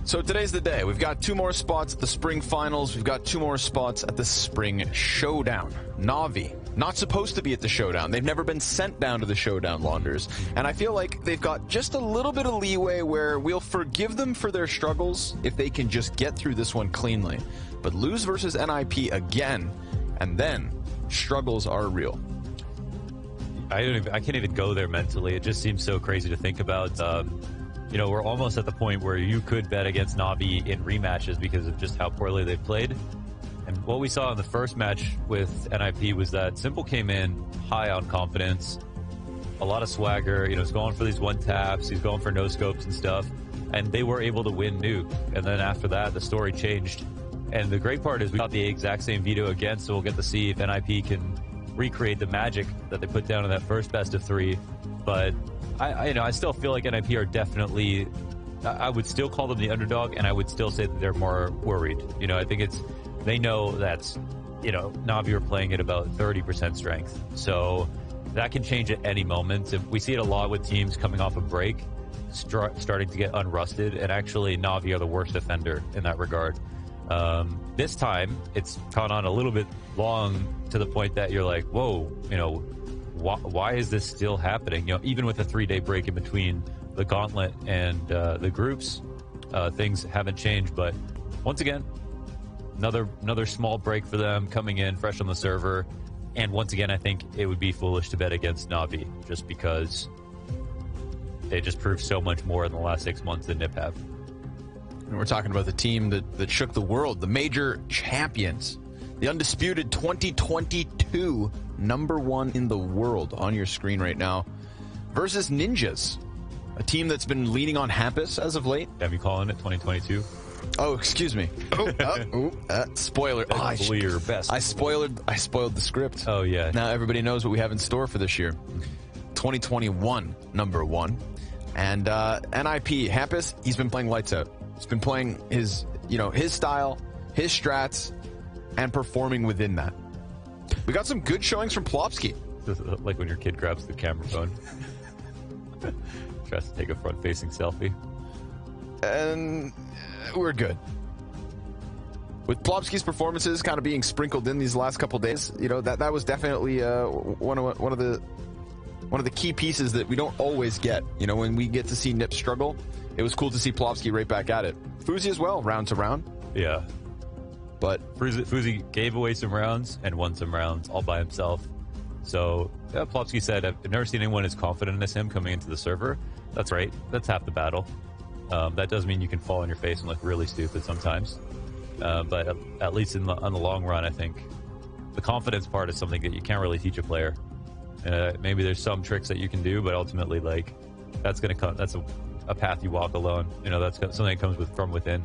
So today's the day. We've got 2 more spots at the spring finals. We've got 2 more spots at the spring showdown. NAVI, not supposed to be at the showdown. They've never been sent down to the showdown, Launders. And I feel like they've got just a little bit of leeway where we'll forgive them for their struggles if they can just get through this one cleanly. But lose versus NIP again, and then struggles are real. I can't even go there mentally. It just seems so crazy to think about. You know, we're almost at the point where you could bet against NAVI in rematches because of just how poorly they've played. And what we saw in the first match with NIP was that Simple came in high on confidence, a lot of swagger. You know, he's going for these one taps, he's going for no scopes and stuff, and they were able to win Nuke. And then after that, the story changed. And the great part is we got the exact same veto again, so we'll get to see if NIP can recreate the magic that they put down in that first best of 3. But I still feel like NIP are definitely, I would still call them the underdog, and I would still say that they're more worried. You know, I think they know that's, you know, NAVI are playing at about 30% strength. So that can change at any moment. If we see it a lot with teams coming off a break, starting to get unrusted, and actually NAVI are the worst offender in that regard. This time, it's gone on a little bit long to the point that you're like, whoa, you know, why is this still happening? You know, even with a 3-day break in between the gauntlet and the groups, things haven't changed. But once again, another small break for them coming in fresh on the server. And once again, I think it would be foolish to bet against NAVI just because they just proved so much more in the last 6 months than NIP have. And we're talking about the team that shook the world, the major champions, the undisputed 2022 #1 in the world on your screen right now, versus Ninjas, a team that's been leaning on Hampus as of late. Have you calling it 2022? Oh, excuse me. Spoiler. Oh, your best. I spoiled the script. Oh yeah. Now everybody knows what we have in store for this year. 2021 #1, and NIP Hampus. He's been playing lights out. He's been playing his style, his strats, and performing within that. We got some good showings from Plopsky. Like when your kid grabs the camera phone, tries to take a front-facing selfie. And we're good. With Plopsky's performances kind of being sprinkled in these last couple days, you know, that was definitely one of the key pieces that we don't always get. You know, when we get to see Nip struggle, it was cool to see Plopsky right back at it. Fuzi as well, round to round. Yeah. But Fuzi gave away some rounds and won some rounds all by himself. So yeah, Plopsky said, I've never seen anyone as confident as him coming into the server. That's right. That's half the battle. That does mean you can fall on your face and look really stupid sometimes. But at least on the long run, I think the confidence part is something that you can't really teach a player. Maybe there's some tricks that you can do, but ultimately, like, that's going to come. That's a path you walk alone. You know, that's something that comes from within.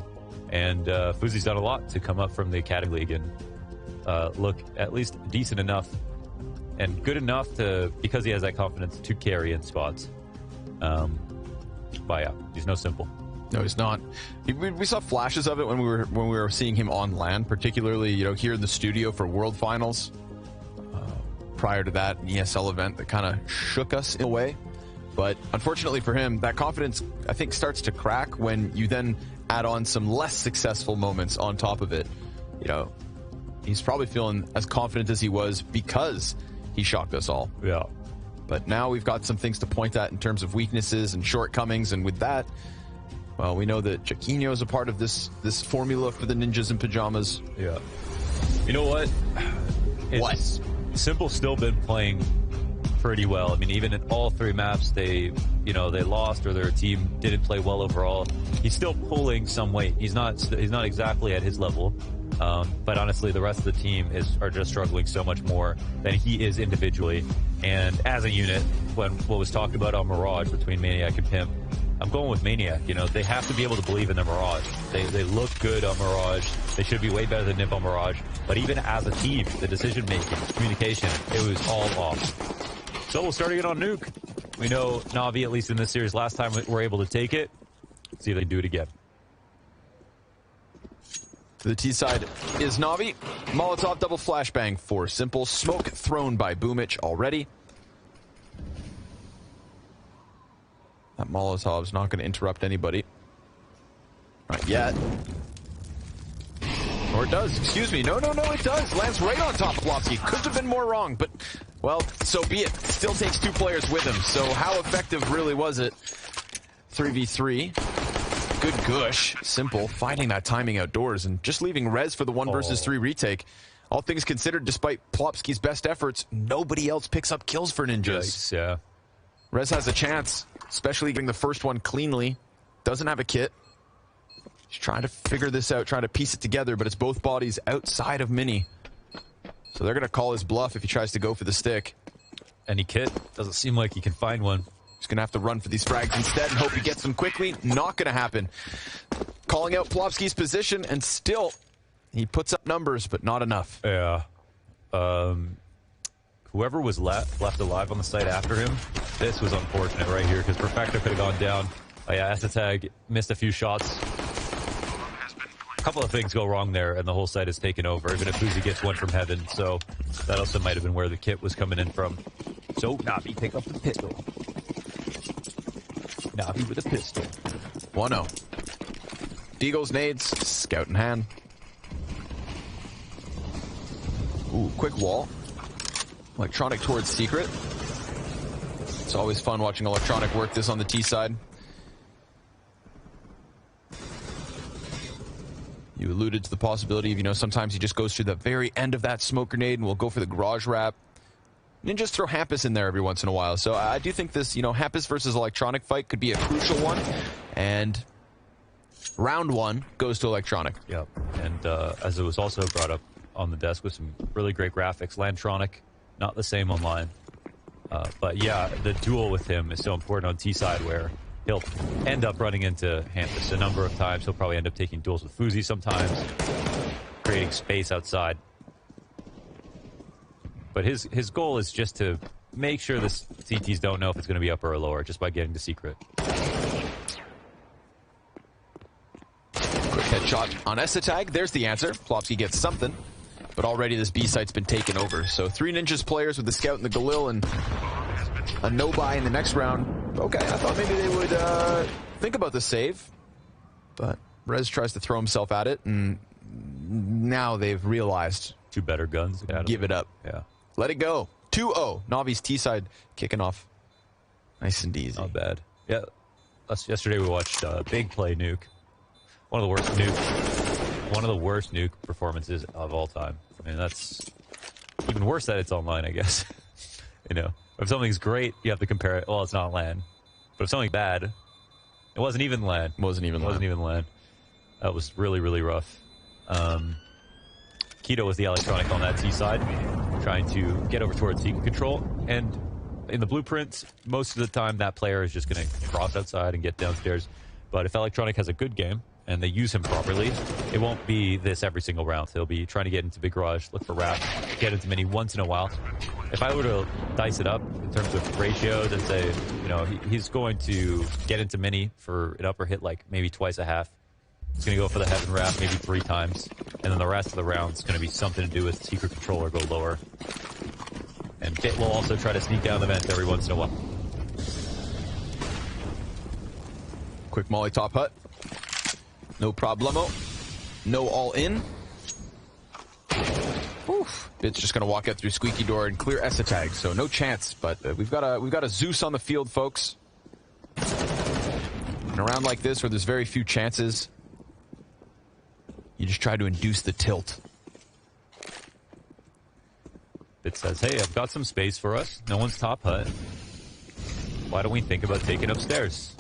And Fuzi's done a lot to come up from the Academy League and look at least decent enough and good enough to, because he has that confidence, to carry in spots. But yeah, he's no Simple. No, he's not. We saw flashes of it when we were seeing him on LAN, particularly here in the studio for World Finals. Prior to that ESL event that kind of shook us in a way, but unfortunately for him, that confidence I think starts to crack when you then add on some less successful moments on top of it. He's probably feeling as confident as he was because he shocked us all. Yeah. But now we've got some things to point at in terms of weaknesses and shortcomings, and with that, well, we know that Chiquinho is a part of this formula for the Ninjas in Pajamas. Yeah. You know what? What? Simple's still been playing pretty well. I mean, even in all 3 maps, they lost or their team didn't play well overall. He's still pulling some weight. He's not exactly at his level. But honestly, the rest of the team are just struggling so much more than he is individually. And as a unit, when what was talked about on Mirage between Maniac and Pimp, I'm going with Maniac. They have to be able to believe in their Mirage. They look good on Mirage. They should be way better than Nip on Mirage. But even as a team, the decision-making, communication, it was all off. So we're starting it on Nuke. We know NAVI, at least in this series, last time we were able to take it. Let's see if they can do it again. To the T side is NAVI. Molotov double flashbang for Simple. Smoke thrown by Boomich already. That Molotov's not going to interrupt anybody. Not yet. Or it does. Excuse me. No, it does. Lands right on top of Lopsky. Couldn't have been more wrong, but, well, so be it. Still takes 2 players with him. So how effective really was it? 3v3. Good gush. Simple. Finding that timing outdoors and just leaving Rez for the 1 versus 3 retake. All things considered, despite Plopsky's best efforts, nobody else picks up kills for Ninjas. Yikes, yeah. Rez has a chance, especially getting the first one cleanly. Doesn't have a kit. He's trying to figure this out, trying to piece it together, but it's both bodies outside of Mini. So they're going to call his bluff if he tries to go for the stick. Any kit? Doesn't seem like he can find one. He's going to have to run for these frags instead and hope he gets them quickly. Not going to happen. Calling out Plopsky's position, and still, he puts up numbers, but not enough. Yeah. Whoever was left alive on the site after him, this was unfortunate right here, because Perfecto could have gone down. Oh yeah, Esatag missed a few shots. A couple of things go wrong there, and the whole site is taken over, even if Uzi gets one from heaven, so that also might have been where the kit was coming in from. So, Navi pick up the pistol. Navi with a pistol. 1-0. Deagle's nades, scout in hand. Ooh, quick wall. Electronic towards Secret. It's always fun watching Electronic work this on the T side. You alluded to the possibility of, sometimes he just goes to the very end of that smoke grenade and will go for the garage wrap. Ninjas throw Hampus in there every once in a while. So I do think this, Hampus versus Electronic fight could be a crucial one. And round 1 goes to Electronic. Yep. And as it was also brought up on the desk with some really great graphics, Landtronic, not the same online. But yeah, the duel with him is so important on T side, where he'll end up running into Hampus a number of times. He'll probably end up taking duels with Fuzi sometimes, creating space outside. But his goal is just to make sure the CTs don't know if it's going to be upper or lower, just by getting the secret. Quick headshot on Esatag. There's the answer. Plopsky gets something. But already this B site's been taken over. So 3 Ninjas players with the Scout and the Galil, and a no-buy in the next round. Okay, I thought maybe they would think about the save. But Rez tries to throw himself at it, and now they've realized. 2 better guns. Give it up. Yeah. Let it go. 2-0. Navi's T side kicking off nice and easy. Not bad. Yeah. Yesterday we watched Big Play Nuke. One of the worst Nuke performances of all time. I mean, that's even worse that it's online, I guess. If something's great, you have to compare it. Well, it's not LAN. But if something's bad, it wasn't even LAN. Wasn't even LAN. That was really, really rough. Keto was the Electronic on that T side, trying to get over towards Secret Control. And in the blueprints, most of the time that player is just going to cross outside and get downstairs. But if Electronic has a good game, and they use him properly, it won't be this every single round. They'll be trying to get into Big Garage, look for Wrap, get into Mini once in a while, if I were to dice it up in terms of ratios and say, you know, he's going to get into mini for an upper hit like maybe twice a half. He's going to go for the Heaven Wrap maybe 3 times. And then the rest of the round's going to be something to do with Secret Control or go lower. And Bit will also try to sneak down the vent every once in a while. Quick molly top hut. No problemo. No all in. Oof. Bit's just gonna walk out through squeaky door and clear Essa tag, so no chance. But we've got a Zeus on the field, folks. In a round like this, where there's very few chances, you just try to induce the tilt. Bit says, "Hey, I've got some space for us. No one's top hut. Why don't we think about taking upstairs?"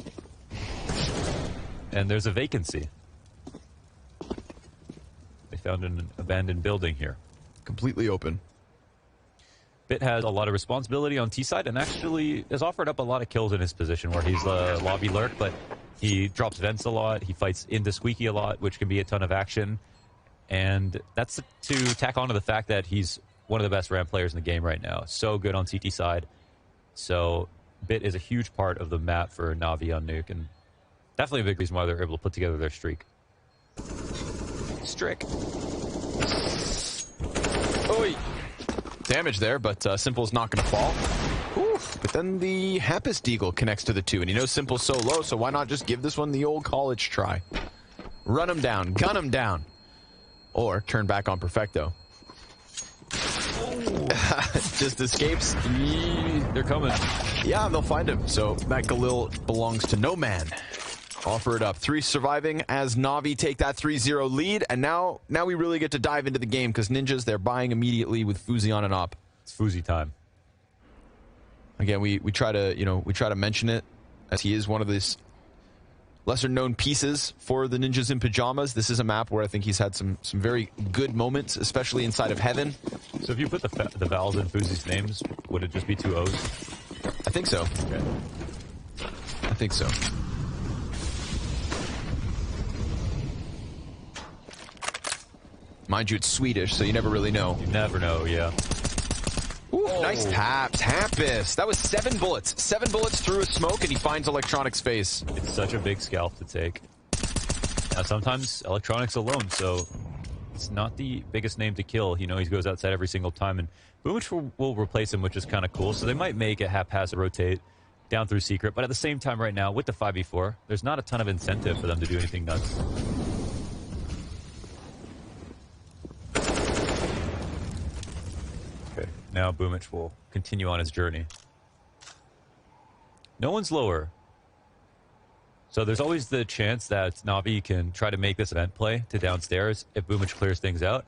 And there's a vacancy. They found an abandoned building here. Completely open. Bit has a lot of responsibility on T side and actually has offered up a lot of kills in his position where he's a lobby lurk, but he drops vents a lot, he fights into squeaky a lot, which can be a ton of action. And that's to tack on to the fact that he's one of the best ramp players in the game right now. So good on CT side. So Bit is a huge part of the map for Navi on Nuke, and definitely a big reason why they're able to put together their streak. Strick. Oi! Damage there, but Simple's not going to fall. Oof. But then the Happist Deagle connects to the 2, and he knows Simple's so low, so why not just give this one the old college try? Run him down, gun him down. Or turn back on Perfecto. Just escapes. They're coming. Yeah, they'll find him. So that Galil belongs to no man. Offer it up. 3 surviving as Navi take that 3-0 lead. And now we really get to dive into the game because Ninjas, they're buying immediately with Fuzi on and op. It's Fuzi time. Again, we try to mention it as he is one of these lesser known pieces for the Ninjas in Pajamas. This is a map where I think he's had some very good moments, especially inside of Heaven. So if you put the vowels in Fuzi's names, would it just be 2 O's? I think so. Okay. I think so. Mind you, it's Swedish, so you never really know. You never know, yeah. Ooh, nice taps. Hampus. That was 7 bullets. 7 bullets through a smoke, and he finds Electronic's face. It's such a big scalp to take. Now, sometimes Electronic's alone, so it's not the biggest name to kill. You know, he goes outside every single time, and Boomich will replace him, which is kind of cool. So they might make a haphazard rotate down through Secret, but at the same time right now, with the 5v4, there's not a ton of incentive for them to do anything nuts. Now Boomich will continue on his journey. No one's lower. So there's always the chance that Navi can try to make this event play to downstairs if Boomich clears things out.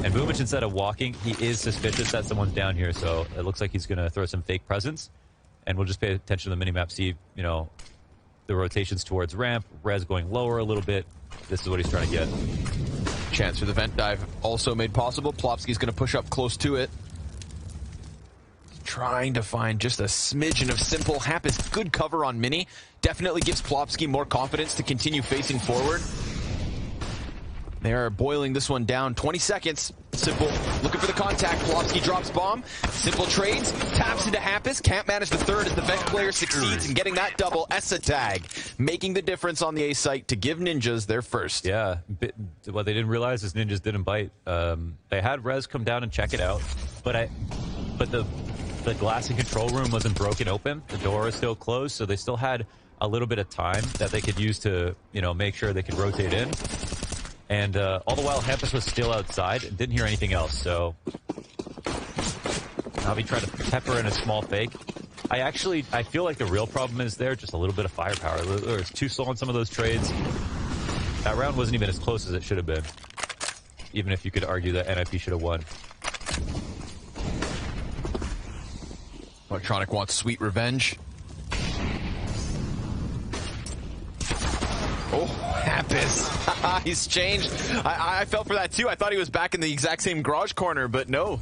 And Boomich, instead of walking, he is suspicious that someone's down here, so it looks like he's going to throw some fake presence. And we'll just pay attention to the minimap, see, you know, the rotations towards ramp, res going lower a little bit. This is what he's trying to get. Chance for the vent dive also made possible. Plopsky's going to push up close to it. Trying to find just a smidgen of Simple. Hap is good cover on Mini. Definitely gives Plopsky more confidence to continue facing forward. They are boiling this one down. 20 seconds. Simple looking for the contact. Plopsky drops bomb. Simple trades. Taps into Hampus. Can't manage the third as the vent player succeeds in getting that double Essa tag. Making the difference on the A site to give Ninjas their first. Yeah. What they didn't realize is Ninjas didn't bite. They had Rez come down and check it out. But the glass in control room wasn't broken open. The door is still closed, so they still had a little bit of time that they could use to, you know, make sure they could rotate in. And all the while, Hampus was still outside and didn't hear anything else, so Navi tried to pepper in a small fake. I feel like the real problem is there, just a little bit of firepower. It's too slow on some of those trades. That round wasn't even as close as it should have been, even if you could argue that NIP should have won. Electronic wants sweet revenge. Oh, Hampus. He's changed. I felt for that too. I thought he was back in the exact same garage corner, but no.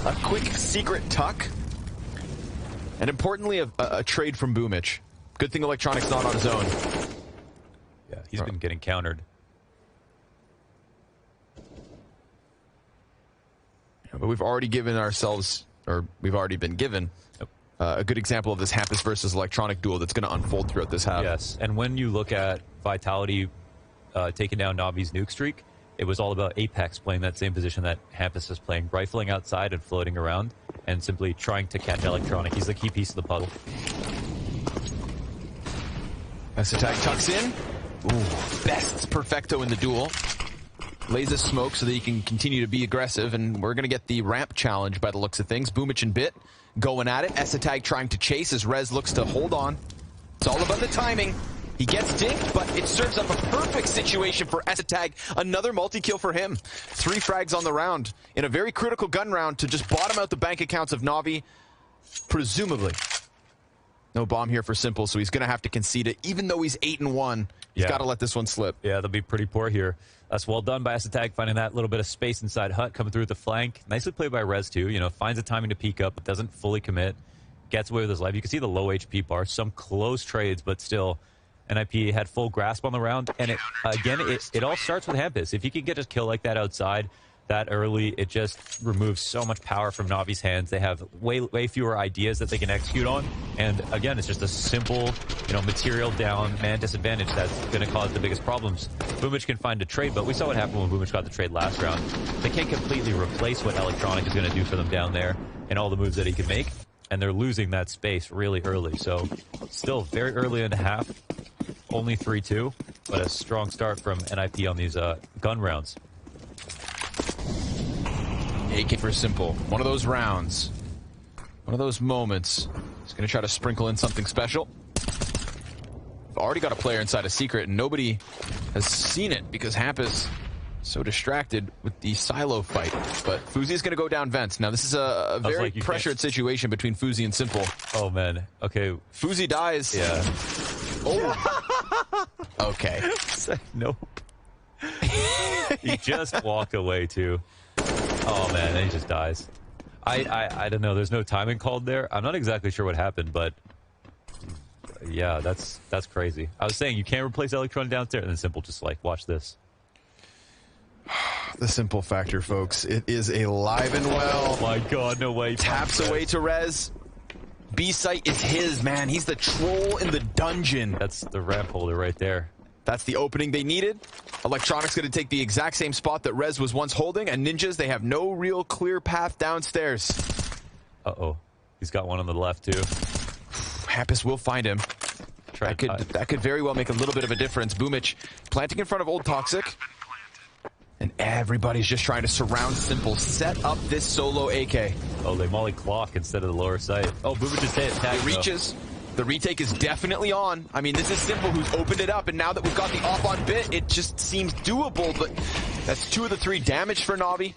A quick secret tuck. And importantly, a trade from Boomich. Good thing Electronic's not on his own. Yeah, he's been getting countered. Yeah, but we've already given ourselves or we've already been given, a good example of this Hampus versus Electronic duel that's going to unfold throughout this half. Yes, and when you look at Vitality taking down Navi's nuke streak, it was all about Apex playing that same position that Hampus is playing, rifling outside and floating around, and simply trying to catch Electronic. He's the key piece of the puzzle. Attack tucks in. Ooh, best Perfecto in the duel. Lays a smoke so that he can continue to be aggressive, and we're going to get the ramp challenge by the looks of things. Boomich and Bit going at it. Esatag trying to chase as Rez looks to hold on. It's all about the timing. He gets dinked, but it serves up a perfect situation for Esatag. Another multi-kill for him. 3 frags on the round in a very critical gun round to just bottom out the bank accounts of Navi, presumably. No bomb here for Simple, so he's going to have to concede it. Even though he's 8-1, he's got to let this one slip. Yeah, they'll be pretty poor here. That's well done by Esatag, finding that little bit of space inside Hut, coming through with the flank. Nicely played by Rez, too. You know, finds the timing to peek up, but doesn't fully commit. Gets away with his life. You can see the low HP bar. Some close trades, but still, NIP had full grasp on the round. And it, again, it all starts with Hampus. If he can get a kill like that outside that early, it just removes so much power from Navi's hands. They have way fewer ideas that they can execute on. And again, it's just a simple, you know, material down, man disadvantage that's going to cause the biggest problems. Boomich can find a trade, but we saw what happened when Boomich got the trade last round. They can't completely replace what Electronic is going to do for them down there and all the moves that he can make. And they're losing that space really early. So still very early in the half. Only 3-2, but a strong start from NIP on these gun rounds. AK for Simple. One of those rounds. One of those moments. He's going to try to sprinkle in something special. We've already got a player inside a secret, and nobody has seen it because Hampus is so distracted with the silo fight. But Fuzi is going to go down vents. Now, this is a very pressured situation between Fuzi and Simple. Oh, man. Okay. Fuzi dies. Yeah. Oh. Okay. Nope. He just walked away, too. Oh, man, and he just dies. I don't know. There's no timing called there. I'm not exactly sure what happened, but yeah, that's crazy. I was saying you can't replace Electron downstairs, and then Simple just like, watch this. The Simple factor, folks. It is alive and well. Oh my god, no way. Taps away to Rez. B site is his, man. He's the troll in the dungeon. That's the ramp holder right there. That's the opening they needed. Electronic's going to take the exact same spot that Rez was once holding, and Ninjas, they have no real clear path downstairs. Uh-oh. He's got one on the left, too. Hampus will find him. That could very well make a little bit of a difference. Boomich planting in front of Old Toxic. And everybody's just trying to surround Simple. Set up this solo AK. Oh, they molly clock instead of the lower sight. Oh, Boomich just hit. It reaches. The retake is definitely on. I mean, this is Simple who's opened it up, and now that we've got the off on Bit, it just seems doable, but that's 2 of the 3 damage for Navi.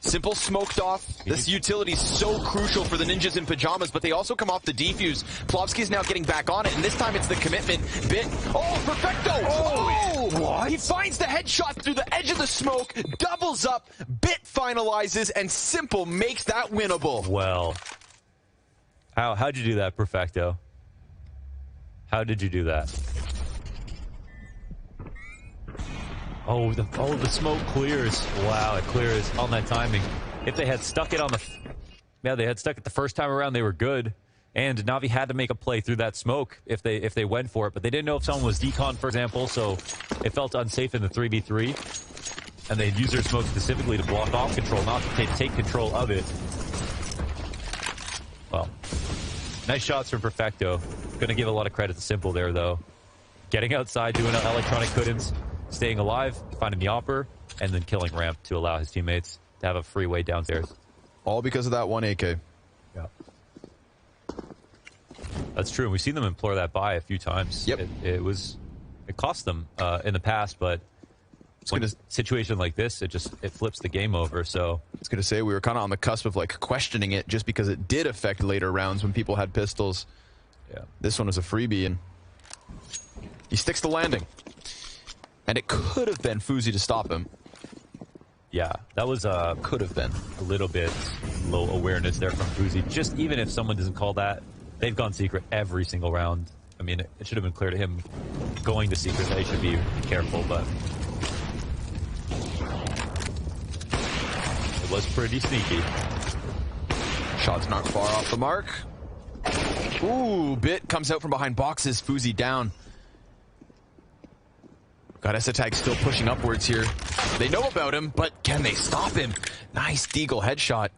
Simple smoked off. This utility is so crucial for the Ninjas in pajamas, but they also come off the defuse. Plovsky is now getting back on it, and this time it's the commitment. Bit. Oh, Perfecto! Oh! What? He finds the headshot through the edge of the smoke, doubles up, Bit finalizes, and Simple makes that winnable. Well, how'd you do that, Perfecto? How did you do that? Oh, the smoke clears. Wow, it clears on that timing. If they had stuck it on the... Yeah, they had stuck it the first time around, they were good. And Navi had to make a play through that smoke if they went for it. But they didn't know if someone was decon, for example, so it felt unsafe in the 3v3. And they'd use their smoke specifically to block off control, not to take control of it. Well, nice shots from Perfecto. Gonna give a lot of credit to Simple there, though. Getting outside, doing what Electronic couldn't, staying alive, finding the Opper, and then killing Ramp to allow his teammates to have a free way downstairs. All because of that one AK. Yeah. That's true. We've seen them implore that buy a few times. Yep. It cost them in the past, but in a situation like this, it flips the game over. So I was gonna say we were kind of on the cusp of like questioning it just because it did affect later rounds when people had pistols. Yeah. This one was a freebie, and he sticks the landing. And it could have been Fuzi to stop him. Yeah, that was could have been a little bit low awareness there from Fuzi. Just even if someone doesn't call that, they've gone secret every single round. I mean, it should have been clear to him going to secret that he should be careful, but it was pretty sneaky. Shot's not far off the mark. Ooh, Bit comes out from behind boxes. Fuzi down. Got Esatag still pushing upwards here. They know about him, but can they stop him? Nice Deagle headshot.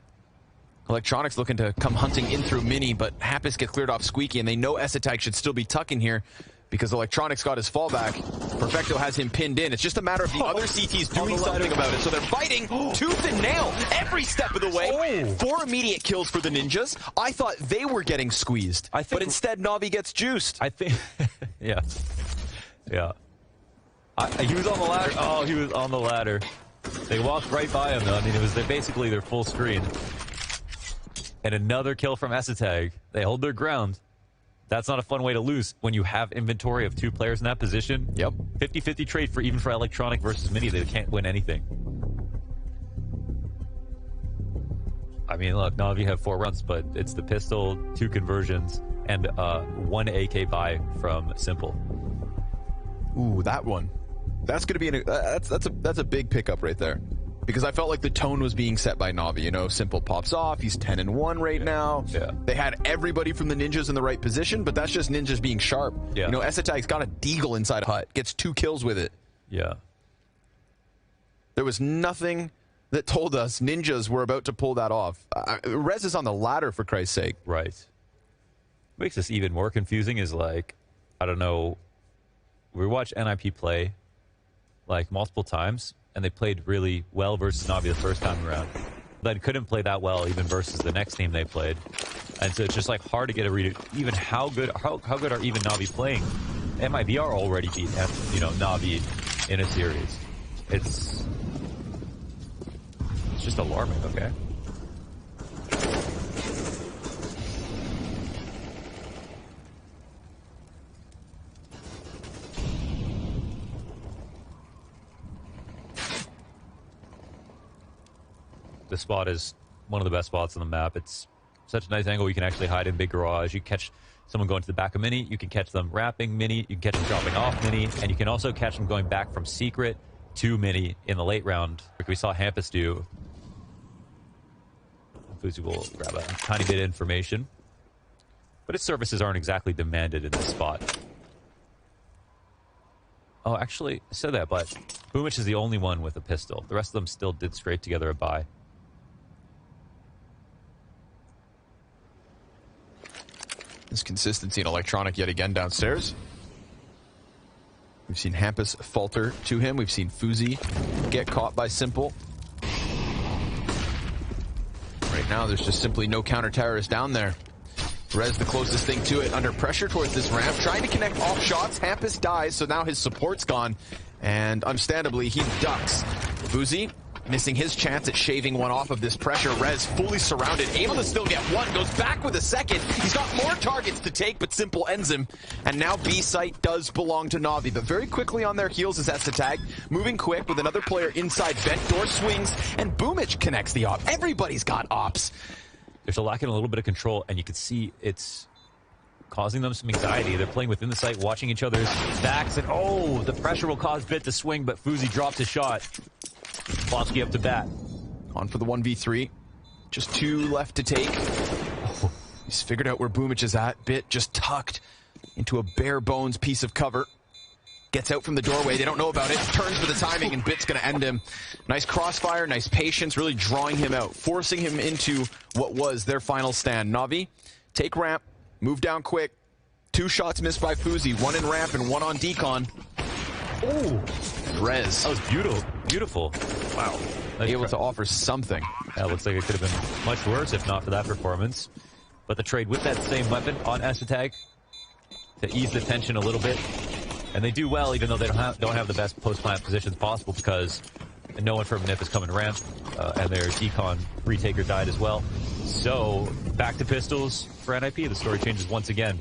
Electronics looking to come hunting in through Mini, but Hampus gets cleared off Squeaky, and they know Esatag should still be tucking here because Electronics got his fallback. Perfecto has him pinned in. It's just a matter of the other CTs doing something about it. So they're fighting tooth and nail every step of the way. 4 immediate kills for the Ninjas. I thought they were getting squeezed, but instead Navi gets juiced. I think, yeah. He was on the ladder. Oh, he was on the ladder. They walked right by him, though. I mean, it was basically their full screen. And another kill from Esatag. They hold their ground. That's not a fun way to lose when you have inventory of 2 players in that position. Yep. 50-50 trade for even for Electronic versus Mini. They can't win anything. I mean, look, Navi have 4 runs, but it's the pistol, 2 conversions, and 1 AK buy from Simple. Ooh, that one. That's going to be that's a big pickup right there. Because I felt like the tone was being set by Navi. You know, Simple pops off. He's 10-1 right now. Yeah. They had everybody from the Ninjas in the right position, but that's just Ninjas being sharp. Yeah. You know, Esatag's got a Deagle inside a hut. Gets 2 kills with it. Yeah. There was nothing that told us Ninjas were about to pull that off. Rez is on the ladder, for Christ's sake. Right. What makes this even more confusing is, like, I don't know, we watched NIP play, like, multiple times, and they played really well versus Navi the first time around. But couldn't play that well even versus the next team they played. And so it's just like hard to get a read of even how good are even Navi playing. MIB are already beat Navi in a series. It's just alarming, okay? This spot is one of the best spots on the map. It's such a nice angle. You can actually hide in big garage. You catch someone going to the back of Mini. You can catch them wrapping Mini. You can catch them dropping off Mini. And you can also catch them going back from Secret to Mini in the late round, like we saw Hampus do. Fuzi will grab a tiny bit of information. But its services aren't exactly demanded in this spot. Oh, actually, I said that, but Boomich is the only one with a pistol. The rest of them still did scrape together a buy. This consistency in Electronic yet again downstairs. We've seen Hampus falter to him. We've seen Fuzi get caught by Simple. Right now, there's just simply no counter-terrorist down there. Rez the closest thing to it, under pressure towards this ramp, trying to connect off shots. Hampus dies, so now his support's gone, and understandably, he ducks. Fuzi missing his chance at shaving one off of this pressure. Rez fully surrounded, able to still get one, goes back with a second. He's got more targets to take, but Simple ends him. And now B site does belong to Navi, but very quickly on their heels is Esatag, moving quick with another player inside vent, door swings, and Boomich connects the op. Everybody's got ops. There's a lack in a little bit of control, and you can see it's causing them some anxiety. They're playing within the site, watching each other's backs, and oh, the pressure will cause Bit to swing, but Fuzi drops his shot. Blonsky up to bat. On for the 1v3. Just 2 left to take. Oh, he's figured out where Boomich is at. Bit just tucked into a bare bones piece of cover. Gets out from the doorway. They don't know about it. Turns for the timing, and Bit's going to end him. Nice crossfire, nice patience, really drawing him out, forcing him into what was their final stand. Navi, take ramp, move down quick. 2 shots missed by Fuzi, 1 in ramp and 1 on decon. Oh, Rez. That was beautiful. Beautiful. Wow. Able to offer something. That looks like it could have been much worse if not for that performance. But the trade with that same weapon on Esatag to ease the tension a little bit. And they do well, even though they don't have the best post-plant positions possible, because no one from NIP is coming ramp, and their decon retaker died as well. So back to pistols for NIP. The story changes once again.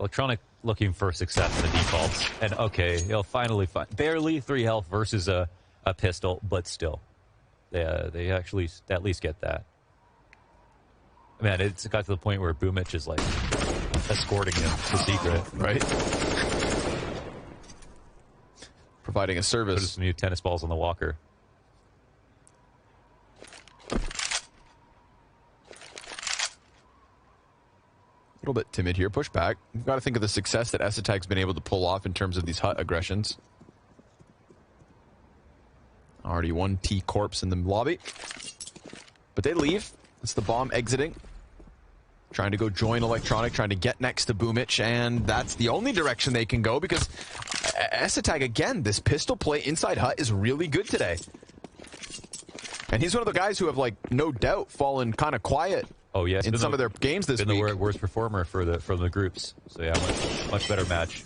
Electronic looking for success in the defaults, and okay, he'll finally find barely 3 health versus a pistol, but still. They actually at least get that. Man, it's got to the point where Boomich is like escorting him to Secret. Right? providing a service. Put some new tennis balls on the walker. A little bit timid here. Push back. You've got to think of the success that Esatag's been able to pull off in terms of these hut aggressions. Already one T corpse in the lobby. But they leave. It's the bomb exiting. Trying to go join Electronic, trying to get next to Boomich, and that's the only direction they can go because Esatag, again, this pistol play inside hut is really good today. And he's one of the guys who have, like, no doubt fallen kind of quiet in some of their games this week. Been the worst performer from the groups. So yeah, much better match.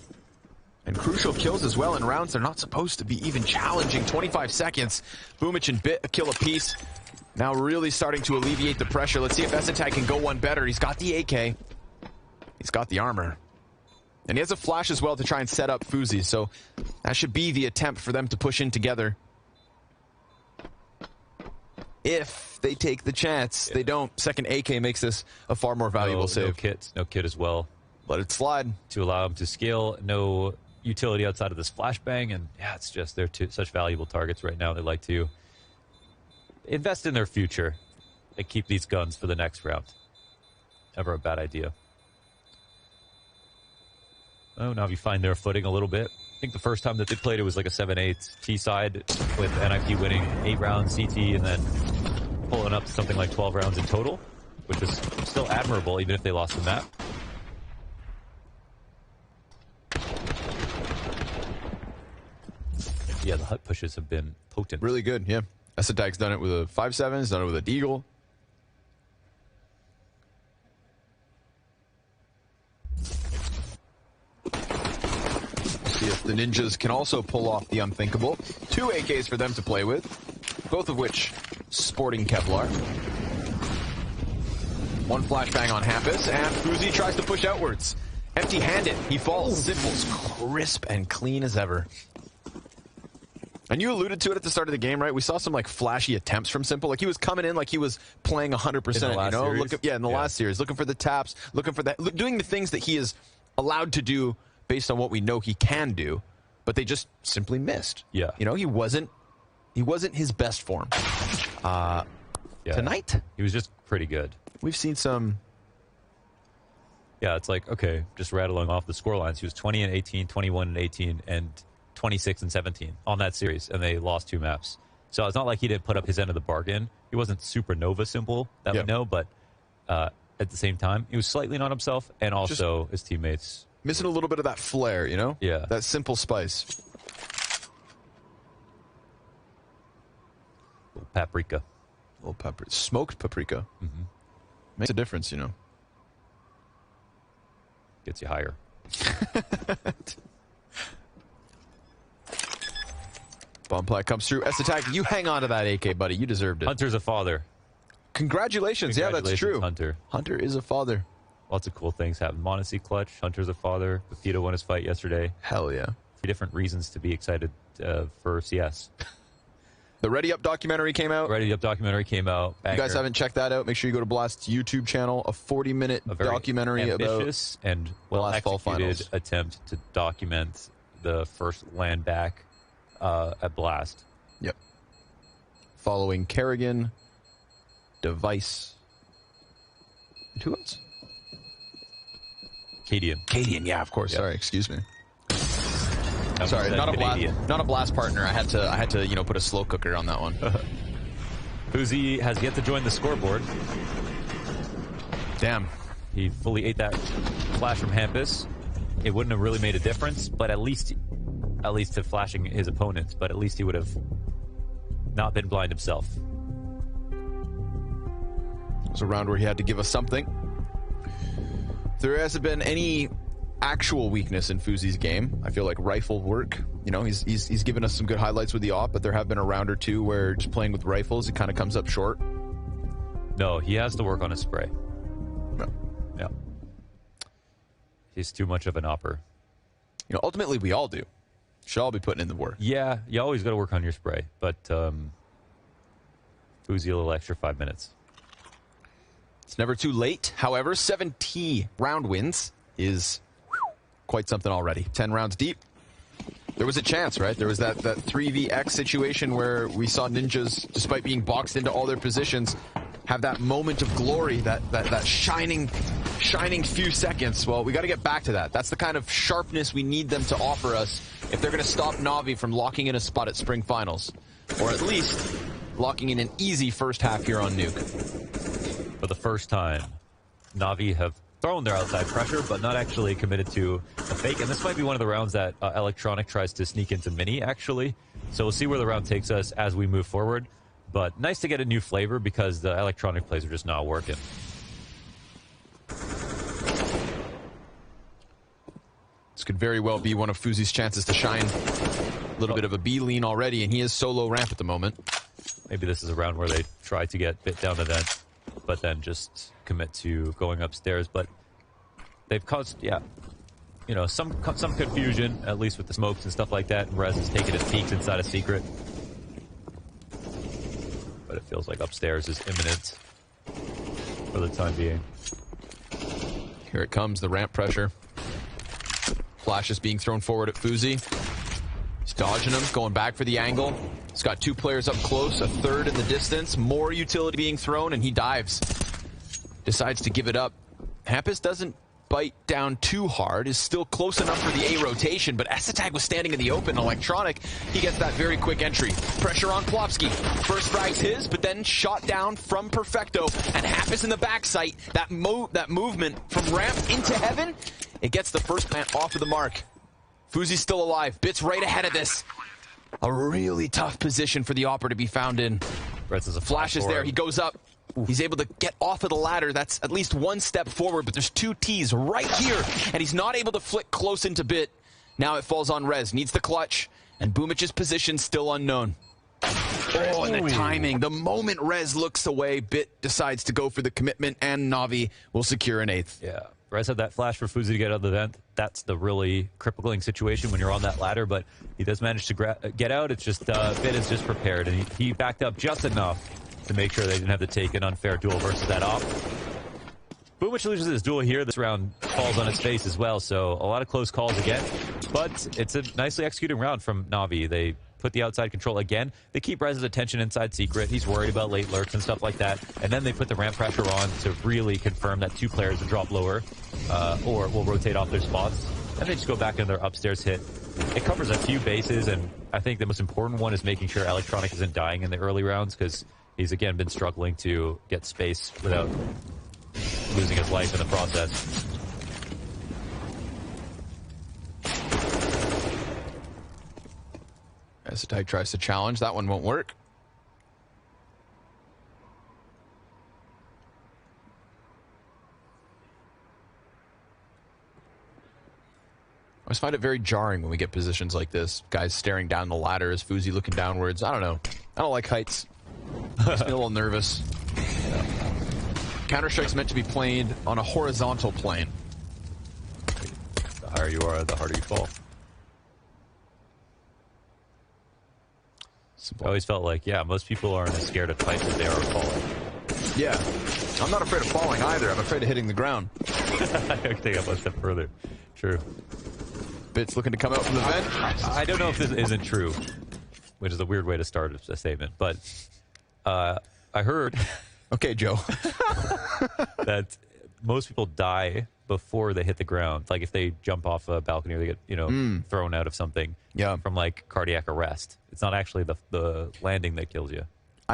And crucial kills as well in rounds they're not supposed to be even challenging. 25 seconds. Boomich and Bit a kill apiece. Now really starting to alleviate the pressure. Let's see if Esatag can go one better. He's got the AK. He's got the armor. And he has a flash as well to try and set up Fuzi. So that should be the attempt for them to push in together. If they take the chance. They don't. Second AK makes this a far more valuable save. No kit as well. Let it slide. To allow him to scale. No utility outside of this flashbang. And yeah, it's just they're such valuable targets right now. They like to invest in their future and keep these guns for the next round. Never a bad idea. Oh, NAVI find their footing a little bit. I think the first time that they played it was like a 7-8 T side with NIP winning 8 rounds CT and then pulling up to something like 12 rounds in total, which is still admirable even if they lost the map. Yeah, the hut pushes have been potent. Really good, yeah. Esatag's done it with a 5.7, he's done it with a Deagle. See if the Ninjas can also pull off the unthinkable. 2 AKs for them to play with, both of which sporting Kevlar. One flashbang on Hampus, and Fuzi tries to push outwards. Empty-handed, he falls. Simple's crisp and clean as ever. And you alluded to it at the start of the game, right? We saw some like flashy attempts from Simple. Like he was coming in like he was playing 100%. You know, in the last series, looking for the taps, looking for that, doing the things that he is allowed to do based on what we know he can do. But they just simply missed. Yeah, you know, he wasn't his best form. Tonight he was just pretty good. We've seen some. Yeah, it's like okay, just rattling off the score lines. He was 20 and 18, 21 and 18, and 26 and 17 on that series, and they lost 2 maps. So it's not like he didn't put up his end of the bargain. He wasn't supernova Simple, that we know, but at the same time, he was slightly not himself, and also just his teammates. Missing a little bit of that flair, you know? Yeah. That Simple spice. Little paprika. Little paprika. Smoked paprika. Mm-hmm. Makes a difference, you know? Gets you higher. Bomb plat comes through. Esatag, you hang on to that AK, buddy. You deserved it. Hunter's a father. Congratulations. Yeah, that's true. Hunter. Hunter is a father. Lots of cool things happen. Monacy clutch. Hunter's a father. Bethito won his fight yesterday. Hell yeah. 3 different reasons to be excited for CS. The Ready Up documentary came out. Banger. You guys haven't checked that out, make sure you go to Blast's YouTube channel. A 40-minute documentary ambitious about and well-executed attempt to document the first land back at Blast. Yep. Following Kerrigan, Device, and who else? Cadian, yeah, of course. Yep. Sorry, excuse me. Sorry, not a blast partner. I had to put a slow cooker on that one. Fuzi has yet to join the scoreboard. Damn. He fully ate that flash from Hampus. It wouldn't have really made a difference, but at least to flashing his opponents, but at least he would have not been blind himself. It was a round where he had to give us something. There hasn't been any actual weakness in Fuzi's game. I feel like rifle work, you know, he's given us some good highlights with the op, but there have been a round or two where just playing with rifles, it kind of comes up short. No, he has to work on his spray. No. Yeah. He's too much of an opper. You know, ultimately we all do. Should all be putting in the work. Yeah, you always got to work on your spray, but Fuzi a little extra 5 minutes. It's never too late. However, 7T round wins is quite something already. 10 rounds deep. There was a chance, right? There was that 3vx situation where we saw Ninjas, despite being boxed into all their positions, have that moment of glory, that shining few seconds. Well, we got to get back to that. That's the kind of sharpness we need them to offer us if they're going to stop Navi from locking in a spot at Spring Finals. Or at least locking in an easy first half here on Nuke. For the first time, Navi have thrown their outside pressure, but not actually committed to a fake. And this might be one of the rounds that Electronic tries to sneak into Mini, actually. So we'll see where the round takes us as we move forward. But nice to get a new flavor because the Electronic plays are just not working. This could very well be one of Fuzi's chances to shine. A little bit of a B lean already, and he is solo ramp at the moment. Maybe this is a round where they try to get bit down the vent, but then just commit to going upstairs. But they've caused, yeah, you know, some confusion, at least with the smokes and stuff like that. And Rez is taking his peeks inside a secret. But it feels like upstairs is imminent for the time being. Here it comes, the ramp pressure. Flash is being thrown forward at Fuzi. He's dodging him, going back for the angle. He's got two players up close, a third in the distance. More utility being thrown, and he dives. Decides to give it up. Hampus doesn't bite down too hard, is still close enough for the A rotation, but Esatag was standing in the open. Electronic, he gets that very quick entry. Pressure on Plopsky. First frag's his, but then shot down from Perfecto, and Hampus in the backside. That movement from ramp into heaven, it gets the first plant off of the mark. Fuzi's still alive. Bit's right ahead of this. A really tough position for the Opera to be found in. Flash is there. He goes up. He's able to get off of the ladder. That's at least one step forward, but there's two T's right here, and he's not able to flick close into Bit. Now it falls on Rez. Needs the clutch, and Boomic's position still unknown. Oh, and the timing. The moment Rez looks away, Bit decides to go for the commitment, and Navi will secure an eighth. Yeah. Rez had that flash for Fuzi to get out of the vent. That's the really crippling situation when you're on that ladder, but he does manage to get out. It's just Bit is just prepared, and he backed up just enough to make sure they didn't have to take an unfair duel versus that op. Boomich loses his duel here. This round falls on his face as well, so a lot of close calls again. But it's a nicely executed round from Navi. They put the outside control again. They keep Rez's attention inside secret. He's worried about late lurks and stuff like that. And then they put the ramp pressure on to really confirm that two players will drop lower or will rotate off their spots. And they just go back into their upstairs hit. It covers a few bases, and I think the most important one is making sure Electronic isn't dying in the early rounds, because he's again been struggling to get space without losing his life in the process. Esatag tries to challenge. That one won't work. I always find it very jarring when we get positions like this. Guys staring down the ladder as Fuzi looking downwards. I don't know. I don't like heights. Makes me a little nervous. Counter-Strike's meant to be played on a horizontal plane. The higher you are, the harder you fall. I always felt like, yeah, most people aren't as scared of heights as they are of falling. Yeah. I'm not afraid of falling either. I'm afraid of hitting the ground. I think I'm a step further. True. Bit's looking to come out from the vent. I don't know if this isn't true, which is a weird way to start a statement, but I heard... Okay, Joe. that most people die before they hit the ground. Like if they jump off a balcony or they get, you know, thrown out of something from like cardiac arrest. It's not actually the landing that kills you.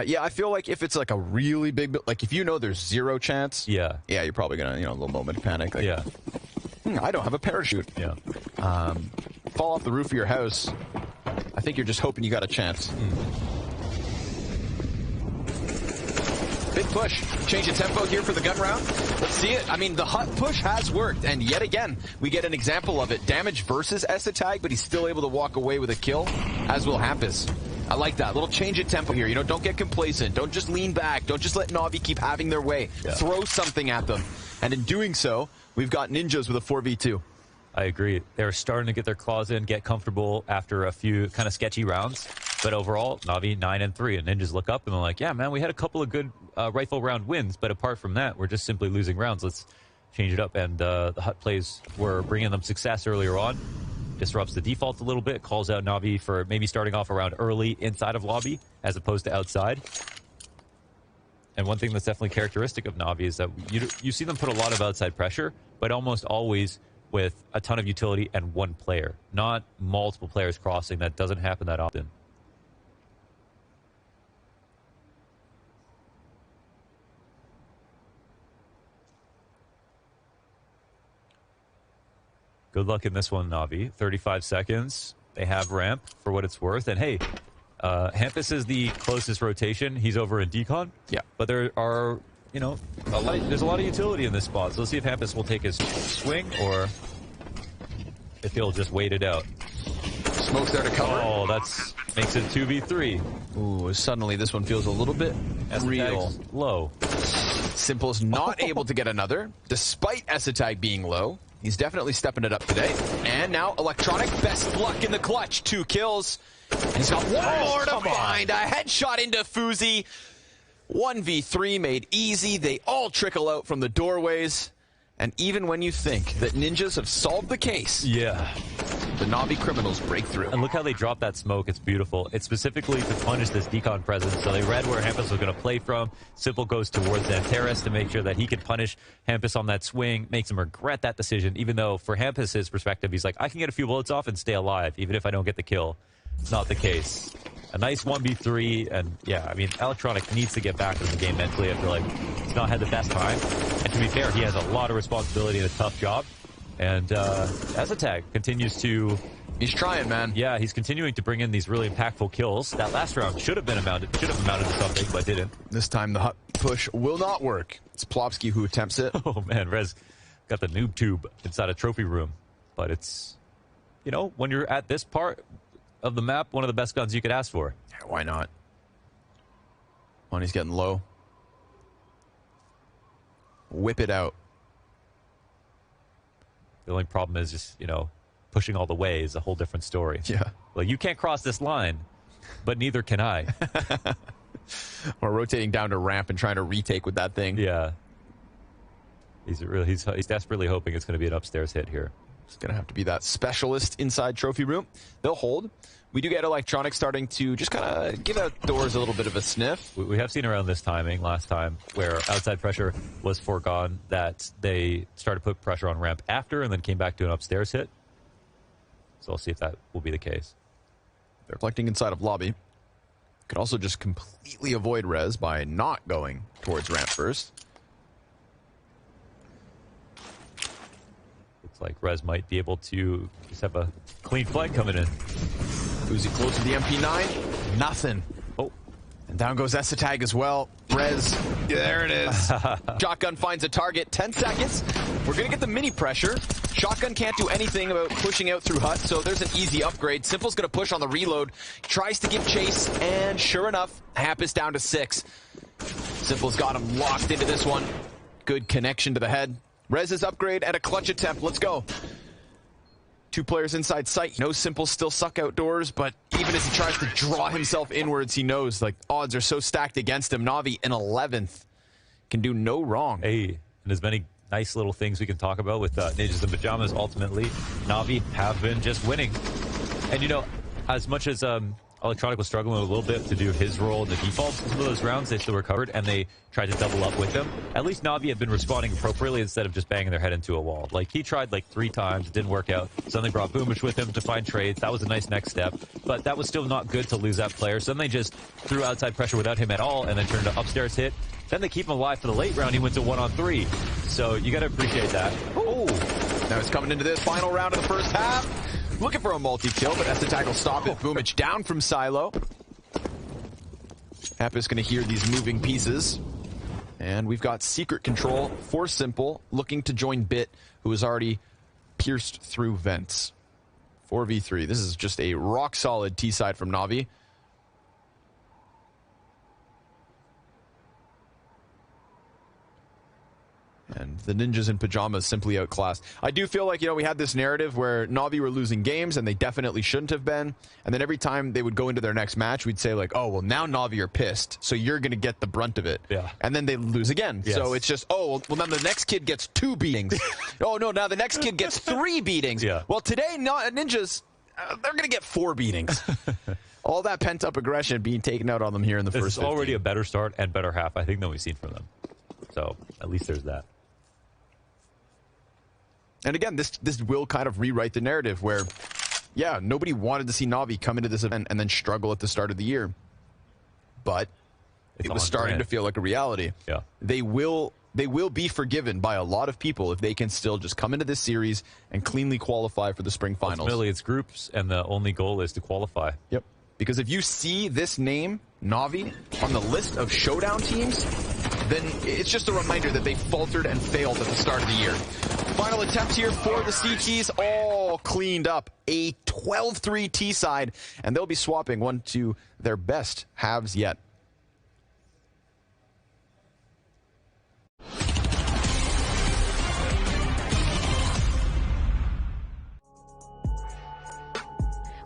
Yeah, I feel like if it's like a really big, like if you know there's zero chance, yeah, you're probably gonna, you know, a little moment of panic. Like, yeah. I don't have a parachute. Yeah. Fall off the roof of your house. I think you're just hoping you got a chance. Big push. Change of tempo here for the gun round. Let's see it. I mean, the hut push has worked, and yet again, we get an example of it. Damage versus Esatag, but he's still able to walk away with a kill, as will Hampus. I like that. Little change of tempo here. You know, don't get complacent. Don't just lean back. Don't just let Navi keep having their way. Yeah. Throw something at them. And in doing so, we've got Ninjas with a 4v2. I agree. They're starting to get their claws in, get comfortable after a few kind of sketchy rounds. But overall, Navi 9-3, and Ninjas look up and they're like, yeah, man, we had a couple of good rifle round wins, but apart from that, we're just simply losing rounds. Let's change it up. And the hut plays were bringing them success earlier on. disrupts the default a little bit, calls out NAVI for maybe starting off around early inside of lobby as opposed to outside. And one thing that's definitely characteristic of NAVI is that you see them put a lot of outside pressure, but almost always with a ton of utility and one player, not multiple players crossing. That doesn't happen that often. Good luck in this one, Navi. 35 seconds. They have ramp for what it's worth. And hey, Hampus is the closest rotation. He's over in decon. Yeah. But there are, you know, there's a lot of utility in this spot. So let's see if Hampus will take his swing or if he'll just wait it out. Smoke's there to cover. Oh, that's makes it 2v3. Ooh, suddenly this one feels a little bit real. Low. Simple's not able to get another, despite Esatag being low. He's definitely stepping it up today. And now Electronic, best luck in the clutch. 2 kills. And he's got one more to find. A headshot into Fuzi. 1v3 made easy. They all trickle out from the doorways. And even when you think that ninjas have solved the case, yeah, the Navi criminals break through. And look how they drop that smoke. It's beautiful. It's specifically to punish this decon presence. So they read where Hampus was going to play from. Simple goes towards Xanteris to make sure that he can punish Hampus on that swing. Makes him regret that decision, even though for Hampus's perspective, he's like, I can get a few bullets off and stay alive, even if I don't get the kill. It's not the case. A nice 1v3, and yeah, I mean, Electronic needs to get back in the game mentally. I feel like he's not had the best time. And to be fair, he has a lot of responsibility and a tough job. And Esatag continues to... He's trying, man. Yeah, he's continuing to bring in these really impactful kills. That last round should have amounted to something, but didn't. This time the hut push will not work. It's Plopsky who attempts it. Oh man, Rez got the noob tube inside a trophy room. But it's, you know, when you're at this part of the map, one of the best guns you could ask for. Yeah, why not? When he's getting low. Whip it out. The only problem is just, you know, pushing all the way is a whole different story. Yeah. Well, you can't cross this line, but neither can I. Or rotating down to ramp and trying to retake with that thing. Yeah. He's desperately hoping it's going to be an upstairs hit here. It's going to have to be that specialist inside trophy room. They'll hold. We do get Electronic starting to just kind of give outdoors a little bit of a sniff. We have seen around this timing last time where outside pressure was foregone, that they started to put pressure on ramp after and then came back to an upstairs hit. So I'll see if that will be the case. They're collecting inside of lobby. Could also just completely avoid res by not going towards ramp first. Looks like Rez might be able to just have a clean flank coming in. Uzi close to the MP9. Nothing. Oh. And down goes Esatag as well. Rez. There it is. Shotgun finds a target. 10 seconds. We're going to get the mini pressure. Shotgun can't do anything about pushing out through hut, so there's an easy upgrade. Simple's going to push on the reload. Tries to give chase, and sure enough, Hampus down to 6. Simple's got him locked into this one. Good connection to the head. Rez's upgrade and a clutch attempt. Let's go. 2 players inside sight. No Simple still suck outdoors, but even as he tries to draw himself inwards, he knows like odds are so stacked against him. Navi in 11th can do no wrong. Hey, and as many nice little things we can talk about with Ninjas and Pajamas. Ultimately, Navi have been just winning. And you know, as much as Electronic was struggling a little bit to do his role in the default, some of those rounds they still recovered and they tried to double up with them. At least Navi had been responding appropriately instead of just banging their head into a wall. Like, he tried like 3 times, it didn't work out. So then they brought Boomish with him to find trades. That was a nice next step, but that was still not good to lose that player. So then they just threw outside pressure without him at all and then turned to upstairs hit. Then they keep him alive for the late round. He went to 1-on-3. So you got to appreciate that. Oh, now he's coming into this final round of the first half. Looking for a multi-kill, but Esatag will stop it. Boomich down from Silo. Hampus going to hear these moving pieces. And we've got secret control for Simple, looking to join Bit, who has already pierced through vents. 4v3. This is just a rock-solid T-side from Navi. And the Ninjas in Pajamas simply outclassed. I do feel like, we had this narrative where Na'Vi were losing games, and they definitely shouldn't have been. And then every time they would go into their next match, we'd say, like, oh, well, now Na'Vi are pissed, so you're going to get the brunt of it. Yeah. And then they lose again. Yes. So it's just, oh, well, then the next kid gets 2 beatings. Oh, no, now the next kid gets 3 beatings. Yeah. Well, today, Ninjas, they're going to get 4 beatings. All that pent-up aggression being taken out on them here in the first 15. It's already a better start and better half, I think, than we've seen from them. So at least there's that. And again, this will kind of rewrite the narrative where, yeah, nobody wanted to see Na'Vi come into this event and then struggle at the start of the year. But it was starting to feel like a reality. Yeah. They will be forgiven by a lot of people if they can still just come into this series and cleanly qualify for the spring finals. Ultimately, it's groups, and the only goal is to qualify. Yep. Because if you see this name, Na'Vi, on the list of showdown teams, then it's just a reminder that they faltered and failed at the start of the year. Final attempt here for the CTs, all cleaned up. A 12-3 T side, and they'll be swapping one to their best halves yet.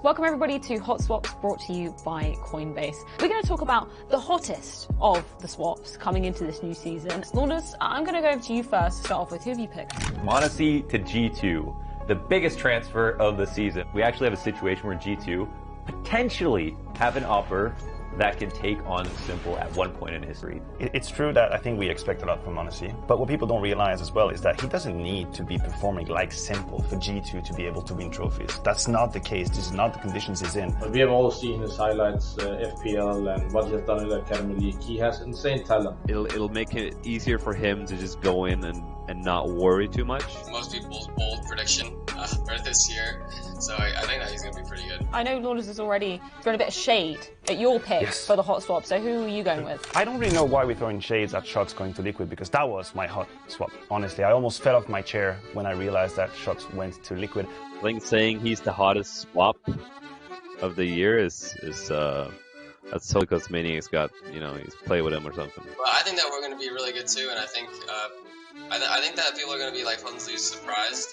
Welcome everybody to Hot Swaps, brought to you by Coinbase. We're going to talk about the hottest of the swaps coming into this new season. Launders, I'm going to go over to you first to start off with. Who have you picked? m0NESY to G2, the biggest transfer of the season. We actually have a situation where G2 potentially have an offer that can take on Simple at one point in history. It's true that I think we expect a lot from m0NESY, but what people don't realize as well is that he doesn't need to be performing like Simple for G2 to be able to win trophies. That's not the case. This is not the conditions he's in. We have all seen his highlights, FPL, and what he has done in the Academy League. He has insane talent. It'll make it easier for him to just go in and not worry too much. Most people's bold prediction for this year, so I think that he's going to be pretty good. I know Launders has already thrown a bit of shade at your pick for the hot swap, so who are you going with? I don't really know why we're throwing shades at Shox going to Liquid, because that was my hot swap. Honestly, I almost fell off my chair when I realized that Shox went to Liquid. I think saying he's the hottest swap of the year is that's so because Maniac's got, he's played with him or something. Well, I think that we're going to be really good too, and I think that people are going to be pleasantly surprised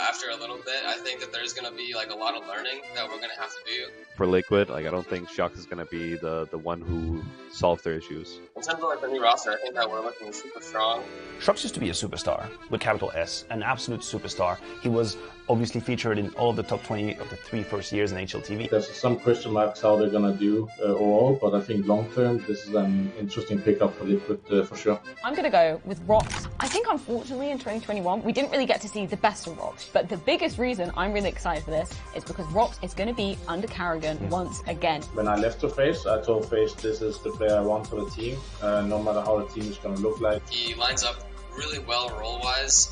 after a little bit. I think that there's going to be a lot of learning that we're going to have to do. For Liquid, I don't think Shox is going to be the one who solves their issues. In terms of the new roster, I think that we're looking super strong. Shox used to be a superstar with capital S, an absolute superstar. He was obviously featured in all of the top 20 of the 3 first years in HLTV. There's some question marks how they're going to do overall, but I think long term this is an interesting pickup for Liquid for sure. I'm going to go with Rox. I think unfortunately in 2021 we didn't really get to see the best of Rox, but the biggest reason I'm really excited for this is because Rox is going to be under Carrigan once again. When I left to FaZe, I told FaZe this is the player I want for the team, no matter how the team is going to look like. He lines up really well role-wise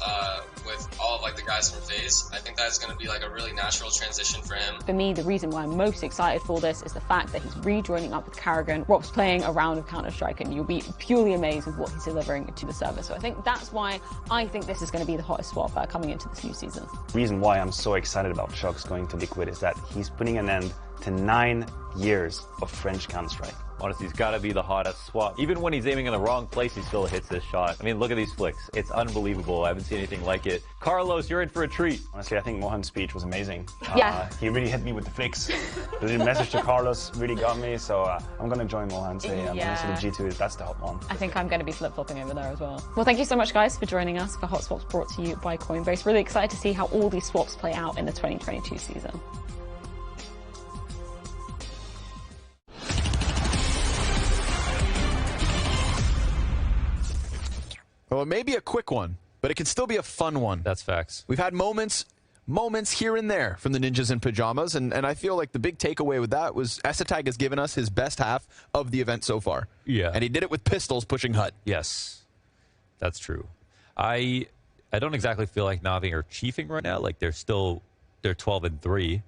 with all of the guys from FaZe. I think that's going to be a really natural transition for him. For me, the reason why I'm most excited for this is the fact that he's rejoining up with Carrigan. Rox playing a round of Counter-Strike, and you'll be purely amazed with what he's delivering to the server. So I think that's why I think this is going to be the hottest swap coming into this new season. The reason why I'm so excited about Shox going to Liquid is that he's putting an end to 9 years of French Counter-Strike. Honestly, he's got to be the hottest swap. Even when he's aiming in the wrong place, he still hits this shot. I mean, look at these flicks. It's unbelievable. I haven't seen anything like it. Carlos, you're in for a treat. Honestly, I think Mohan's speech was amazing. Yeah. He really hit me with the flicks. The little message to Carlos really got me, so I'm going to join Mohan and say m0NESY to G2, that's the hot one. I think I'm going to be flip-flopping over there as well. Well, thank you so much, guys, for joining us for Hot Swaps, brought to you by Coinbase. Really excited to see how all these swaps play out in the 2022 season. Well, it may be a quick one, but it can still be a fun one. That's facts. We've had moments here and there from the Ninjas in Pajamas, and I feel like the big takeaway with that was Esatag has given us his best half of the event so far. Yeah. And he did it with pistols pushing Hut. Yes, that's true. I don't exactly feel like Navi are chiefing right now. They're 12-3.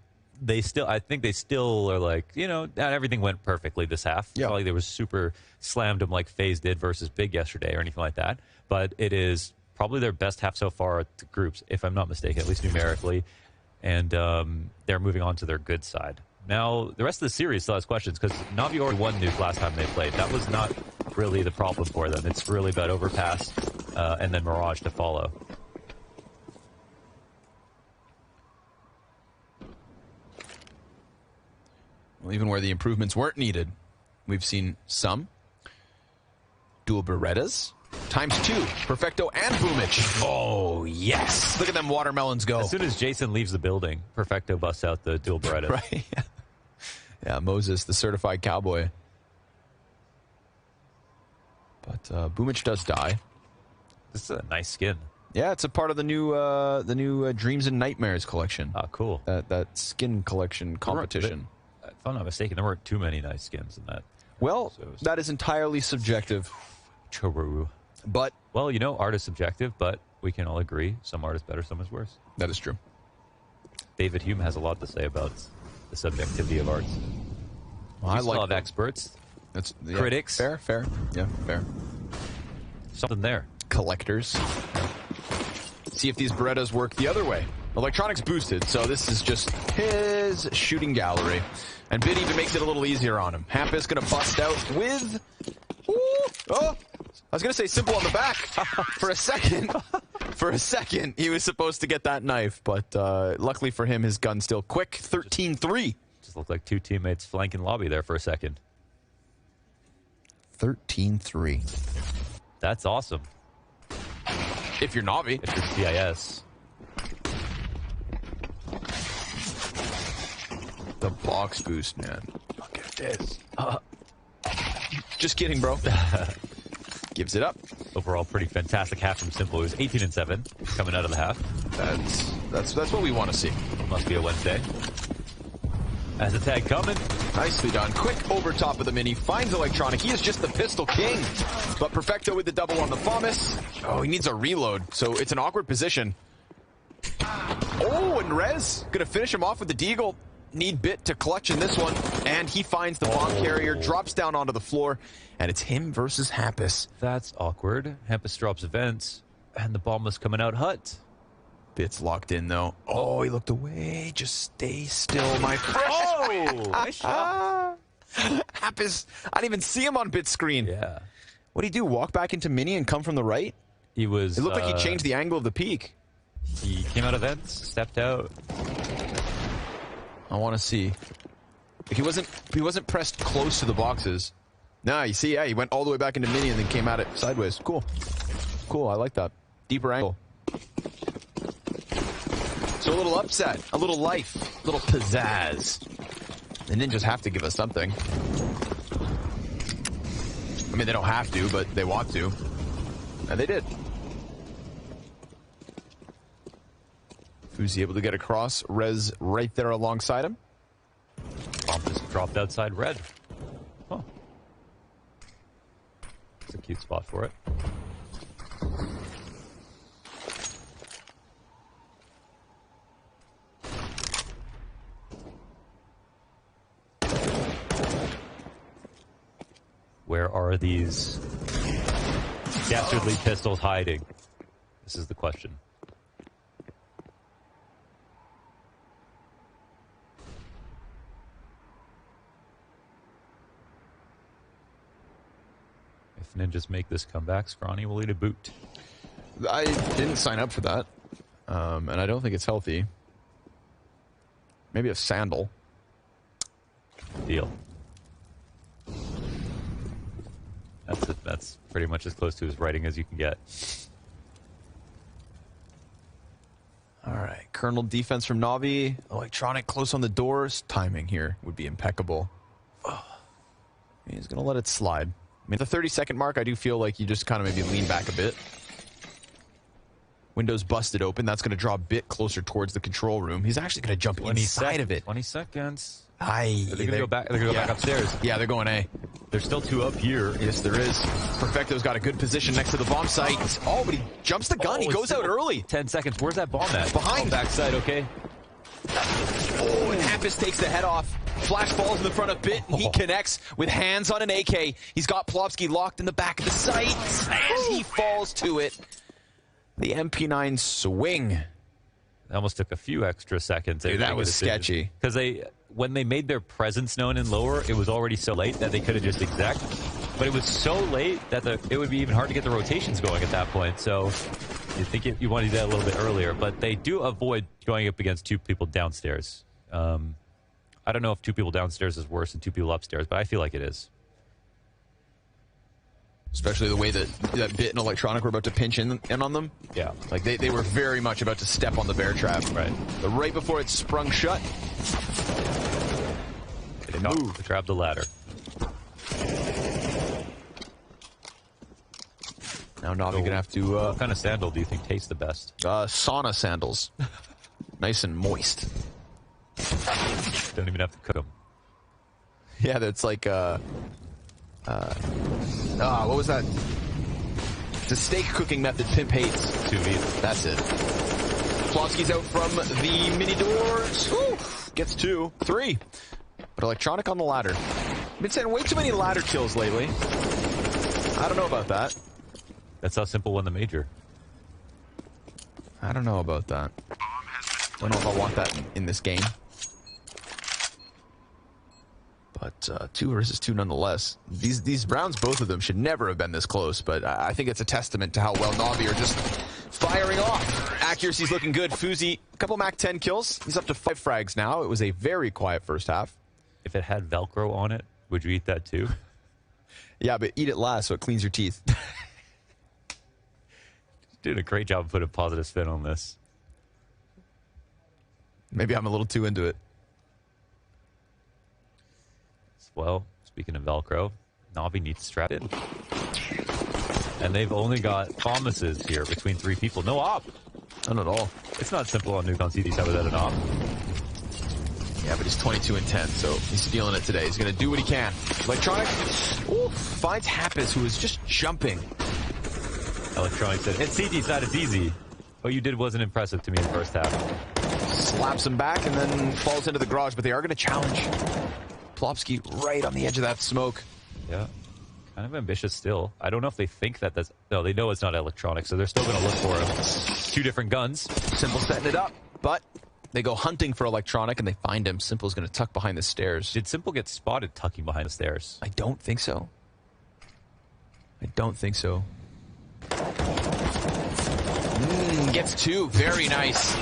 I think they still are not everything went perfectly this half. Yeah. It's not like they were super slammed them like FaZe did versus Big yesterday or anything like that. But it is probably their best half so far at the groups, if I'm not mistaken, at least numerically. And they're moving on to their good side. Now, the rest of the series still has questions because Navi already won Nuke last time they played. That was not really the problem for them. It's really about Overpass and then Mirage to follow. Well, even where the improvements weren't needed, we've seen some. Dual Berettas. ×2. Perfecto and Boomich. Oh, yes. Look at them watermelons go. As soon as Jason leaves the building, Perfecto busts out the dual Beretta. Right. Yeah, Moses, the certified cowboy. But Boomich does die. This is a nice skin. Yeah, it's a part of the new Dreams and Nightmares collection. Ah, cool. That skin collection competition. If I'm not mistaken, there weren't too many nice skins in that. Well, So it was- that is entirely subjective. Choroo. But Well, you know, art is subjective, but we can all agree some art is better, some is worse. that is true. David Hume has a lot to say about the subjectivity of art. Well, We I still like have experts. that's critics. Fair. Yeah, fair. Something there. Collectors. See if these Berettas work the other way. Electronics boosted, so this is just his shooting gallery. And Bid even makes it a little easier on him. Hampus gonna bust out with... Ooh, oh! I was gonna say simple on the back for a second. For a second, he was supposed to get that knife, but luckily for him, his gun's still quick. 13-3. Just looked like two teammates flanking lobby there for a second. 13-3. That's awesome. If you're Navi. If you're CIS. The box boost, man. Look at this. Just kidding, bro. Gives it up. Overall, pretty fantastic half from Simple. It was 18-7 coming out of the half. That's what we want to see. Must be a Wednesday. As a tag coming. Nicely done. Quick over top of the mini. Finds Electronic. He is just the pistol king. But Perfecto with the double on the FAMAS. Oh, he needs a reload. So it's an awkward position. Oh, and Rez gonna finish him off with the Deagle. Need Bit to clutch in this one. And he finds the bomb carrier, drops down onto the floor, and it's him versus Hampus. That's awkward. Hampus drops events, and the bomb was coming out Hut. Bit's locked in, though. Oh, he looked away. Just stay still, my friend. Oh! Nice shot. Hampus, I didn't even see him on Bit's screen. Yeah. What did he do? Walk back into mini and come from the right? He was... It looked like he changed the angle of the peak. He came out of vents, stepped out. I want to see. He wasn't pressed close to the boxes. Nah, you see, yeah, he went all the way back into mini and then came at it sideways. Cool. Cool, I like that. Deeper angle. So a little upset, a little life, a little pizzazz. The Ninjas have to give us something. I mean, they don't have to, but they want to. And they did. Who's he able to get across? Rez right there alongside him. Bomb just dropped outside red. Huh. It's a cute spot for it. Where are these dastardly pistols hiding? This is the question. If Ninjas make this comeback, Scrawny will eat a boot. I didn't sign up for that. And I don't think it's healthy. Maybe a sandal. Deal. That's pretty much as close to his writing as you can get. All right. Colonel defense from Navi. Electronic close on the doors. Timing here would be impeccable. Oh. He's going to let it slide. I mean, at the 30-second mark, I do feel like you just kind of maybe lean back a bit. Windows busted open. That's going to draw a bit closer towards the control room. He's actually going to jump inside of it. 20 seconds. Aye. They're going to go back. They're going to go back upstairs. Yeah, they're going A. There's still two up here. Yes, there is. Perfecto's got a good position next to the bomb site. Oh, but he jumps the gun. He goes out early. 10 seconds. Where's that bomb at? Behind. Backside, okay. Oh, and Hampus takes the head off. Flash falls in the front of Bit, and he connects with hands on an AK. He's got Plopsky locked in the back of the sight, and he falls to it. The MP9 swing. It almost took a few extra seconds. Dude, that was sketchy. Because when they made their presence known in lower, it was already so late that they could have just exec. But it was so late that it would be even hard to get the rotations going at that point. So you think you want to do that a little bit earlier. But they do avoid going up against 2 people downstairs. I don't know if 2 people downstairs is worse than 2 people upstairs, but I feel like it is. Especially the way that Bit and Electronic were about to pinch in on them. Yeah. Like, they were very much about to step on the bear trap. Right. But right before it sprung shut, they moved to grab the ladder. Now Navi gonna have to... what kind of sandal do you think tastes the best? Sauna sandals. Nice and moist. Don't even have to cook them. Yeah, that's like, what was that? The steak cooking method Pimp hates. Sous vide. That's it. Plofsky's out from the mini doors. Woo! Gets 2, 3. But Electronic on the ladder. Been saying way too many ladder kills lately. I don't know about that. That's how Simple won the major. I don't know about that. Don't know if I want that in this game. But 2 versus 2 nonetheless. These rounds, both of them, should never have been this close, but I think it's a testament to how well Navi are just firing off. Accuracy's looking good. Fuzi, a couple Mac 10 kills. He's up to 5 frags now. It was a very quiet first half. If it had Velcro on it, would you eat that too? Yeah, but eat it last so it cleans your teeth. Doing a great job of putting a positive spin on this. Maybe I'm a little too into it. Well, speaking of Velcro, Navi needs to strap in. And they've only got promises here between 3 people. No op. None at all. It's not simple on Nuke on CD7 without an op. Yeah, but he's 22 and 10, so he's stealing it today. He's going to do what he can. Electronic finds Happis, who is just jumping. Electronic said, it's CT side, it's easy. What you did wasn't impressive to me in the first half. Slaps him back and then falls into the garage, but they are going to challenge. Plofsky right on the edge of that smoke. Yeah. Kind of ambitious still. I don't know if they think that that's... No, they know it's not Electronic, so they're still going to look for him. 2 different guns. Simple setting it up, but they go hunting for Electronic and they find him. Simple's going to tuck behind the stairs. Did Simple get spotted tucking behind the stairs? I don't think so. I don't think so. Gets 2. Very nice.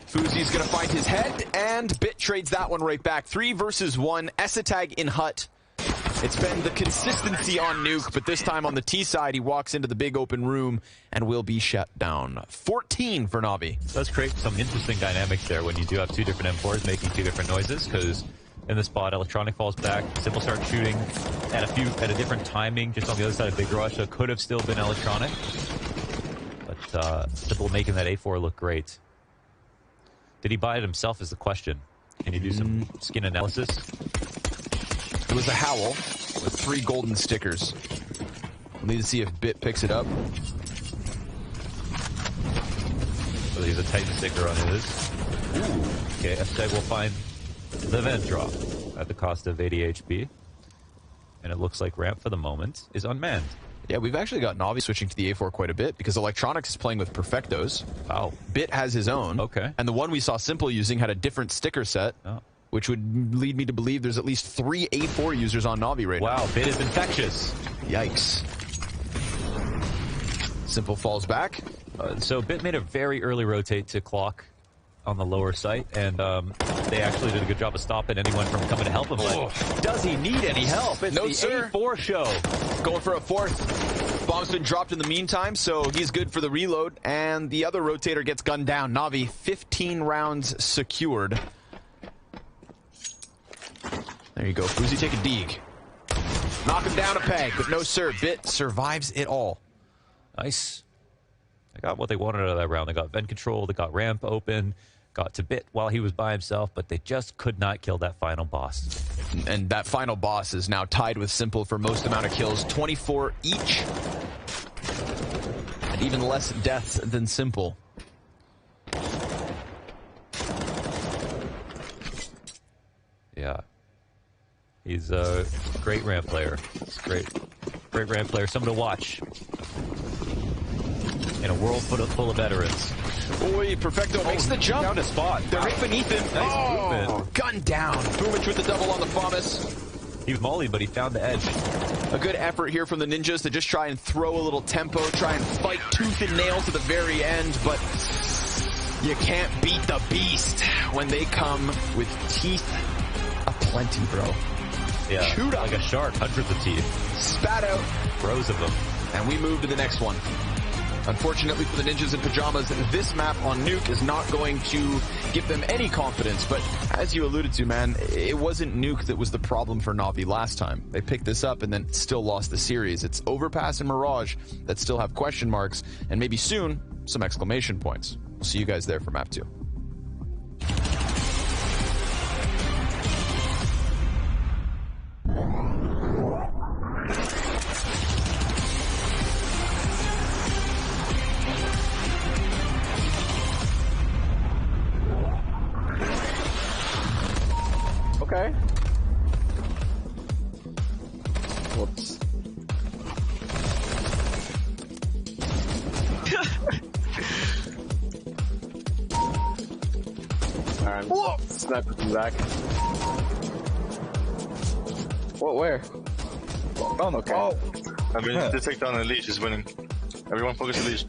Fuzi's going to find his head, and Bit trades that one right back. 3 versus 1. Esatag in hut. It's been the consistency on Nuke, but this time on the T side, he walks into the big open room and will be shut down. 14 for Navi. It does create some interesting dynamics there when you do have 2 different M4s making 2 different noises, because in the spot, Electronic falls back, Simple starts shooting at a different timing, just on the other side of Big Rush, so it could have still been Electronic. But Simple making that A4 look great. Did he buy it himself is the question. Can you do some skin analysis? It was a Howl with 3 golden stickers. We'll need to see if Bit picks it up. So he's a Titan sticker on his. Ooh. Okay, F-Tag will find the vent drop at the cost of 80 HP. And it looks like ramp for the moment is unmanned. Yeah, we've actually got Navi switching to the A4 quite a bit because Electronics is playing with Perfectos. Wow. Bit has his own. Okay. And the one we saw Simple using had a different sticker set, which would lead me to believe there's at least 3 A4 users on Navi right now. Wow, Bit is infectious. Yikes. Simple falls back. So Bit made a very early rotate to clock on the lower site, and they actually did a good job of stopping anyone from coming to help him. But does he need any help? It's No, the sir. A4 show. Going for a 4th. Bomb's been dropped in the meantime, so he's good for the reload. And the other rotator gets gunned down. Navi, 15 rounds secured. There you go. Fuzi, take a dig. Knock him down a peg, but no, sir. Bit survives it all. Nice. They got what they wanted out of that round. They got vent control, they got ramp open, got to Bit while he was by himself, but they just could not kill that final boss. And that final boss is now tied with Simple for most amount of kills, 24 each. And even less deaths than Simple. Yeah. He's a great ramp player. He's great ramp player. Someone to watch. In a world full of veterans. Oi, Perfecto makes the jump. Down a spot. They're right beneath him. Nice movement. Gun down. Boomich with the double on the FAMAS. He was molly, but he found the edge. A good effort here from the Ninjas to just try and throw a little tempo, try and fight tooth and nail to the very end, but you can't beat the beast when they come with teeth aplenty, bro. Yeah, Shoot up. like a shark, hundreds of teeth. Spat out. Rows of them. And we move to the next one. Unfortunately for the Ninjas in Pajamas, this map on Nuke is not going to give them any confidence. But as you alluded to, man, it wasn't Nuke that was the problem for Navi last time. They picked this up and then still lost the series. It's Overpass and Mirage that still have question marks, and maybe soon, some exclamation points. We'll see you guys there for map 2. Okay. Whoops. Alright, sniper from back. What, where? Oh, okay. Oh! I mean, the takedown on Leash is winning. Everyone focus on Leash.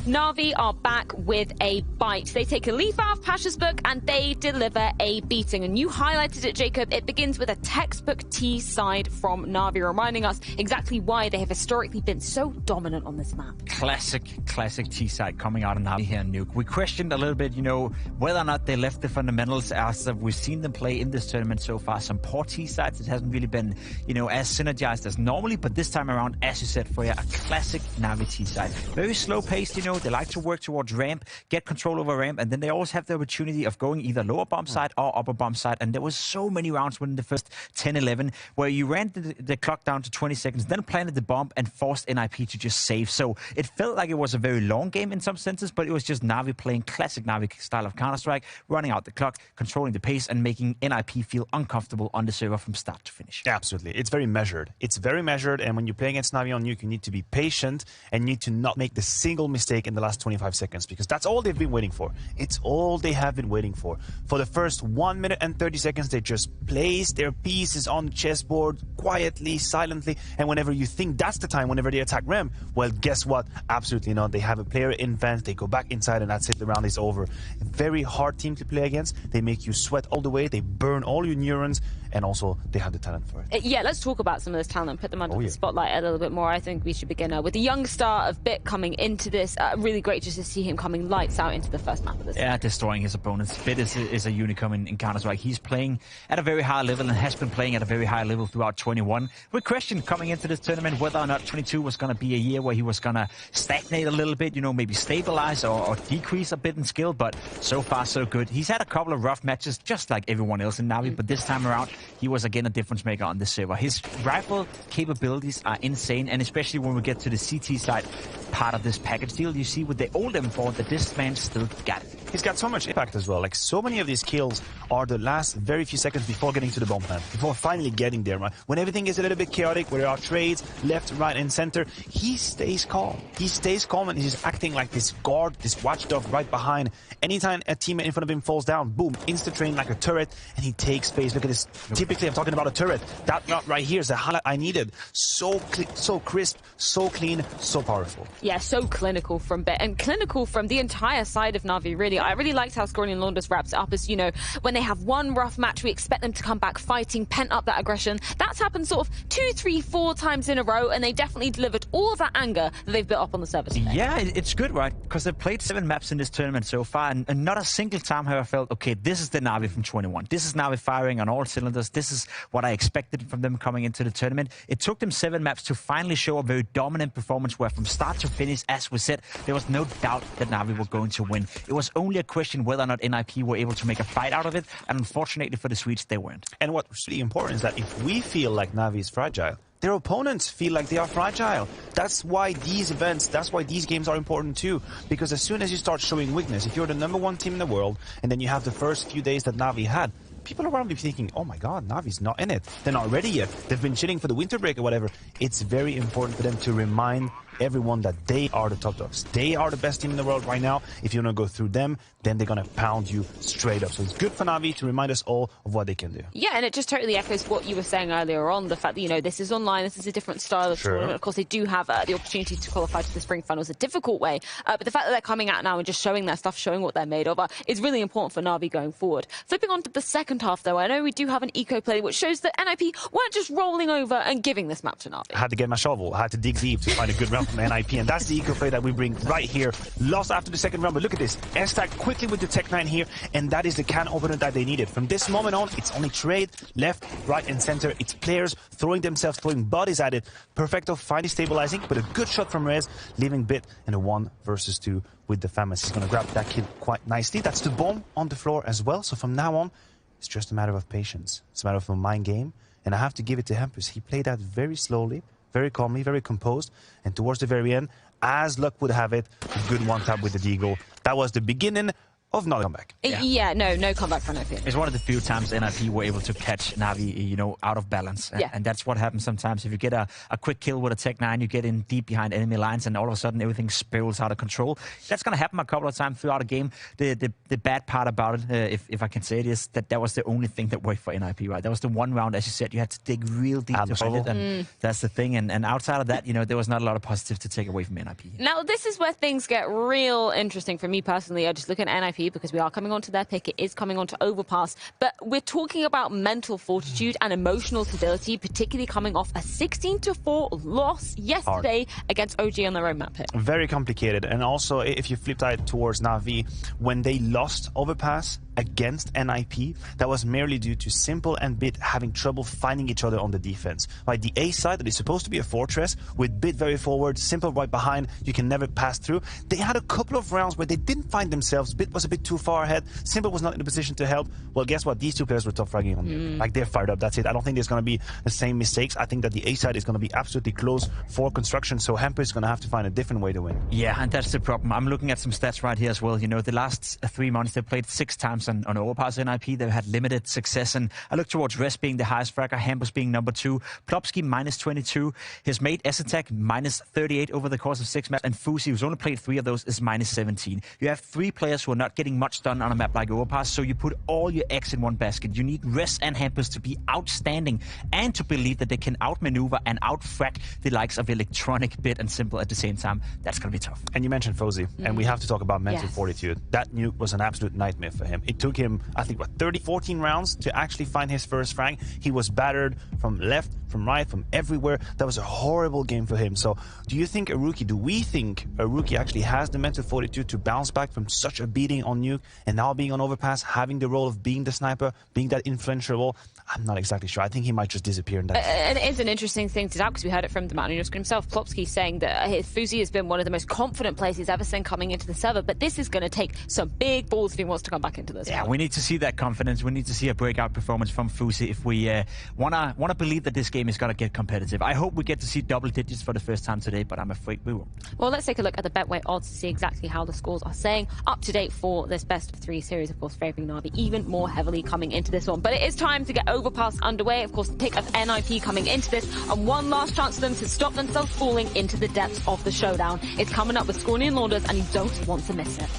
Navi are back with a bite. They take a leaf out of Pasha's book and they deliver a beating. And you highlighted it, Jacob. It begins with a textbook T side from Navi, reminding us exactly why they have historically been so dominant on this map. Classic T side coming out of Navi here in Nuke. We questioned a little bit, you know, whether or not they left the fundamentals as we've seen them play in this tournament so far. Some poor T sides. It hasn't really been, you know, as synergized as normally. But this time around, as you said, Freya, a classic Navi T side. Very slow paced, you know. They like to work towards ramp, get control over ramp, and then they always have the opportunity of going either lower bomb side or upper bomb side. And there was so many rounds within the first 10-11 where you ran the clock down to 20 seconds, then planted the bomb and forced NIP to just save. So it felt like it was a very long game in some senses, but it was just Navi playing classic Navi style of Counter-Strike, running out the clock, controlling the pace, and making NIP feel uncomfortable on the server from start to finish. Absolutely. It's very measured. It's very measured, and when you play against Navi on Nuke, you need to be patient and you need to not make the single mistake in the last 25 seconds, because that's all they've been waiting for. It's all they have been waiting for. For the first 1 minute and 30 seconds, they just place their pieces on the chessboard quietly, silently, and whenever you think that's the time, whenever they attack ramp, well, guess what? Absolutely not. They have a player in vent, they go back inside, and that's it. The round is over. A very hard team to play against. They make you sweat all the way. They burn all your neurons, and also they have the talent for it. Yeah, let's talk about some of this talent, put them under the spotlight a little bit more. I think we should begin with the young star of Bit coming into this. Really great just to see him coming lights out into the first map of this. Yeah, destroying his opponents. Bit is a unicorn in Counter-Strike. He's playing at a very high level and has been playing at a very high level throughout 21. We questioned coming into this tournament whether or not 22 was going to be a year where he was going to stagnate a little bit, you know, maybe stabilize or decrease a bit in skill, but so far so good. He's had a couple of rough matches just like everyone else in Navi, but this time around he was again a difference maker on the server. His rifle capabilities are insane, and especially when we get to the CT side part of this package deal, you see with the old M4 that this man still got it. He's got so much impact as well. Like, so many of these kills are the last very few seconds before getting to the bomb plant, before finally getting there, right? When everything is a little bit chaotic, where there are trades left, right, and center, he stays calm. He stays calm, and he's acting like this guard, this watchdog right behind. Anytime a teammate in front of him falls down, boom, insta-train like a turret, and he takes space. Look at this. Typically, I'm talking about a turret. That not right here is the highlight I needed. So crisp, so clean, so powerful. Yeah, so clinical from Bit, and clinical from the entire side of Navi, really. I really liked how Scornian Launders wraps it up as, you know, when they have one rough match, we expect them to come back fighting, pent up that aggression. That's happened sort of 2, 3, 4 times in a row, and they definitely delivered all of that anger that they've built up on the servers today. Yeah, it's good, right? Because they've played 7 maps in this tournament so far, and not a single time have I felt, okay, this is the Navi from 21. This is Navi firing on all cylinders. This is what I expected from them coming into the tournament. It took them 7 maps to finally show a very dominant performance where from start to finish, as we said, there was no doubt that Navi were going to win. It was only a question whether or not NIP were able to make a fight out of it, and unfortunately for the Swedes, they weren't. And what's really important is that if we feel like Navi is fragile, their opponents feel like they are fragile. That's why these events, that's why these games are important too. Because as soon as you start showing weakness, if you're the #1 team in the world, and then you have the first few days that Navi had, people around me thinking, oh my god, Navi's not in it. They're not ready yet. They've been chilling for the winter break or whatever. It's very important for them to remind everyone that they are the top dogs. They are the best team in the world right now. If you want to go through them, then they're going to pound you straight up. So it's good for NAVI to remind us all of what they can do. Yeah, and it just totally echoes what you were saying earlier on, the fact that, you know, this is online, this is a different style of tournament. Of course, they do have the opportunity to qualify to the spring finals a difficult way, but the fact that they're coming out now and just showing their stuff, showing what they're made of, is really important for NAVI going forward. Flipping on to the second half, though, I know we do have an eco play, which shows that NIP weren't just rolling over and giving this map to NAVI. I had to get my shovel. I had to dig deep to find a good round from NIP, and that's the eco play that we bring right here. Lost after the second round, but look at this. S-Tag quickly with the Tech 9 here, and that is the can opener that they needed. From this moment on, it's only trade, left, right, and center. It's players throwing themselves, throwing bodies at it. Perfecto finally stabilizing, but a good shot from Rez, leaving Bit in a 1 versus 2 with the Famous. He's going to grab that kill quite nicely. That's the bomb on the floor as well. So from now on, it's just a matter of patience. It's a matter of a mind game. And I have to give it to Hampus. He played that very slowly, very calmly, very composed. And towards the very end, as luck would have it, a good one-tap with the Deagle. That was the beginning of not a comeback. Yeah, no comeback for NIP. It's one of the few times NIP were able to catch NAVI, you know, out of balance. And that's what happens sometimes. If you get a quick kill with a Tech 9, you get in deep behind enemy lines, and all of a sudden everything spirals out of control. That's going to happen a couple of times throughout a game. The bad part about it, if I can say it, is that was the only thing that worked for NIP, right? That was the one round, as you said, you had to dig real deep to find it, and that's the thing. And outside of that, you know, there was not a lot of positive to take away from NIP. Now, this is where things get real interesting for me personally. I just look at NIP because we are coming on to their pick. It is coming on to Overpass. But we're talking about mental fortitude and emotional stability, particularly coming off a 16-4 loss yesterday against OG on their own map pick. Very complicated. And also, if you flip that towards NAVI, when they lost Overpass against NIP, that was merely due to Simple and Bit having trouble finding each other on the defense. Right, the A side that is supposed to be a fortress, with Bit very forward, Simple right behind, you can never pass through. They had a couple of rounds where they didn't find themselves. Bit was a bit too far ahead. Simple was not in a position to help. Well, guess what? These two players were top fragging on you. Like, they're fired up. That's it. I don't think there's going to be the same mistakes. I think that the A side is going to be absolutely close for construction, so Hamper is going to have to find a different way to win. Yeah, and that's the problem. I'm looking at some stats right here as well. You know, the last 3 months, they played 6 times on Overpass NIP. They've had limited success, and I look towards Rest being the highest fragger, Hampus being number 2, Plopsky -22, his mate S-Attack -38 over the course of 6 maps, and Fusi, who's only played 3 of those, is -17. You have 3 players who are not getting much done on a map like Overpass, so you put all your eggs in one basket. You need Rest and Hampus to be outstanding and to believe that they can outmaneuver and outfrag the likes of Electronic, Bit, and Simple at the same time. That's going to be tough. And you mentioned Fozy, and we have to talk about mental fortitude. That nuke was an absolute nightmare for him. It took him, I think, 14 rounds to actually find his first frag. He was battered from left, from right, from everywhere. That was a horrible game for him. So do we think a rookie actually has the mental fortitude to bounce back from such a beating on nuke, and now being on Overpass, having the role of being the sniper, being that influential role? I'm not exactly sure. I think he might just disappear in that. And it is an interesting thing to doubt, because we heard it from the man himself, Plopsky, saying that Fuzi has been one of the most confident players he's ever seen coming into the server, but this is going to take some big balls if he wants to come back into this. Yeah, we need to see that confidence. We need to see a breakout performance from Fuzi if we wanna believe that this game is going to get competitive. I hope we get to see double digits for the first time today, but I'm afraid we won't. Well, let's take a look at the Betway odds to see exactly how the scores are saying. Up to date for this best of 3 series, of course, favouring NAVI even more heavily coming into this one. But it is time to get Overpass underway. Of course, the pick of NIP coming into this, and one last chance for them to stop themselves falling into the depths of the showdown. It's coming up with Scrawny and Launders, and you don't want to miss it.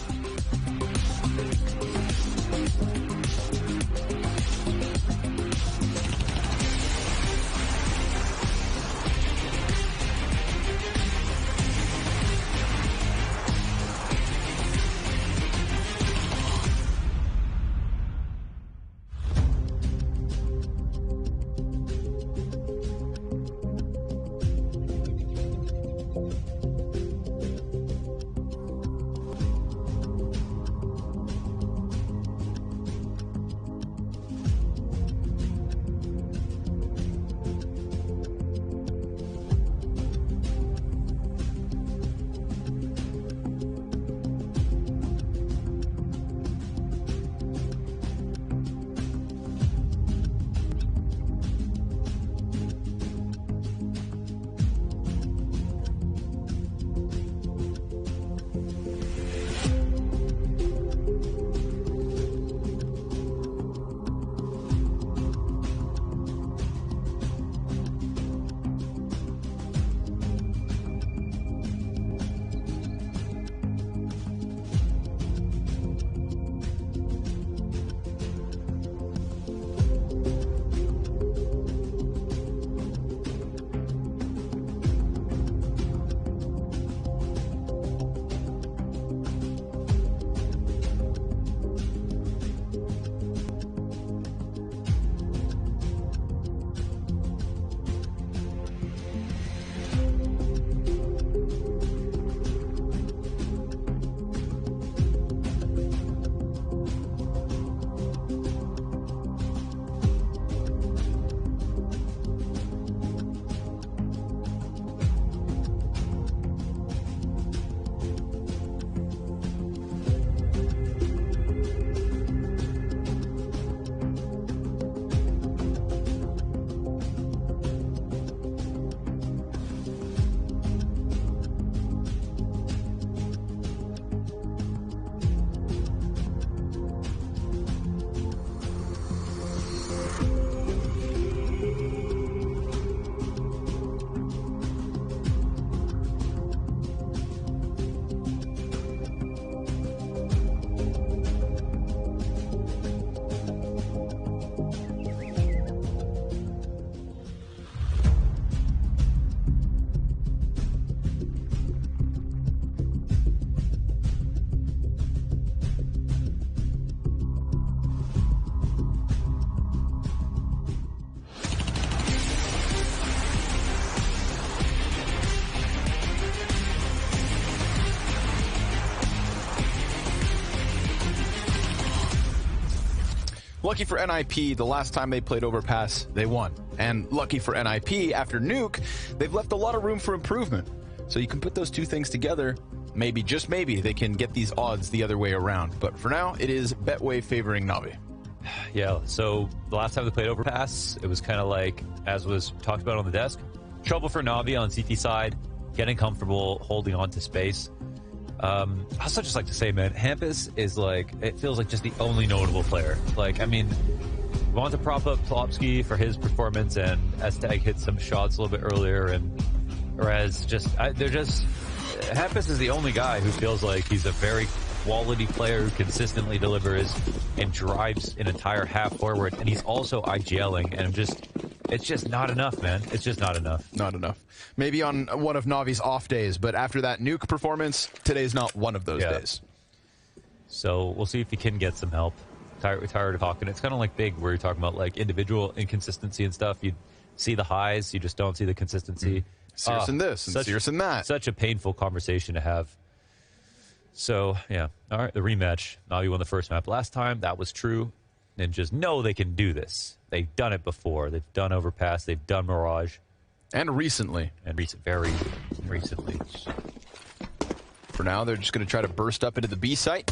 Lucky for NIP, the last time they played Overpass, they won. And lucky for NIP, after Nuke, they've left a lot of room for improvement. So you can put those two things together. Maybe, just maybe, they can get these odds the other way around. But for now, it is Betway favoring Navi. Yeah, so the last time they played Overpass, it was kind of like, as was talked about on the desk, trouble for Navi on CT side, getting comfortable, holding on to space. I also just like to say, man, Hampus is like, it feels like just the only notable player. Like, I mean, we want to prop up Plopsky for his performance, and Estag hit some shots a little bit earlier, and whereas Hampus is the only guy who feels like he's a very quality player who consistently delivers and drives an entire half forward, and he's also IGLing, and it's just not enough, man. It's just not enough. Not enough. Maybe on one of Navi's off days, but after that Nuke performance, today's not one of those days. So we'll see if he can get some help. Tired of talking. It's kind of like Big, where you're talking about like individual inconsistency and stuff. You see the highs, you just don't see the consistency. Serious in this and serious in that. Such a painful conversation to have. So, yeah. All right, the rematch. Navi won the first map last time. That was true. Ninjas know they can do this. They've done it before. They've done Overpass. They've done Mirage. And recently. Very recently. For now, they're just going to try to burst up into the B site.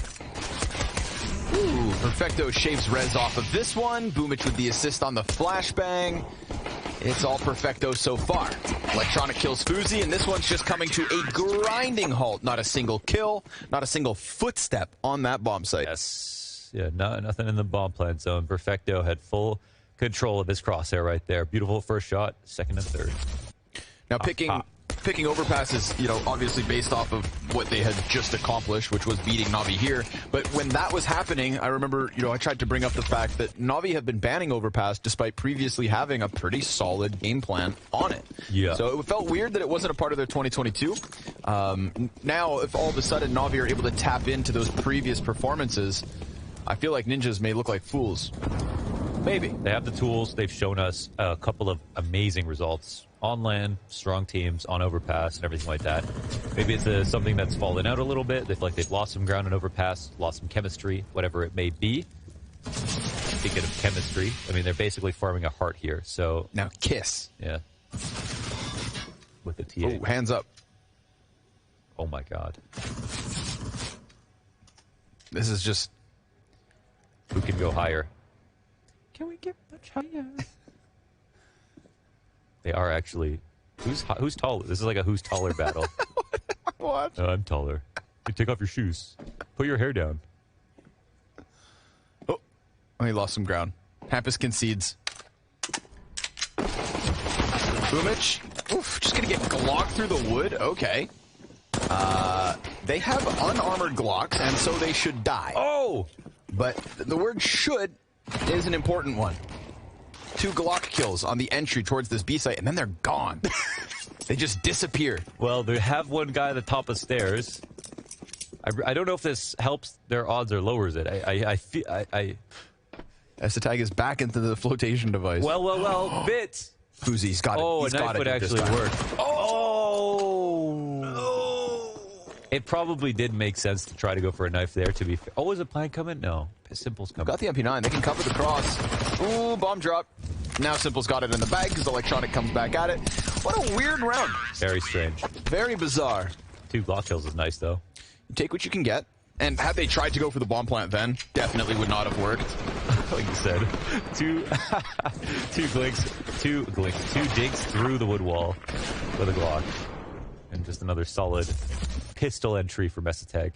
Ooh, Perfecto shaves Rez off of this one. Boomich with the assist on the flashbang. It's all Perfecto so far. Electronic kills Fuzi, and this one's just coming to a grinding halt. Not a single kill, not a single footstep on that bomb site. Yes. Yeah, nothing in the bomb plant zone. Perfecto had full control of his crosshair right there. Beautiful first shot, second and third. Now picking Overpass is, obviously based off of what they had just accomplished, which was beating Navi here. But when that was happening, I remember, I tried to bring up the fact that Navi have been banning Overpass despite previously having a pretty solid game plan on it. Yeah. So it felt weird that it wasn't a part of their 2022. Now, if all of a sudden Navi are able to tap into those previous performances, I feel like Ninjas may look like fools. Maybe. They have the tools. They've shown us a couple of amazing results on land, strong teams, on Overpass, and everything like that. Maybe it's something that's fallen out a little bit. They feel like they've lost some ground on Overpass, lost some chemistry, whatever it may be. Speaking of chemistry, I mean, they're basically forming a heart here, so... Now kiss. Yeah. With the TA. Oh, hands up. Oh my god. This is just... Who can go higher? Can we get much higher? They are actually... Who's taller? This is like a who's taller battle. What? I'm taller. You take off your shoes. Put your hair down. Oh, he lost some ground. Hampus concedes. Boomich. Oof, just gonna get Glock through the wood. Okay. They have unarmored Glocks, and so they should die. Oh! But the word should is an important one. 2 Glock kills on the entry towards this B site, and then they're gone. They just disappear. Well, they have one guy at the top of stairs. I don't know if this helps their odds or lowers it. I feel... Estag is back into the flotation device. Well, Bit! Fuzi's got it. Oh, He's a knife got it would actually work. Oh! No! It probably did make sense to try to go for a knife there, to be fair. Oh, is a plank coming? No. Simple's coming. Got the MP9. They can cover the cross. Ooh, bomb drop. Now Simple's got it in the bag because Electronic comes back at it. What a weird round. Very strange. Very bizarre. 2 Glock kills is nice, though. You take what you can get. And had they tried to go for the bomb plant then, definitely would not have worked. Like you said, two digs through the wood wall with a Glock. And just another solid pistol entry for Estag.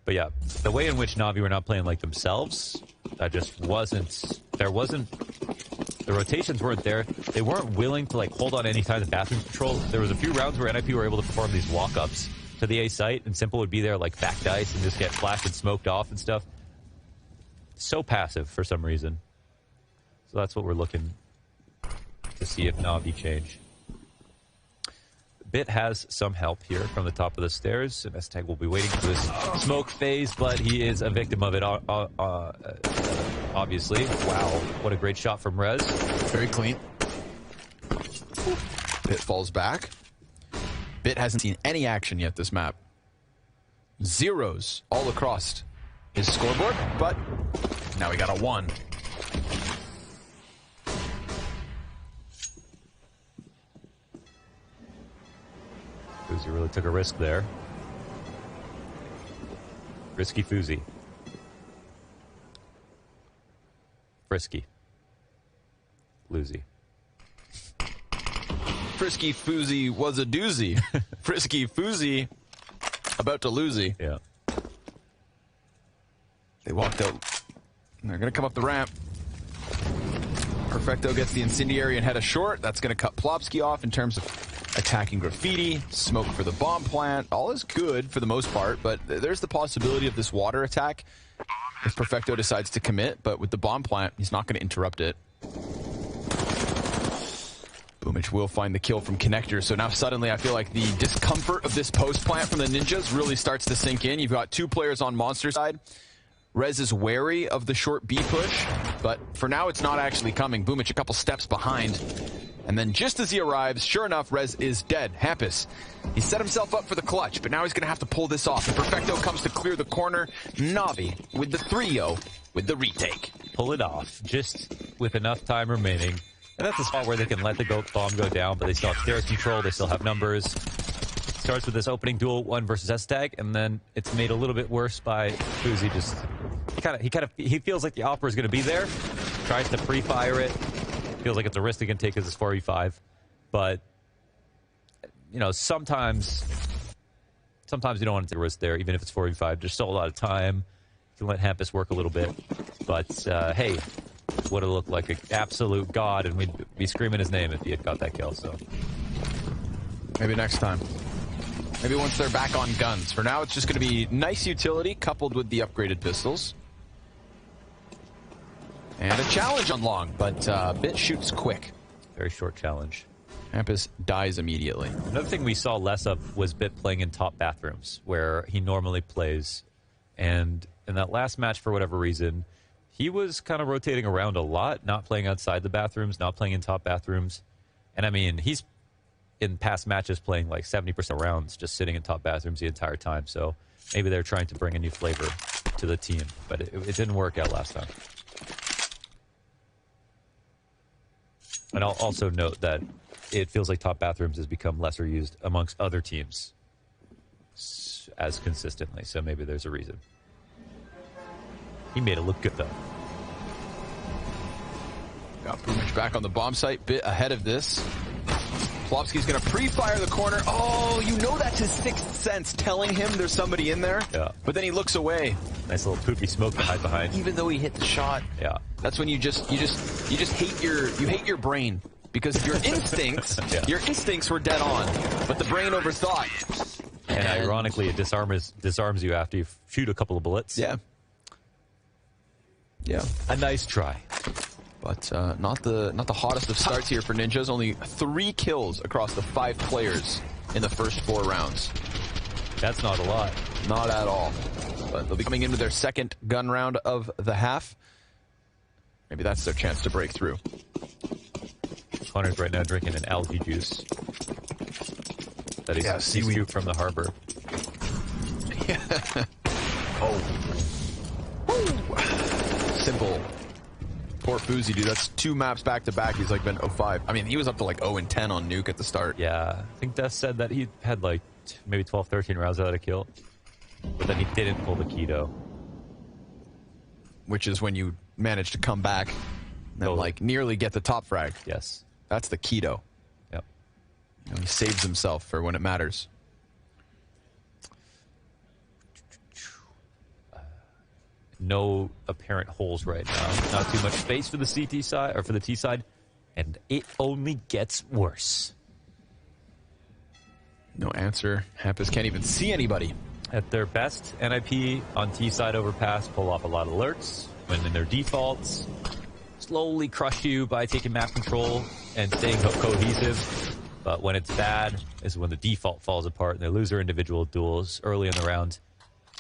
But yeah, the way in which Navi were not playing like themselves, that just wasn't... The rotations weren't there. They weren't willing to like hold on any kind of bathroom control. There was a few rounds where NIP were able to perform these walk-ups to the A site, and Simple would be there like back dice and just get flashed and smoked off and stuff. So passive for some reason. So that's what we're looking to see if Navi change. Bit has some help here from the top of the stairs, and Estag will be waiting for this smoke phase, but he is a victim of it, obviously. Wow, what a great shot from Rez. Very clean. Bit falls back. Bit hasn't seen any action yet this map. Zeros all across his scoreboard, but now we got a 1. Fuzi really took a risk there. Risky Fuzi. Frisky. Luzi. Frisky Fuzi was a doozy. Frisky Fuzi about to losey. Yeah. They walked out. They're going to come up the ramp. Perfecto gets the incendiary and head a short. That's going to cut Plopsky off in terms of attacking Graffiti. Smoke for the bomb plant. All is good for the most part, but there's the possibility of this water attack if Perfecto decides to commit, but with the bomb plant, he's not going to interrupt it. Boomich will find the kill from Connector, so now suddenly I feel like the discomfort of this post plant from the Ninjas really starts to sink in. You've got 2 players on Monster side. Rez is wary of the short B push, but for now it's not actually coming. Boomich a couple steps behind. And then just as he arrives, sure enough, Rez is dead. Hampus, he set himself up for the clutch, but now he's going to have to pull this off. And Perfecto comes to clear the corner. Navi with the 3-0 with the retake. Pull it off, just with enough time remaining. And that's a spot where they can let the bomb go down, but they still have stairs control, they still have numbers. Starts with this opening duel 1 versus S-Tag, and then it's made a little bit worse by Fuzi. Just he feels like the offer is going to be there, tries to pre-fire it. Feels like it's a risk they can take because it's 4v5, but you know, sometimes you don't want to take a risk there, even if it's 4v5. There's still a lot of time. You can let Hampus work a little bit, but hey, would have looked like an absolute god, and we'd be screaming his name if he had got that kill. So maybe next time. Maybe once they're back on guns. For now, it's just going to be nice utility coupled with the upgraded pistols. And a challenge on long, but Bit shoots quick. Very short challenge. Hampus dies immediately. Another thing we saw less of was Bit playing in top bathrooms, where he normally plays. And in that last match, for whatever reason, he was kind of rotating around a lot, not playing outside the bathrooms, not playing in top bathrooms. And I mean, he's in past matches playing like 70% rounds, just sitting in top bathrooms the entire time. So maybe they're trying to bring a new flavor to the team, but it didn't work out last time. And I'll also note that it feels like top bathrooms has become lesser used amongst other teams as consistently, so maybe there's a reason. He made it look good, though. Got Boomich back on the bomb site, Bit ahead of this. Plopsky's going to pre-fire the corner. Oh, you know that's his 6th sense telling him there's somebody in there. Yeah. But then he looks away. Nice little poopy smoke to hide behind. Even though he hit the shot. Yeah. That's when you just hate your brain, because your instincts your instincts were dead on, but the brain overthought. And ironically, it disarms you after you shoot a couple of bullets. Yeah. Yeah. A nice try. But not the hottest of starts here for Ninjas. Only 3 kills across the 5 players in the first 4 rounds. That's not a lot. Not at all. But they'll be coming into their 2nd gun round of the half. Maybe that's their chance to break through. Connor's right now drinking an algae juice that he's scooped from the harbor. Yeah. Simple. Poor Fuzi, dude. That's 2 maps back to back. He's like been 0-5. I mean, he was up to like 0-10 on Nuke at the start. Yeah, I think Death said that he had like maybe 12, 13 rounds without a kill. But then he didn't pull the keto. Which is when you manage to come back and like nearly get the top frag. Yes. That's the keto. Yep. You know, he saves himself for when it matters. No apparent holes right now. Not too much space for the CT side, or for the T side. And it only gets worse. No answer. Hampus can't even see anybody. At their best, NIP on T side overpass pull off a lot of alerts. When in their defaults, slowly crush you by taking map control and staying cohesive. But when it's bad is when the default falls apart and they lose their individual duels early in the round.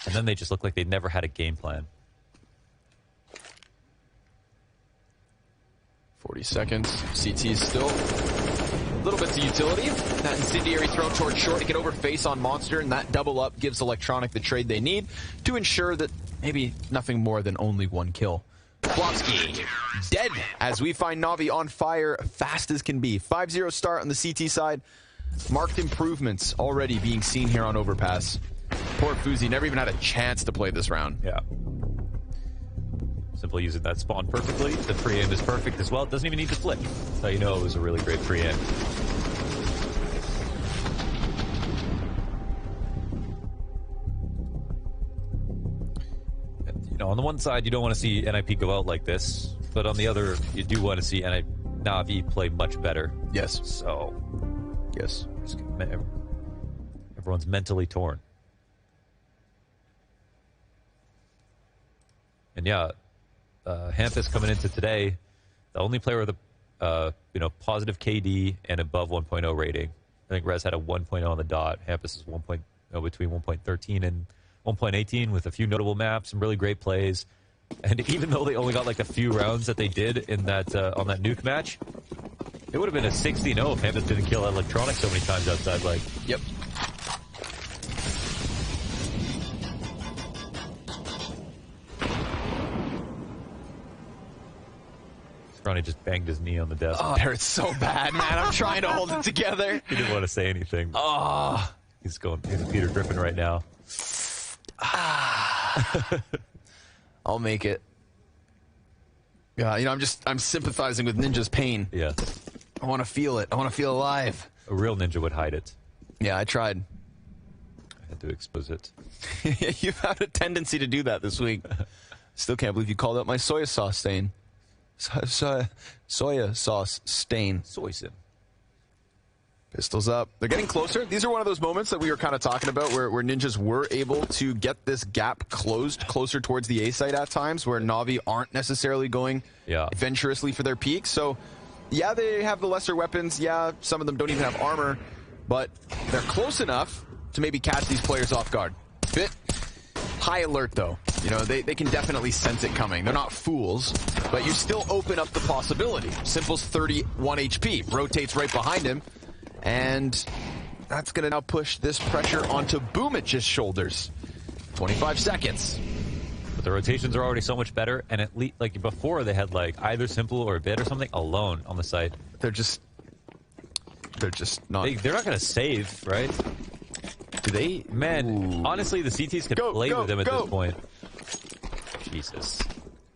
And then they just look like they never had a game plan. 40 seconds. CT's still little bits of utility. That incendiary thrown towards short to get over face on Monster, and that double up gives Electronic the trade they need to ensure that maybe nothing more than only 1 kill. Flopsky dead as we find Navi on fire fast as can be. 5-0 start on the CT side. Marked improvements already being seen here on Overpass. Poor Fuzi never even had a chance to play this round. Yeah. Simple using that spawn perfectly. The free aim is perfect as well. It doesn't even need to flick. That's how you know it was a really great free aim. You know, on the one side, you don't want to see NIP go out like this, but on the other, you do want to see Navi play much better. Yes. So, yes. Everyone's mentally torn. And yeah, Hampus coming into today, the only player with a positive KD and above 1.0 rating. I think Rez had a 1.0 on the dot. Hampus is between 1.13 and 1.18 with a few notable maps, some really great plays. And even though they only got like a few rounds that they did in that on that nuke match, it would have been a 60-0 if Hampus didn't kill Electronic so many times outside. Like, yep. Ronnie just banged his knee on the desk. Oh, it hurts so bad, man. I'm trying to hold it together. He didn't want to say anything. Oh. He's Peter Griffin right now. I'll make it. Yeah, you know, I'm sympathizing with Ninja's pain. Yeah. I want to feel it. I want to feel alive. A real ninja would hide it. Yeah, I tried. I had to expose it. You've had a tendency to do that this week. Still can't believe you called out my soy sauce stain. Soya sauce stain. Soysin. Pistols up. They're getting closer. These are one of those moments that we were kind of talking about where Ninjas were able to get this gap closed closer towards the A site at times, where Navi aren't necessarily going adventurously for their peaks. So, yeah, they have the lesser weapons. Yeah, some of them don't even have armor, but they're close enough to maybe catch these players off guard. Bit high alert, though. You know, they can definitely sense it coming. They're not fools, but you still open up the possibility. Simple's 31 HP. Rotates right behind him. And that's going to now push this pressure onto Boomich's shoulders. 25 seconds. But the rotations are already so much better. And at least, like before, they had like either Simple or Bit or something alone on the site. They're just not. They're not going to save, right? Do they? Man, honestly, the CTs could play with them at this point. Jesus.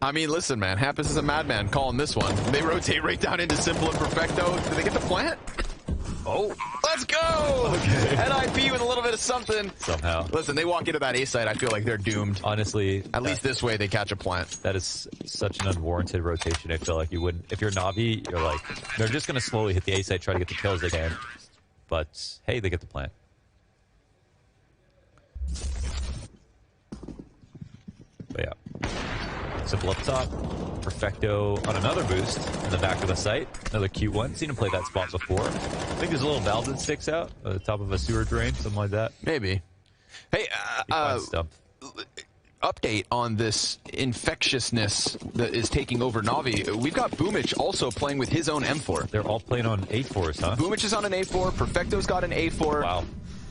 I mean, listen, man. Hampus is a madman calling this one. They rotate right down into Simple and Perfecto. Do they get the plant? Oh, let's go! Okay. NIP with a little bit of something. Somehow. Listen, they walk into that A site, I feel like they're doomed. Honestly. At least this way they catch a plant. That is such an unwarranted rotation. I feel like you wouldn't. If you're Navi, you're like, they're just going to slowly hit the A site, try to get the kills they can. But, hey, they get the plant. But yeah. Simple up top. Perfecto on another boost in the back of the site. Another cute one. Seen him play that spot before. I think there's a little valve that sticks out at the top of a sewer drain, something like that. Maybe. Hey, update on this infectiousness that is taking over Navi. We've got Boomich also playing with his own M4. They're all playing on A4s, huh? Boomich is on an A4. Perfecto's got an A4. Wow.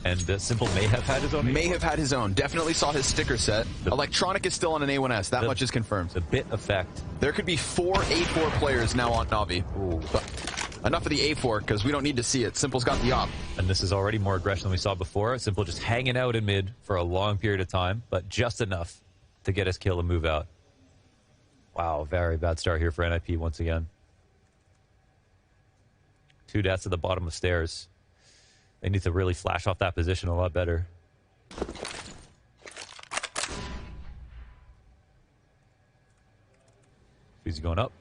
And Simple may have had his own A4? May have had his own. Definitely saw his sticker set. Electronic is still on an A1S. That much is confirmed. The bit effect. There could be 4 A4 players now on Navi. Ooh. But enough of the A4, because we don't need to see it. Simple's got the op. And this is already more aggression than we saw before. Simple just hanging out in mid for a long period of time, but just enough to get his kill and move out. Wow, very bad start here for NIP once again. 2 deaths at the bottom of stairs. They need to really flash off that position a lot better. He's going up.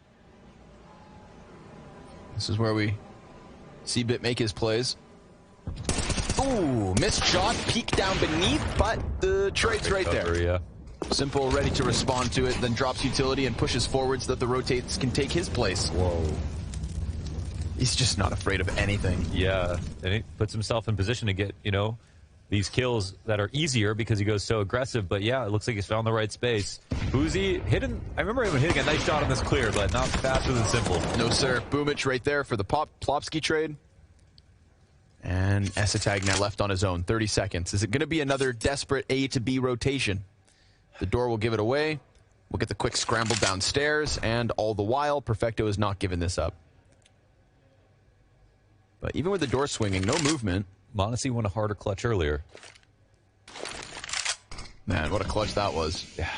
This is where we see Bit make his plays. Ooh, missed shot, peek down beneath, but the trade's right there. Yeah. Simple ready to respond to it, then drops utility and pushes forward so that the rotates can take his place. Whoa. He's just not afraid of anything. Yeah, and he puts himself in position to get, you know, these kills that are easier because he goes so aggressive. But yeah, it looks like he's found the right space. Boozy hitting, I remember him hitting a nice shot on this clear, but not faster than Simple. No, sir. Boomich right there for the Plopsky trade. And Esatag now left on his own. 30 seconds. Is it going to be another desperate A to B rotation? The door will give it away. We'll get the quick scramble downstairs, and all the while, Perfecto is not giving this up. But even with the door swinging, no movement. Monacy won a harder clutch earlier. Man, what a clutch that was. Yeah.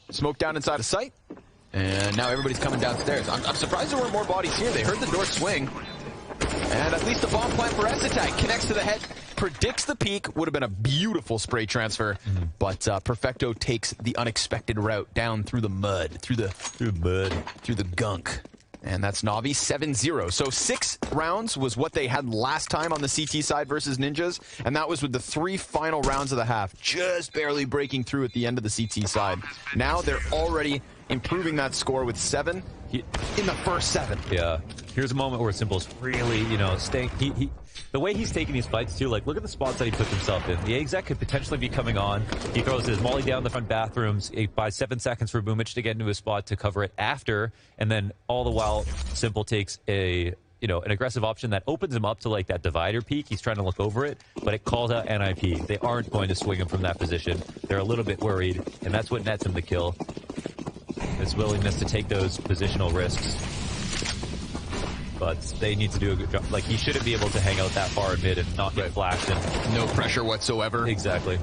Smoke down inside of sight, and now everybody's coming downstairs. I'm surprised there weren't more bodies here. They heard the door swing. And at least the bomb plant for Essetag connects to the head, predicts the peak. Would have been a beautiful spray transfer, but Perfecto takes the unexpected route down through the mud, through the gunk. And that's Navi 7-0. So 6 rounds was what they had last time on the CT side versus Ninjas, and that was with the 3 final rounds of the half, just barely breaking through at the end of the CT side. Now they're already improving that score with 7 in the first 7. Yeah. Here's a moment where Simple's really, you know, staying. The way he's taking these fights too, like look at the spots that he puts himself in. The exec could potentially be coming on. He throws his molly down the front bathrooms. It buys 7 seconds for Boomich to get into his spot to cover it after, and then all the while Simple takes an aggressive option that opens him up to like that divider peak. He's trying to look over it, but it calls out NIP. They aren't going to swing him from that position. They're a little bit worried, and that's what nets him the kill. His willingness to take those positional risks. But they need to do a good job. Like, he shouldn't be able to hang out that far in mid and not get flashed. And no pressure whatsoever. Exactly.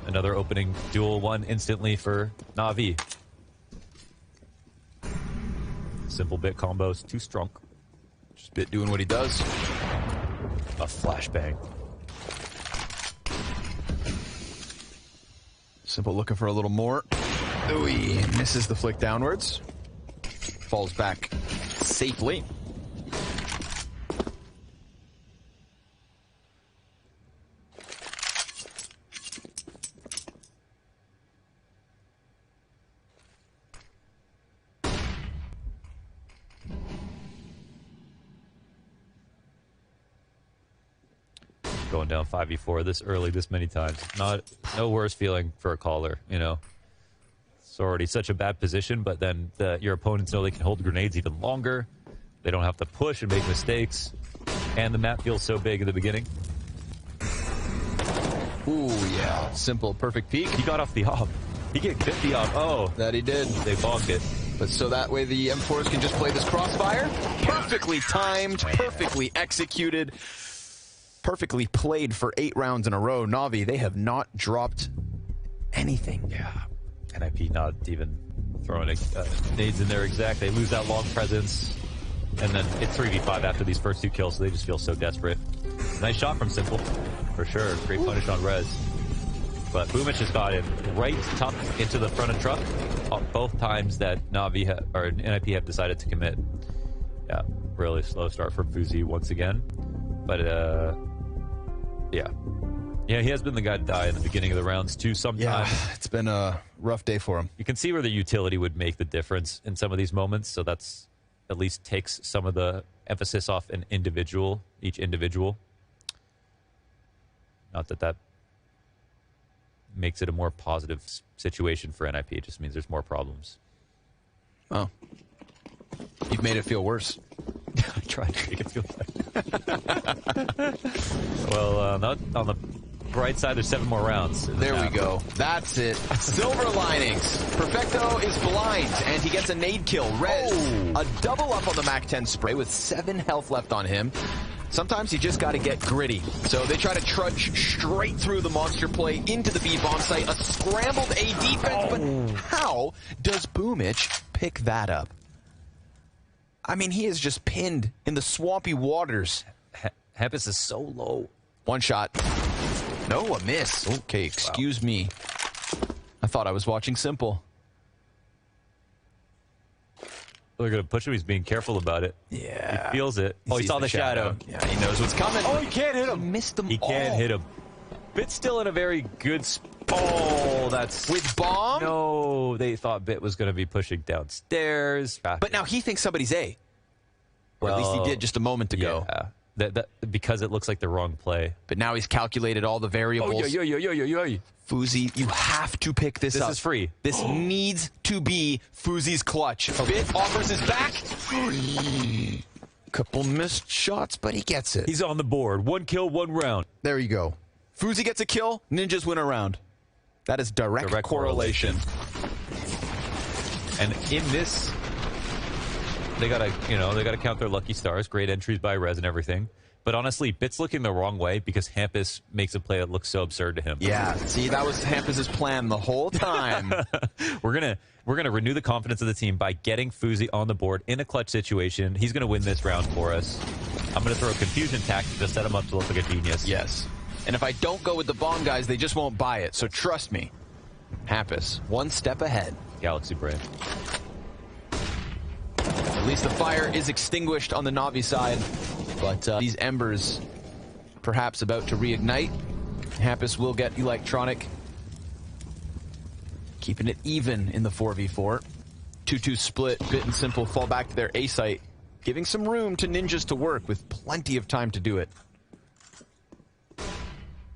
Another opening duel won instantly for Navi. Simple bit combos, too strong. Just Bit doing what he does. A flashbang. Simple looking for a little more. Ooh, he misses the flick downwards. Falls back safely. Going down 5v4 this early, this many times. No worse feeling for a caller, you know. It's already such a bad position, but then your opponents know they can hold grenades even longer. They don't have to push and make mistakes. And the map feels so big in the beginning. Ooh, yeah. Simple, perfect peek. He got off the op. He get 50 off. Oh, that he did. They bonked it. But so that way the M4s can just play this crossfire. Perfectly timed, perfectly executed. Perfectly played for 8 rounds in a row. Navi, they have not dropped anything. Yeah. NIP not even throwing nades in there exact. They lose that long presence. And then it's 3v5 after these first 2 kills, so they just feel so desperate. Nice shot from Simple, for sure. Great punish on Rez. But Boomich has got him right tucked into the front of truck both times that Navi or NIP have decided to commit. Yeah, really slow start from Fuzi once again. But yeah, he has been the guy to die in the beginning of the rounds too. Sometimes it's been a rough day for him. You can see where the utility would make the difference in some of these moments. So that's at least takes some of the emphasis off each individual. Not that makes it a more positive situation for NIP. It just means there's more problems. Oh, you've made it feel worse. I tried to make it feel better. Well, not on the bright side, there's 7 more rounds. There we go. That's it. Silver linings. Perfecto is blind, and he gets a nade kill. Rez, a double up on the MAC-10 spray with 7 health left on him. Sometimes you just got to get gritty. So they try to trudge straight through the monster play into the B bomb site. A scrambled A defense, but how does Boomich pick that up? I mean, he is just pinned in the swampy waters. Hempus is so low. One shot. No, a miss. Okay, excuse me. I thought I was watching Simple. They're going to push him. He's being careful about it. Yeah. He feels it. Oh, he saw the shadow. Yeah, he knows what's coming. Oh, he can't hit him. He missed them all. He can't hit him. Bit's still in a very good spot. Oh, that's... With bomb? No, they thought Bit was going to be pushing downstairs. But now he thinks somebody's A. Or at least he did just a moment ago. Yeah. Because it looks like the wrong play. But now he's calculated all the variables. Fuzi, you have to pick this up. This is free. This needs to be Fuzi's clutch. Bit offers his back. Couple missed shots, but he gets it. He's on the board. 1 kill, 1 round. There you go. Fuzi gets a kill. Ninjas win a round. That is direct correlation. And in this, they gotta count their lucky stars. Great entries by Rez and everything. But honestly, Bit's looking the wrong way because Hampus makes a play that looks so absurd to him. Yeah, see, that was Hampus's plan the whole time. We're gonna renew the confidence of the team by getting Fuzi on the board in a clutch situation. He's gonna win this round for us. I'm gonna throw a confusion tactic to set him up to look like a genius. Yes. And if I don't go with the bomb guys, they just won't buy it. So trust me. Hampus, one step ahead. Galaxy Brain. At least the fire is extinguished on the Navi side. But these embers perhaps about to reignite. Hampus will get electronic. Keeping it even in the 4v4. 2-2 split. Bit and Simple fall back to their A site. Giving some room to ninjas to work with plenty of time to do it.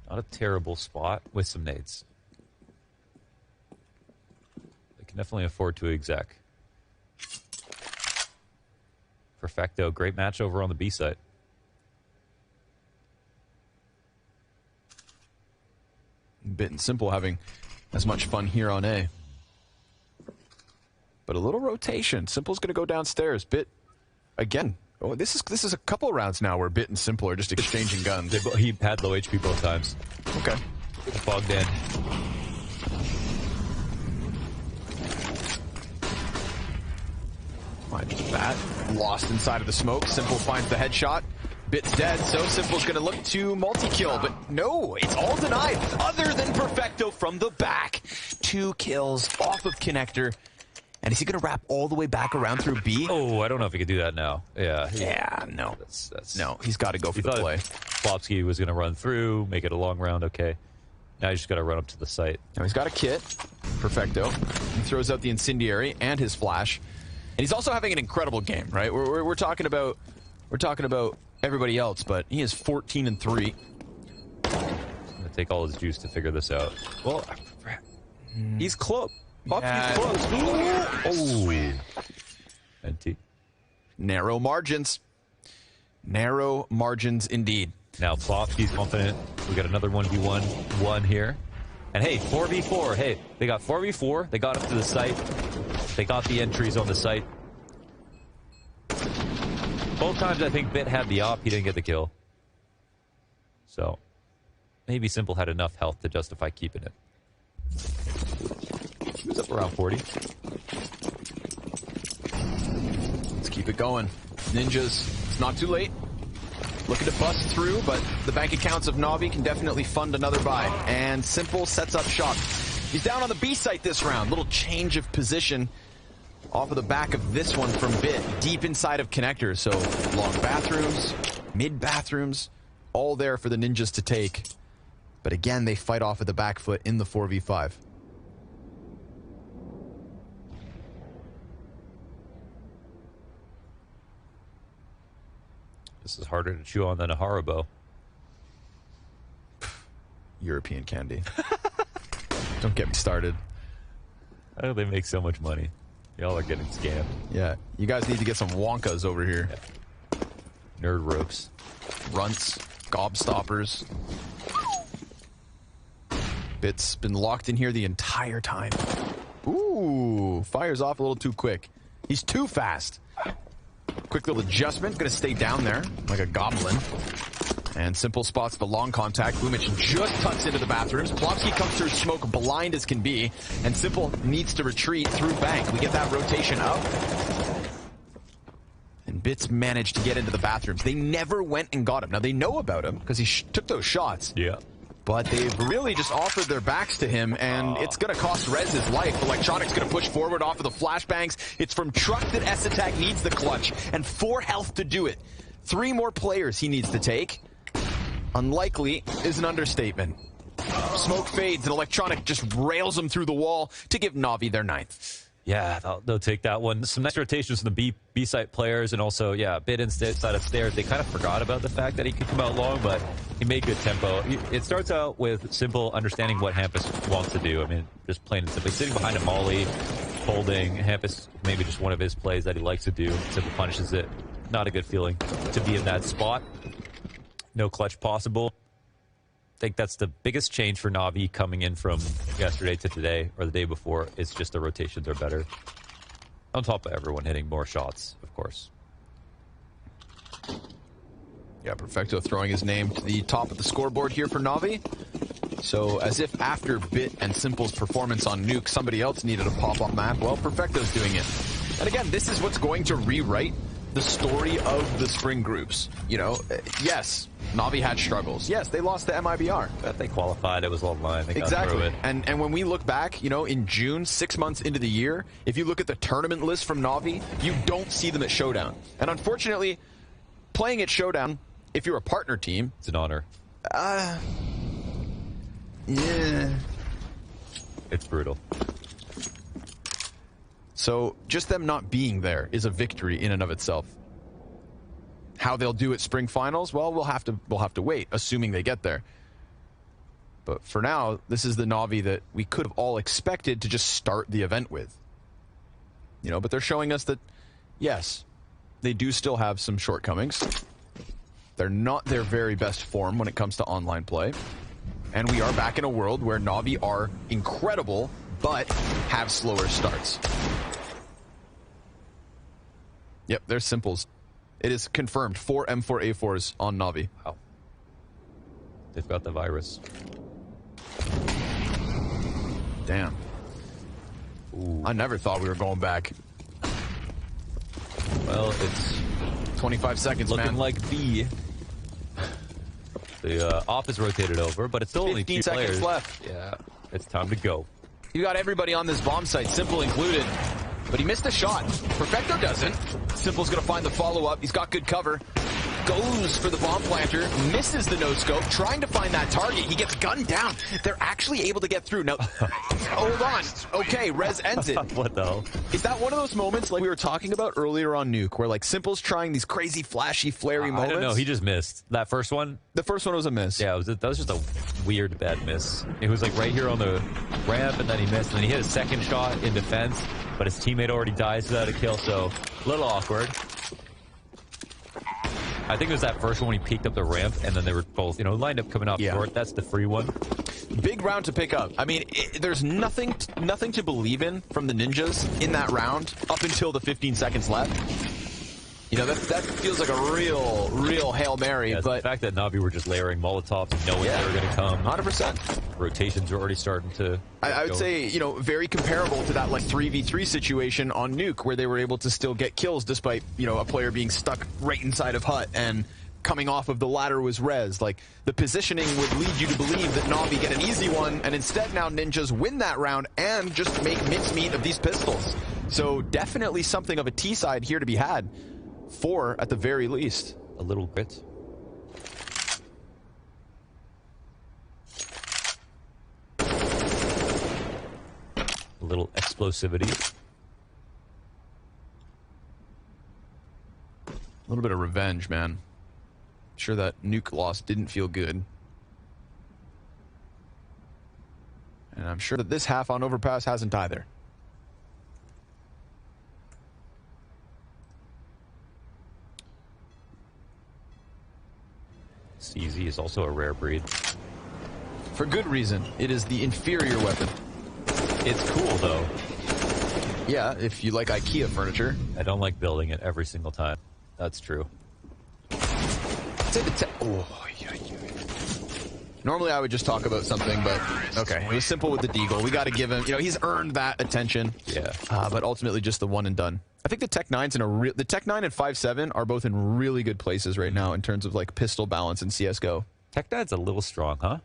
Not a terrible spot with some nades. They can definitely afford to exec. Perfecto. Great match over on the B side. Bit and Simple having as much fun here on A. But a little rotation. Simple's going to go downstairs. Bit, again. Oh, this is a couple rounds now where Bit and Simple are just exchanging guns. He had low HP both times. Okay. Fogged in. Finds that. Lost inside of the smoke. Simple finds the headshot. Bit's dead, so Simple's going to look to multi-kill, but no, it's all denied, other than Perfecto from the back. 2 kills off of Connector. And is he going to wrap all the way back around through B? Oh, I don't know if he could do that now. Yeah. Yeah, no. That's no, he's got to go for the play. Flopsky was going to run through, make it a long round, okay. Now he's just got to run up to the site. Now he's got a kit, Perfecto. He throws out the Incendiary and his flash. And he's also having an incredible game, right? We're talking about everybody else, but he is 14-3. I'm going to take all his juice to figure this out. Well, he's close. Yeah. Close. Oh. NT. Narrow margins. Narrow margins indeed. Now Flopsky's confident. We got another 1v1 here. And hey, 4v4. Hey, they got 4v4. They got up to the site. They got the entries on the site. Both times I think Bit had the op. He didn't get the kill. So maybe Simple had enough health to justify keeping it. He was up around 40. Let's keep it going. Ninjas, it's not too late. Looking to bust through, but the bank accounts of Navi can definitely fund another buy. And Simple sets up shop. He's down on the B site this round. Little change of position off of the back of this one from Bit, deep inside of Connector. So long bathrooms, mid bathrooms, all there for the ninjas to take. But again, they fight off at the back foot in the 4v5. This is harder to chew on than a Haribo. European candy. Don't get me started. I know they make so much money. Y'all are getting scammed. Yeah, you guys need to get some Wonkas over here. Yeah. Nerd ropes. Runts, gobstoppers. Bit's been locked in here the entire time. Ooh, fires off a little too quick. He's too fast. Quick little adjustment, gonna stay down there like a goblin. And Simple spots the long contact. Bumich just tucks into the bathrooms. Plopsky comes through smoke blind as can be. And Simple needs to retreat through bank. We get that rotation up. And Bits managed to get into the bathrooms. They never went and got him. Now they know about him because he took those shots. Yeah. But they've really just offered their backs to him, and it's going to cost Rez his life. Electronic's going to push forward off of the flashbangs. It's from Truck that S-Attack needs the clutch, and 4 health to do it. 3 more players he needs to take. Unlikely is an understatement. Smoke fades, and Electronic just rails them through the wall to give Navi their 9th. Yeah, they'll take that one. Some nice rotations from the B-site players, and also, yeah, Bit inside of stairs. They kind of forgot about the fact that he could come out long, but he made good tempo. It starts out with Simple understanding what Hampus wants to do. I mean, just plain and simply sitting behind a molly, folding. Hampus, maybe just one of his plays that he likes to do. Simple punishes it. Not a good feeling to be in that spot. No clutch possible. think that's the biggest change for Navi coming in from yesterday to today, or the day before. It's just the rotations are better. On top of everyone hitting more shots, of course. Yeah, Perfecto throwing his name to the top of the scoreboard here for Navi. So as if after Bit and Simple's performance on Nuke, somebody else needed a pop-up map, well, Perfecto's doing it. And again, this is what's going to rewrite the story of the spring groups. You know, yes, Navi had struggles. Yes, they lost to MIBR. But they qualified. It was online. They got Exactly. through it. And when we look back, you know, in June, 6 months into the year, if you look at the tournament list from Navi, you don't see them at Showdown. And unfortunately, playing at Showdown, if you're a partner team, it's an honor. Yeah. It's brutal. So just them not being there is a victory in and of itself. How they'll do at spring finals, well, we'll have to wait, assuming they get there. But for now, this is the Navi that we could have all expected to just start the event with. You know, but they're showing us that, yes, they do still have some shortcomings. They're not their very best form when it comes to online play. And we are back in a world where Navi are incredible, but have slower starts. Yep, there's Simples. It is confirmed. 4 M4A4s on Navi. Wow. They've got the virus. Damn. Ooh. I never thought we were going back. Well, it's 25 seconds, looking man. like B. The off is rotated over, but it's still only 15 2 seconds players. left. Yeah, it's time to go. You got everybody on this bomb site, Simple included. But he missed a shot. Perfecto doesn't. Simple's going to find the follow-up. He's got good cover. Goes for the bomb planter. Misses the no-scope. Trying to find that target. He gets gunned down. They're actually able to get through. Now, hold on. Okay, Rez ends it. What the hell? Is that one of those moments like we were talking about earlier on Nuke, where like Simple's trying these crazy, flashy, flary moments? I don't know. He just missed. That first one? The first one was a miss. Yeah, that was just a weird, bad miss. It was like right here on the ramp, and then he missed. And then he hit a second shot in defense, but his teammate already dies without a kill, so a little awkward. I think it was that first one when he peeked up the ramp, and then they were both, you know, lined up coming off short. That's the free one. Big round to pick up. I mean, there's nothing to believe in from the Ninjas in that round up until the 15 seconds left. You know, that feels like a real Hail Mary. Yeah, but the fact that Navi were just layering Molotovs and knowing they were going to come. 100%. Rotations are already starting to I would say, you know, very comparable to that like 3v3 situation on Nuke, where they were able to still get kills despite, you know, a player being stuck right inside of Hut and coming off of the ladder was Rez. Like, the positioning would lead you to believe that Navi get an easy one, and instead now Ninjas win that round and just make mincemeat of these pistols. So definitely something of a T-side here to be had. 4 at the very least. A little bit. A little explosivity. A little bit of revenge, man. Sure that Nuke loss didn't feel good. And I'm sure that this half on Overpass hasn't either. CZ is also a rare breed. For good reason. It is the inferior weapon. It's cool, though. Yeah, if you like IKEA furniture. I don't like building it every single time. That's true. Normally I would just talk about something, but okay. It was Simple with the Deagle. We got to give him, you know, he's earned that attention. Yeah. But ultimately just the one and done. I think the Tech 9's in the Tech 9 and 5.7 are both in really good places right now in terms of like pistol balance in CS:GO. Tech 9's a little strong, huh?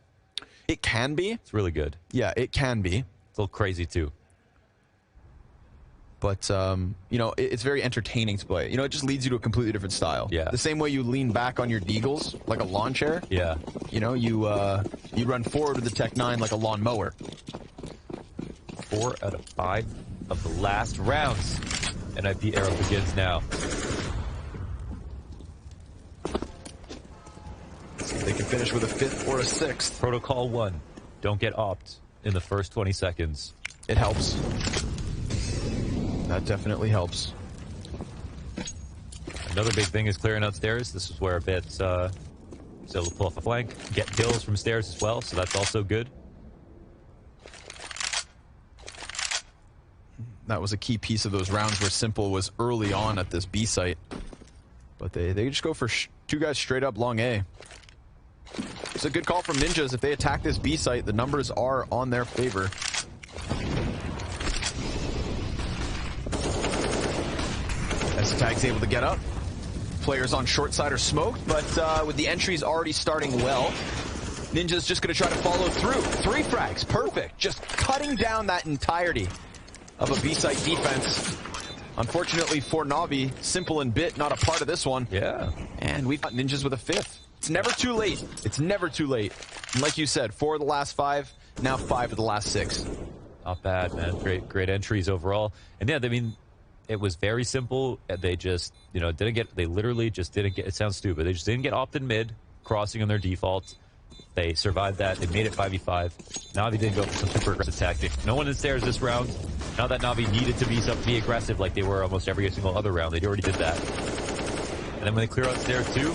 It can be. It's really good. Yeah, it can be. It's a little crazy too. But, you know, it's very entertaining to play. You know, it just leads you to a completely different style. Yeah. The same way you lean back on your Deagles, like a lawn chair. Yeah. You know, you run forward with the Tech 9 like a lawn mower. 4 out of 5 of the last rounds. NIP era begins now. See if they can finish with a 5th or a 6th. Protocol 1. Don't get opt in the first 20 seconds. It helps. That definitely helps. Another big thing is clearing out stairs. This is where a bit So we'll pull off a flank, get kills from stairs as well, so that's also good. That was a key piece of those rounds where Simple was early on at this B site. But they just go for two guys straight up long A. It's a good call from Ninjas. If they attack this B site, the numbers are on their favor. As the tag's able to get up. Players on short side are smoked, but with the entries already starting well, Ninja's just going to try to follow through. 3 frags, perfect. Just cutting down that entirety of a B-site defense. Unfortunately for Navi, Simple and Bit not a part of this one. Yeah. And we've got Ninjas with a 5th. It's never too late. It's never too late. And like you said, 4 of the last 5, now 5 of the last 6. Not bad, man. Great entries overall. And yeah, I mean, it was very simple. They just, they literally just didn't get, it sounds stupid. They just didn't get opted mid, crossing on their default. They survived that. They made it 5v5. Navi didn't go for some super aggressive tactic. No one in stairs this round. Now that Navi needed to be aggressive like they were almost every single other round. They already did that. And then when they clear out stairs too,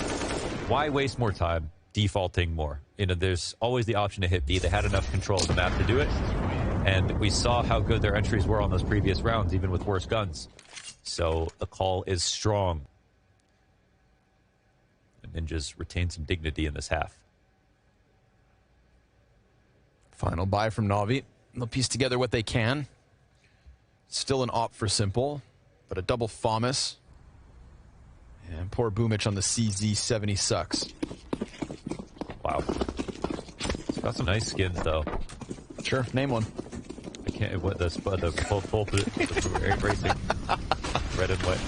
why waste more time defaulting more? There's always the option to hit B. They had enough control of the map to do it. And we saw how good their entries were on those previous rounds, even with worse guns. So the call is strong. And Ninjas retain some dignity in this half. Final buy from Navi. They'll piece together what they can. Still an op for Simple, but a double FAMAS. And poor Boomich on the CZ70 sucks. Wow. Got some nice skins, though. Sure, name one. I can't, what, the full racing. Red and white.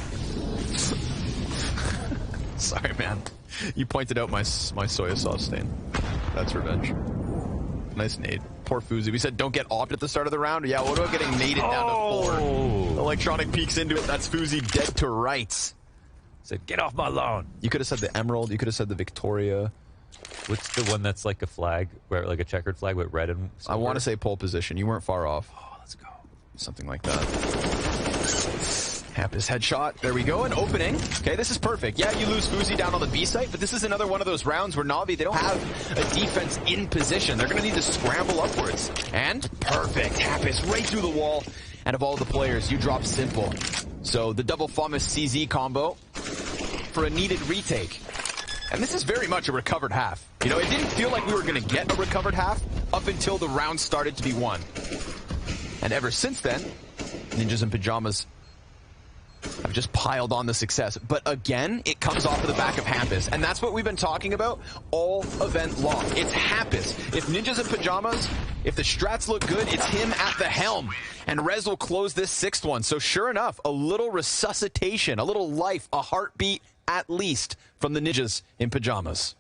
Sorry, man. You pointed out my soy sauce stain. That's revenge. Nice nade. Poor Fuzi. We said don't get opt at the start of the round. Yeah, what about getting naded down to 4? Electronic peeks into it. That's Fuzi dead to rights. Said, get off my lawn. You could have said the Emerald. You could have said the Victoria. What's the one that's like a flag, where like a checkered flag with red and silver? I want to say pole position. You weren't far off. Oh, let's go. Something like that. Hampus headshot. There we go. An opening. Okay, this is perfect. Yeah, you lose Fuzi down on the B site, but this is another one of those rounds where Navi, they don't have a defense in position. They're going to need to scramble upwards. And perfect. Hampus right through the wall. And of all the players, you drop Simple. So the double FAMAS CZ combo for a needed retake. And this is very much a recovered half. It didn't feel like we were going to get a recovered half up until the round started to be won. And ever since then, Ninjas in Pajamas have just piled on the success. But again, it comes off of the back of Hampus. And that's what we've been talking about all event long. It's Hampus. If Ninjas in Pajamas, if the strats look good, it's him at the helm. And Rez will close this 6th one. So sure enough, a little resuscitation, a little life, a heartbeat at least from the Ninjas in Pajamas.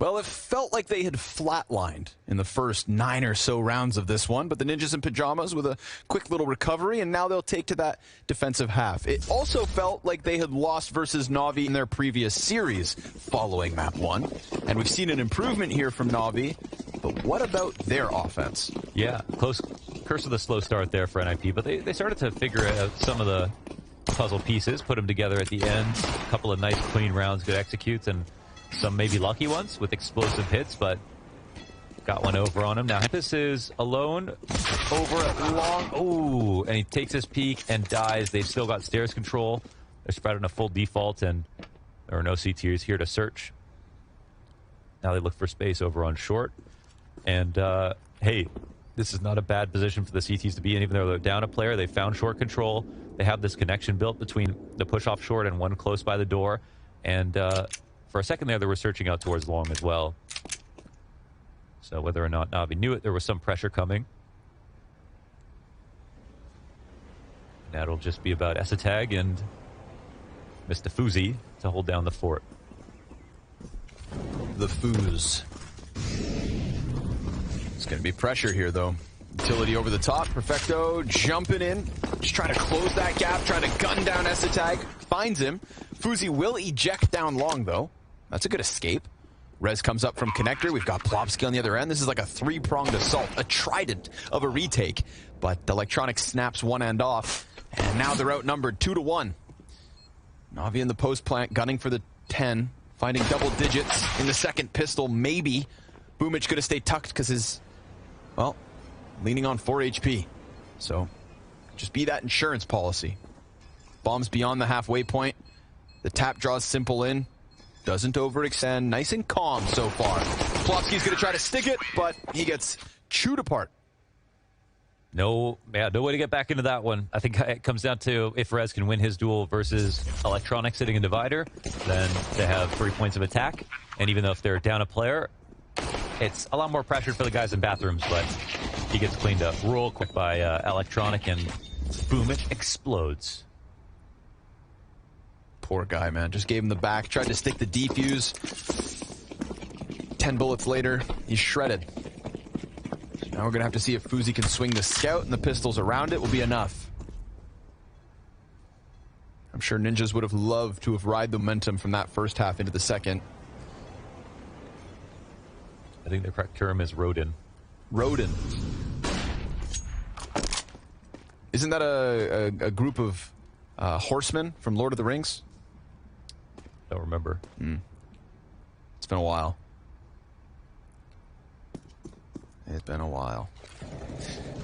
Well, it felt like they had flatlined in the first 9 or so rounds of this one, but the Ninjas in Pajamas with a quick little recovery, and now they'll take to that defensive half. It also felt like they had lost versus NAVI in their previous series following map 1, and we've seen an improvement here from NAVI, but what about their offense? Yeah, curse of the slow start there for NIP, but they started to figure out some of the puzzle pieces, put them together at the end, a couple of nice clean rounds, good executes, and some maybe lucky ones with explosive hits, but got one over on him. Now Hempus is alone over at long. Oh, and he takes his peek and dies. They've still got stairs control. They're spread in a full default, and there are no CTs here to search. Now they look for space over on short. And hey, this is not a bad position for the CTs to be in, even though they're down a player. They found short control. They have this connection built between the push off short and one close by the door. And for a second there, they were searching out towards long as well. So whether or not Navi knew it, there was some pressure coming. That'll just be about Esatag and Mr. Fuzi to hold down the fort. The Foos. It's going to be pressure here, though. Utility over the top. Perfecto jumping in. Just trying to close that gap. Trying to gun down Esatag. Finds him. Fuzi will eject down long, though. That's a good escape. Rez comes up from connector. We've got Plopsky on the other end. This is like a three-pronged assault. A trident of a retake. But Electronic snaps one end off. And now they're outnumbered 2-1. Navi in the post plant gunning for the 10. Finding double digits in the second pistol, maybe. Boomich gonna stay tucked because his, well, leaning on 4 HP. So, just be that insurance policy. Bombs beyond the halfway point. The tap draws simple in. Doesn't overextend. Nice and calm so far. Plopsky's gonna try to stick it, but he gets chewed apart. No way to get back into that one. I think it comes down to if Rez can win his duel versus Electronic sitting in Divider, then they have 3 points of attack. And even though if they're down a player, it's a lot more pressure for the guys in bathrooms, but he gets cleaned up real quick by Electronic, and boom, it explodes. Poor guy, man. Just gave him the back, tried to stick the defuse. 10 bullets later, he's shredded. Now we're going to have to see if Fuzi can swing the scout, and the pistols around it will be enough. I'm sure Ninjas would have loved to have ride the momentum from that first half into the second. I think the correct term is Rodin. Rodin. Isn't that a group of horsemen from Lord of the Rings? Don't remember. It's been a while. It's been a while.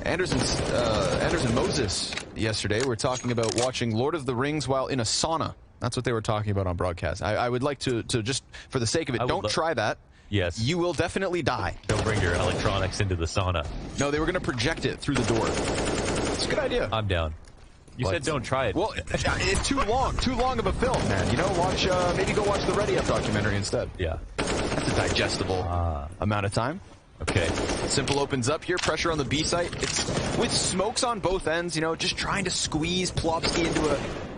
Anders and Moses yesterday were talking about watching Lord of the Rings while in a sauna. That's what they were talking about on broadcast. I would like to just, for the sake of it, don't try that. Yes. You will definitely die. Don't bring your electronics into the sauna. No, they were going to project it through the door. It's a good idea. I'm down. You said don't try it. Well, it's too long of a film, man. You know, watch, maybe go watch the Ready Up documentary instead. Yeah. That's a digestible amount of time. Okay. Simple opens up here, pressure on the B site. It's with smokes on both ends, you know, just trying to squeeze Plopsky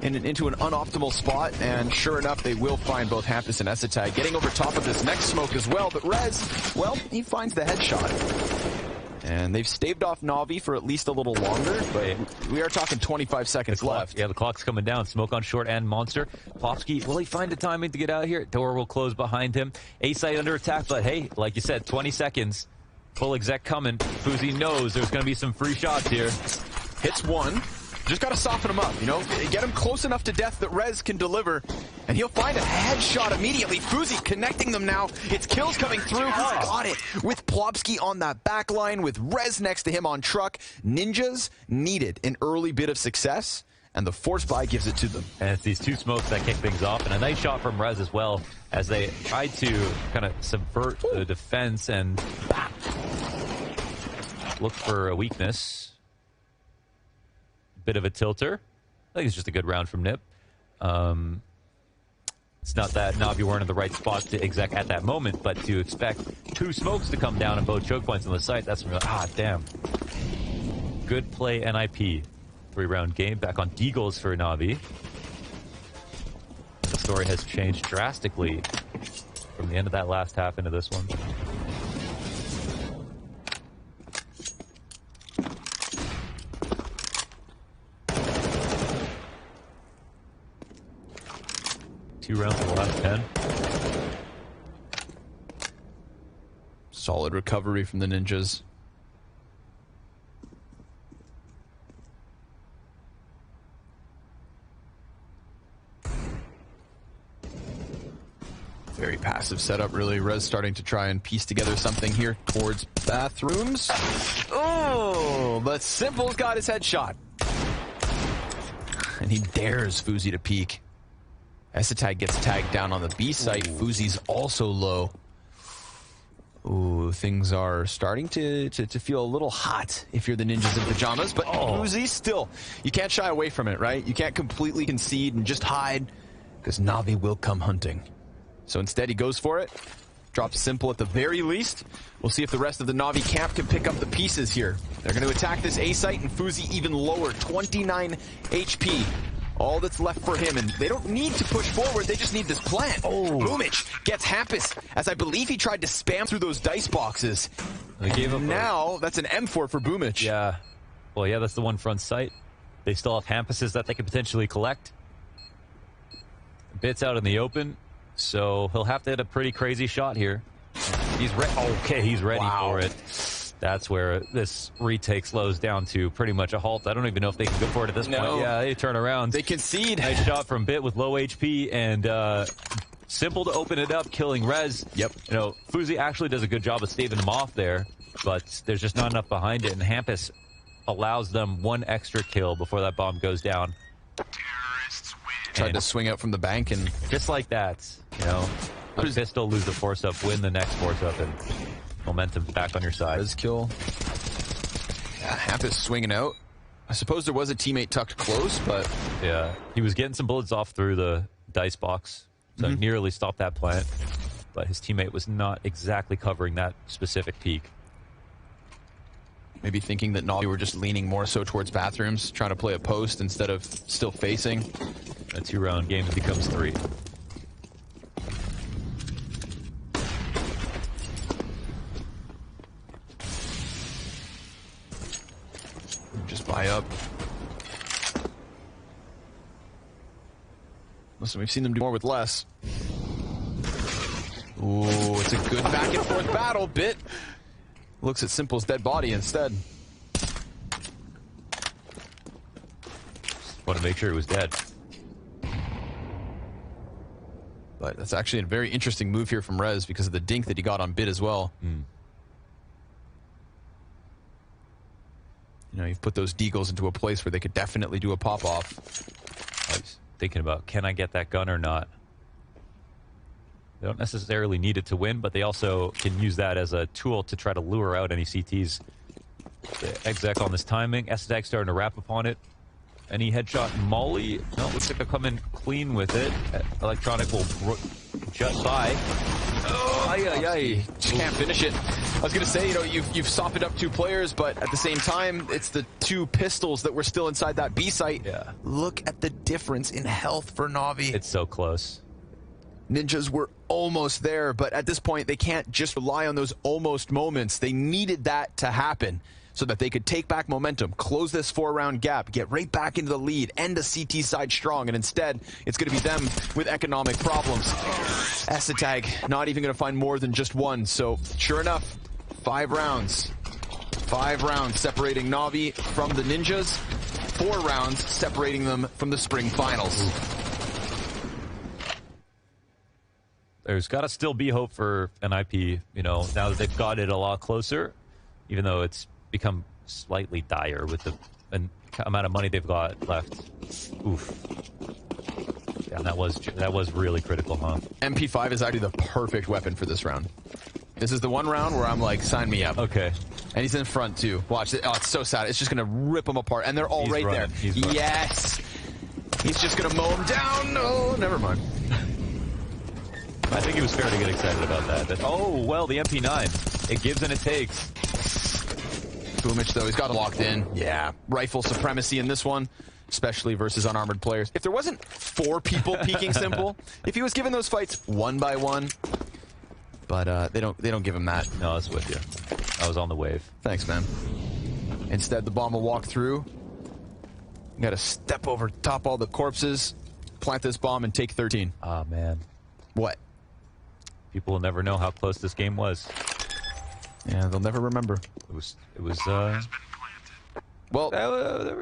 into an unoptimal spot, and sure enough, they will find both Hampus and Esatag getting over top of this next smoke as well, but Rez, well, he finds the headshot. And they've staved off Navi for at least a little longer, but we are talking 25 seconds left. Yeah, the clock's coming down. Smoke on short and Monster. Plopsky, will he find the timing to get out of here? Door will close behind him. A-site under attack, but hey, like you said, 20 seconds. Full exec coming. Fuzi knows there's going to be some free shots here. Hits one. Just got to soften him up, you know? Get him close enough to death that Rez can deliver, and he'll find a headshot immediately. Fuzi connecting them now. It's kills coming through. He's got it. With Plopsky on that back line, with Rez next to him on truck. Ninjas needed an early bit of success, and the force buy gives it to them. And it's these two smokes that kick things off, and a nice shot from Rez as well, as they tried to kind of subvert the defense and look for a weakness. Bit of a tilter. I think it's just a good round from Nip. It's not that Navi weren't in the right spot to exec at that moment, but to expect two smokes to come down and both choke points on the site, that's when you're like, damn. Good play, NIP. 3-round game, back on Deagles for Navi. The story has changed drastically from the end of that last half into this one. Two rounds in the last 10. Solid recovery from the Ninjas. Very passive setup, really. Rez starting to try and piece together something here towards bathrooms. Oh, but Simple's got his headshot. And he dares Fuzi to peek. Esatag gets tagged down on the B site. Fuzi's also low. Ooh, things are starting to feel a little hot if you're the Ninjas in pajamas, but Fuzi still, you can't shy away from it, right? You can't completely concede and just hide, because Navi will come hunting. So instead he goes for it, drops Simple at the very least. We'll see if the rest of the Navi camp can pick up the pieces here. They're going to attack this A site, and Fuzi even lower, 29 HP. All that's left for him, and they don't need to push forward, they just need this plant. Boomich gets Hampus, as I believe he tried to spam through those dice boxes. They gave him now, that's an M4 for Boomich. Yeah. Well, yeah, that's the one front sight. They still have Hampuses that they could potentially collect. Bits out in the open, so he'll have to hit a pretty crazy shot here. He's ready. Okay, he's ready for it. That's where this retake slows down to pretty much a halt. I don't even know if they can go for it at this point. Yeah, they turn around. They concede. Nice shot from Bit with low HP, and Simple to open it up, killing Rez. Yep. You know, Fuzi actually does a good job of staving him off there, but there's just not enough behind it, and Hampus allows them one extra kill before that bomb goes down. Tried to swing out from the bank, and just like that, you know, a pistol, lose the force up, win the next force up, and momentum back on your side. Rez kill. Yeah, Hampus swinging out. I suppose there was a teammate tucked close, but yeah, he was getting some bullets off through the dice box, so nearly stopped that plant, but his teammate was not exactly covering that specific peak. Maybe thinking that Navi were just leaning more so towards bathrooms, trying to play a post instead of still facing. A 2-round game becomes 3. Just buy up. Listen, we've seen them do more with less. Ooh, it's a good back and forth battle. Bit looks at Simple's dead body instead. Want to make sure he was dead. But that's actually a very interesting move here from Rez because of the dink that he got on Bit as well. You know, you've put those deagles into a place where they could definitely do a pop-off. I was thinking about, can I get that gun or not? They don't necessarily need it to win, but they also can use that as a tool to try to lure out any CTs. The exec on this timing. Esatag starting to wrap upon it. Any headshot molly? No, looks like they're coming clean with it. Electronic will jut by. Oh, just can't finish it. I was going to say, you know, you've softened up 2 players, but at the same time, it's the 2 pistols that were still inside that B site. Yeah. Look at the difference in health for Navi. It's so close. Ninjas were almost there, but at this point, they can't just rely on those almost moments. They needed that to happen so that they could take back momentum, close this 4-round gap, get right back into the lead, end the CT side strong, and instead, it's going to be them with economic problems. Esatag not even going to find more than just one, so sure enough, 5 rounds. 5 rounds separating Navi from the Ninjas, 4 rounds separating them from the spring finals. There's got to still be hope for NIP, you know, now that they've got it a lot closer, even though it's become slightly dire with the amount of money they've got left. Oof. Yeah, that was really critical, huh? MP5 is actually the perfect weapon for this round. This is the one round where I'm like, sign me up. Okay. And he's in front, too. Watch it. Oh, it's so sad. It's just going to rip them apart. And they're all He's right running. there. Yes. He's just going to mow them down. No, never mind. I think he was fair to get excited about that. Oh, well, the MP9. It gives and it takes. Boomich, though, he's got it locked in. Yeah. Rifle supremacy in this one, especially versus unarmored players. If there wasn't 4 people peeking Simple, if he was given those fights 1 by 1, But they don't give him that. No, I was with you. I was on the wave. Thanks, man. Instead, the bomb will walk through. You got to step over top all the corpses, plant this bomb, and take 13. Ah, man. What? People will never know how close this game was. Yeah, they'll never remember. It was well, there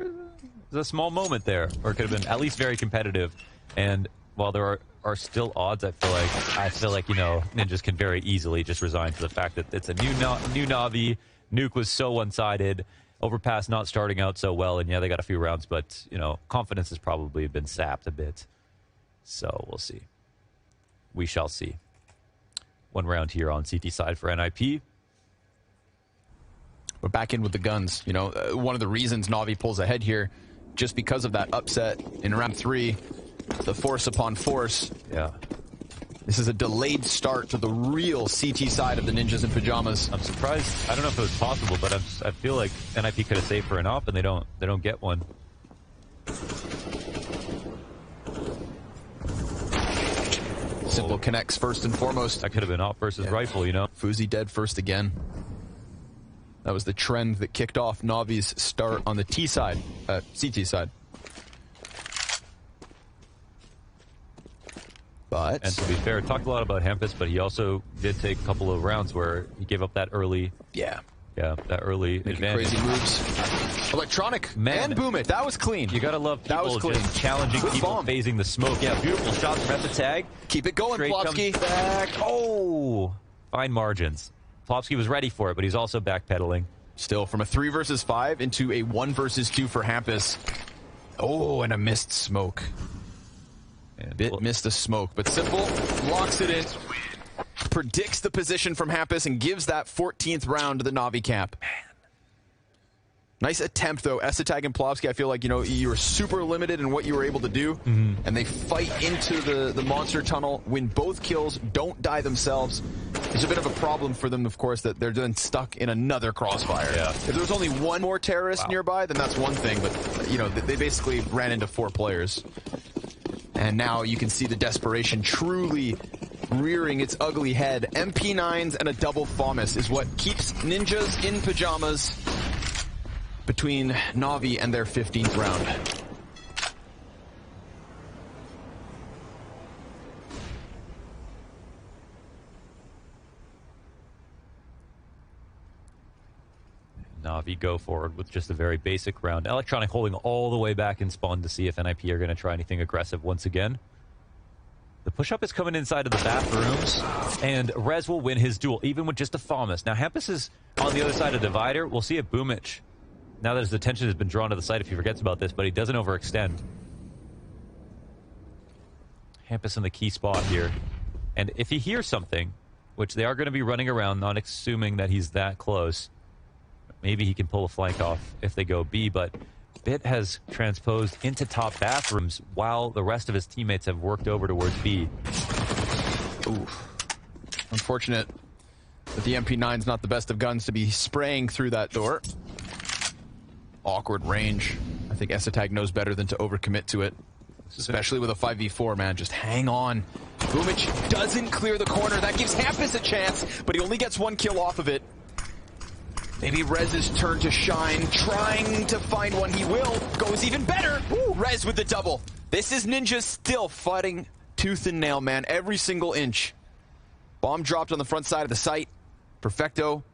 was a small moment there, or it could have been at least very competitive. And while there are still odds, I feel like, you know, Ninjas can very easily just resign to the fact that it's a new Navi. Nuke was so one-sided. Overpass not starting out so well, and yeah, they got a few rounds, but, you know, confidence has probably been sapped a bit. So we'll see. We shall see. One round here on CT side for NIP. We're back in with the guns. You know, one of the reasons Navi pulls ahead here, just because of that upset in round 3, the force upon force. Yeah. This is a delayed start to the real CT side of the Ninjas in Pajamas. I'm surprised. I don't know if it was possible, but I feel like NIP could have saved for an op, and they don't get one. Simple connects first and foremost. That could have been op versus rifle, you know. Fuzi dead first again. That was the trend that kicked off Navi's start on the T side, CT side. But, and to be fair, talked a lot about Hampus, but he also did take a couple of rounds where he gave up that early. Yeah, that early advantage. Crazy moves. Electronic, man, and boom it. That was clean. You gotta love people that was clean. Just challenging Good people, bomb. phasing the smoke. Yeah, beautiful shots from Epitag. Keep it going, Plopsky. Back. Oh, fine margins. Plopsky was ready for it, but he's also backpedaling. Still, from a 3 versus 5 into a 1 versus 2 for Hampus. Oh, and a missed smoke. Bit missed a smoke, but Simple locks it in. Predicts the position from Hampus and gives that 14th round to the Navi camp. Nice attempt, though. Esatag and Plopsky, I feel like, you know, you were super limited in what you were able to do. And they fight into the monster tunnel, win both kills, don't die themselves. There's a bit of a problem for them, of course, that they're then stuck in another crossfire. Yeah. If there was only one more terrorist nearby, then that's one thing. But, you know, they basically ran into 4 players. And now you can see the desperation truly rearing its ugly head. MP9s and a double FAMAS is what keeps Ninjas in Pajamas between Navi and their 15th round. Navi go forward with just a very basic round. Electronic holding all the way back in spawn to see if NIP are going to try anything aggressive once again. The push-up is coming inside of the bathrooms, and Rez will win his duel, even with just a FAMAS. Now, Hampus is on the other side of the divider. We'll see if Boomich, now that his attention has been drawn to the site, if he forgets about this, but he doesn't overextend. Hampus in the key spot here. And if he hears something, which they are going to be running around, not assuming that he's that close, maybe he can pull a flank off if they go B, but Bit has transposed into top bathrooms while the rest of his teammates have worked over towards B. Oof. Unfortunate that the MP9's not the best of guns to be spraying through that door. Awkward range. I think Esatag knows better than to overcommit to it. Especially with a 5v4, man. Just hang on. Boomich doesn't clear the corner. That gives Hampus a chance, but he only gets 1 kill off of it. Maybe Rez's turn to shine, trying to find one. He will. Goes even better. Woo, Rez with the double. This is Ninja still fighting tooth and nail, man. Every single inch. Bomb dropped on the front side of the site. Perfecto.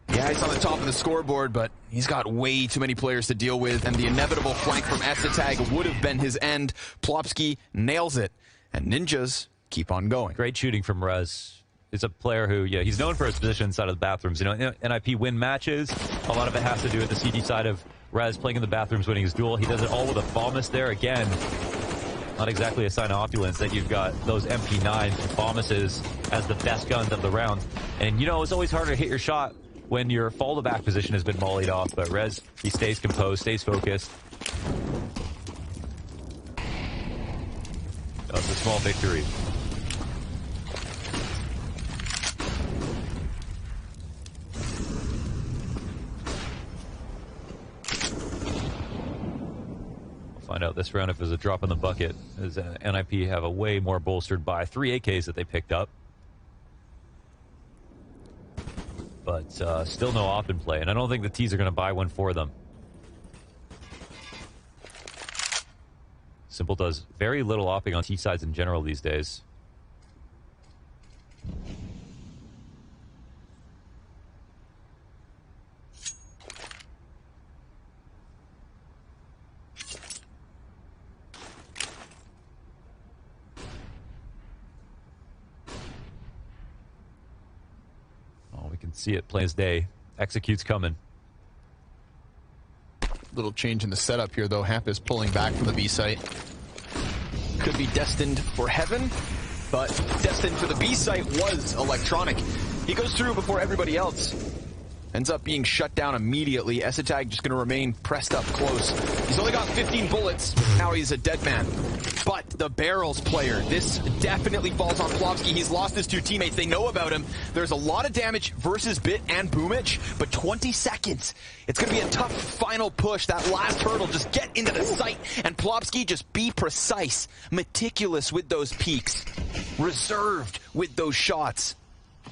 Yeah, he's on the top of the scoreboard, but he's got way too many players to deal with, and the inevitable flank from Esatag would have been his end. Plopsky nails it, and Ninjas keep on going. Great shooting from Rez. He's a player who, yeah, he's known for his position inside of the bathrooms. You know, NIP win matches. A lot of it has to do with the CT side of Rez playing in the bathrooms, winning his duel. He does it all with a FAMAS there. Again, not exactly a sign of opulence that you've got those MP9s and FAMASes as the best guns of the round. And, you know, it's always harder to hit your shot when your fall-to-back position has been mollied off. But Rez, he stays composed, stays focused. That was a small victory. Find out this round if there's a drop in the bucket, as NIP have a way more bolstered by 3 AKs that they picked up. but still no op in play, and I don't think the T's are going to buy one for them. Simple does very little opping on T sides in general these days. Oh, we can see it plain as day. Execute's coming. Little change in the setup here, though. Hamp is pulling back from the B site. Could be destined for heaven, but destined for the B site was Electronic. He goes through before everybody else. Ends up being shut down immediately. Esatag just going to remain pressed up close. He's only got 15 bullets. Now he's a dead man. But the barrels player, this definitely falls on Plopsky. He's lost his two teammates. They know about him. There's a lot of damage versus Bit and Boomich, but 20 seconds. It's going to be a tough final push. That last hurdle, just get into the sight. And Plopsky, just be precise, meticulous with those peaks, reserved with those shots.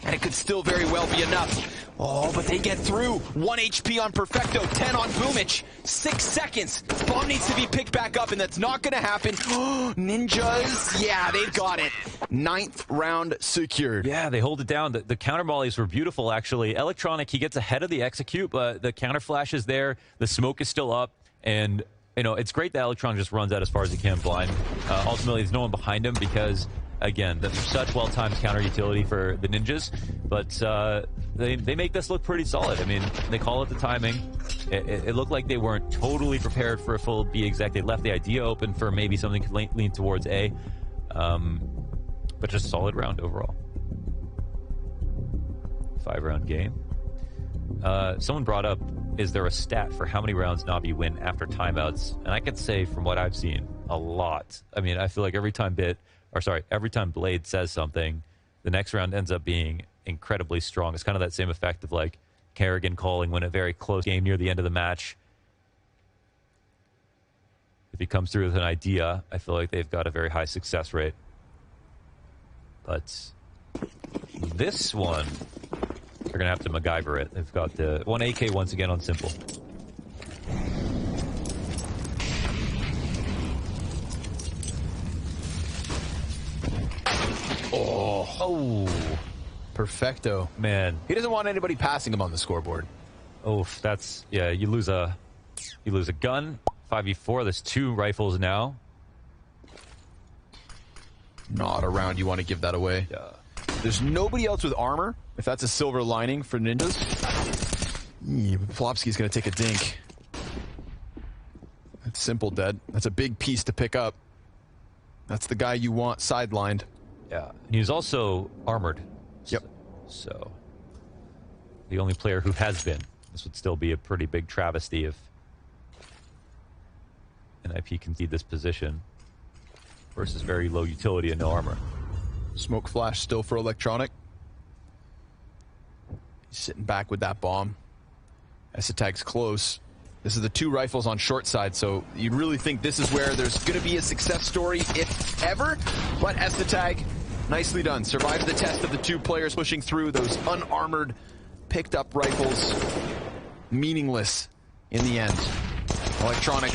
And it could still very well be enough. Oh, but they get through. 1 HP on Perfecto, 10 on Boomich. 6 seconds. Bomb needs to be picked back up, and that's not going to happen. Ninjas, yeah, they've got it. 9th round secured. Yeah, they hold it down. The counter mollies were beautiful, actually. Electronic, he gets ahead of the execute, but the counter flash is there. The smoke is still up, and you know it's great that Electronic just runs out as far as he can blind. Ultimately, there's no one behind him because, again, that's such well-timed counter utility for the Ninjas, but they make this look pretty solid. I mean, they call it the timing. It looked like they weren't totally prepared for a full B exec. They left the idea open for maybe something could lean towards A, but just a solid round overall. 5-round game. Someone brought up, is there a stat for how many rounds Navi win after timeouts? And I could say, from what I've seen, a lot. I mean, I feel like every time Blade says something, the next round ends up being incredibly strong. It's kind of that same effect of like Kerrigan calling when a very close game near the end of the match. If he comes through with an idea, I feel like they've got a very high success rate. But this one, they're going to have to MacGyver it. They've got the 1 AK once again on Simple. Oh, Perfecto. Man, he doesn't want anybody passing him on the scoreboard. Oh, that's, yeah, you lose a gun. 5v4, there's 2 rifles now. Not a round you want to give that away. Yeah. There's nobody else with armor, if that's a silver lining for Ninjas. Plopsky's going to take a dink. That's Simple dead. That's a big piece to pick up. That's the guy you want sidelined. Yeah, and he's also armored. Yep. So, the only player who has been. This would still be a pretty big travesty if NIP concede this position versus very low utility and no armor. Smoke flash still for Electronic. He's sitting back with that bomb. Esatag's close. This is the 2 rifles on short side, so you'd really think this is where there's going to be a success story, if ever. But Esatag, nicely done. Survives the test of the 2 players pushing through those unarmored, picked up rifles. Meaningless in the end. Electronic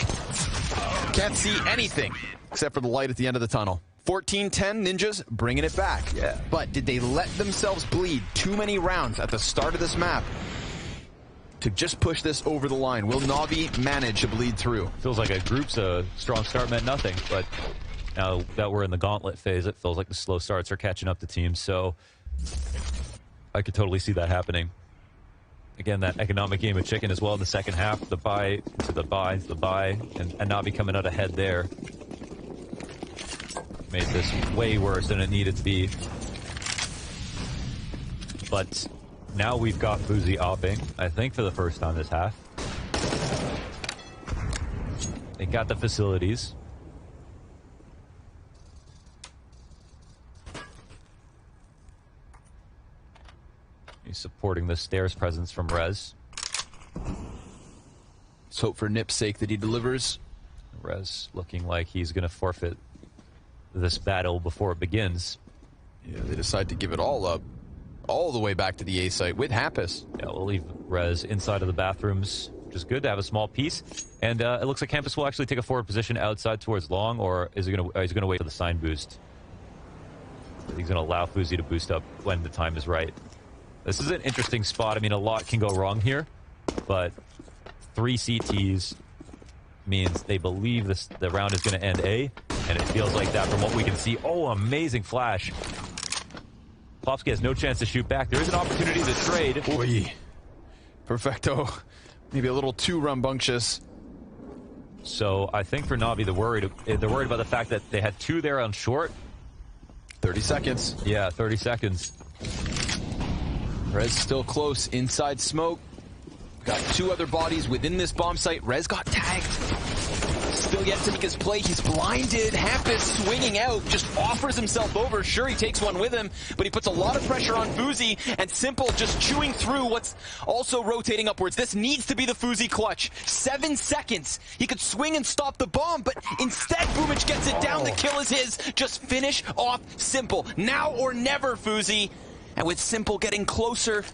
can't see anything except for the light at the end of the tunnel. 14-10, Ninjas bringing it back. Yeah. But did they let themselves bleed too many rounds at the start of this map to just push this over the line? Will Navi manage to bleed through? Feels like a group's a strong start meant nothing, but now that we're in the gauntlet phase, it feels like the slow starts are catching up to teams, so I could totally see that happening. Again, that economic game of chicken as well in the second half. The buy to the buy, and Navi coming out ahead there. Made this way worse than it needed to be. But now we've got Boozy opping, I think for the first time this half. They got the facilities. He's supporting the stairs presence from Rez. Let's hope for Nip's sake that he delivers. Rez looking like he's going to forfeit this battle before it begins. Yeah, they decide to give it all up. all the way back to the A site with Hampus. Yeah, we'll leave Rez inside of the bathrooms, which is good to have a small piece. And it looks like Hampus will actually take a forward position outside towards long, or is he going to? He's going to wait for the sign boost. He's going to allow Fuzi to boost up when the time is right. This is an interesting spot. I mean, a lot can go wrong here, but 3 CTs means they believe the round is going to end A, and it feels like that from what we can see. Oh, amazing flash. Plopsky has no chance to shoot back. There is an opportunity to trade. Oy. Perfecto. Maybe a little too rambunctious. So I think for Navi, they're worried about the fact that they had 2 there on short. 30 seconds. Yeah, 30 seconds. Rez still close inside smoke. Got 2 other bodies within this bomb site. Rez got tagged. Still yet to make his play. He's blinded. Hampus swinging out, just offers himself over. Sure, he takes one with him, but he puts a lot of pressure on Fuzi, and Simple just chewing through what's also rotating upwards. This needs to be the Fuzi clutch. 7 seconds. He could swing and stop the bomb, but instead Boomich gets it down. The kill is his. Just finish off Simple. Now or never, Fuzi. And with Simple getting closer,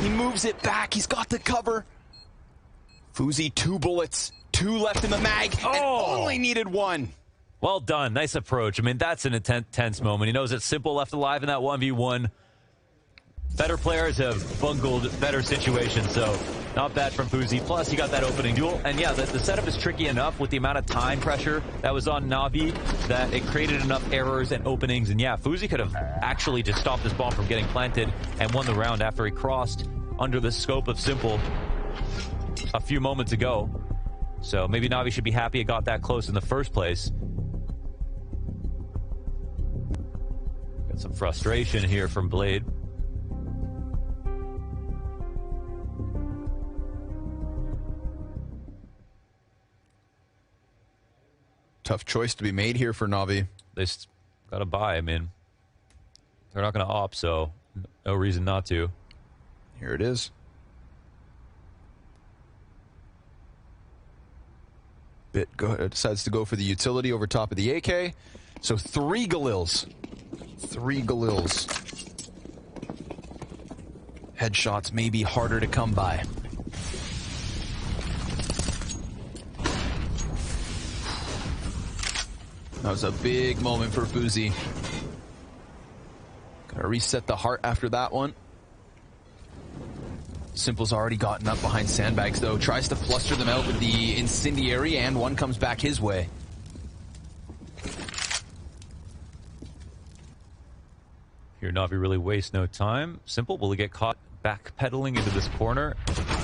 he moves it back. He's got the cover. Fuzi, 2 bullets. 2 left in the mag, and only needed 1. Well done. Nice approach. I mean, that's an intense moment. He knows that Simple left alive in that 1v1. Better players have bungled better situations, so not bad from Fuzi. Plus, he got that opening duel. And yeah, the setup is tricky enough with the amount of time pressure that was on Navi that it created enough errors and openings. And yeah, Fuzi could have actually just stopped this bomb from getting planted and won the round after he crossed under the scope of Simple a few moments ago. So maybe Navi should be happy it got that close in the first place. Got some frustration here from Blade. Tough choice to be made here for Navi. They got to buy. I mean, they're not going to opt, so no reason not to. Here it is. Bit decides to go for the utility over top of the AK. So 3 Galils. 3 Galils. Headshots may be harder to come by. That was a big moment for Fuzi. Gonna reset the heart after that one. Simple's already gotten up behind sandbags, though. Tries to fluster them out with the incendiary, and one comes back his way. Here, Navi really wastes no time. Simple, will he get caught backpedaling into this corner?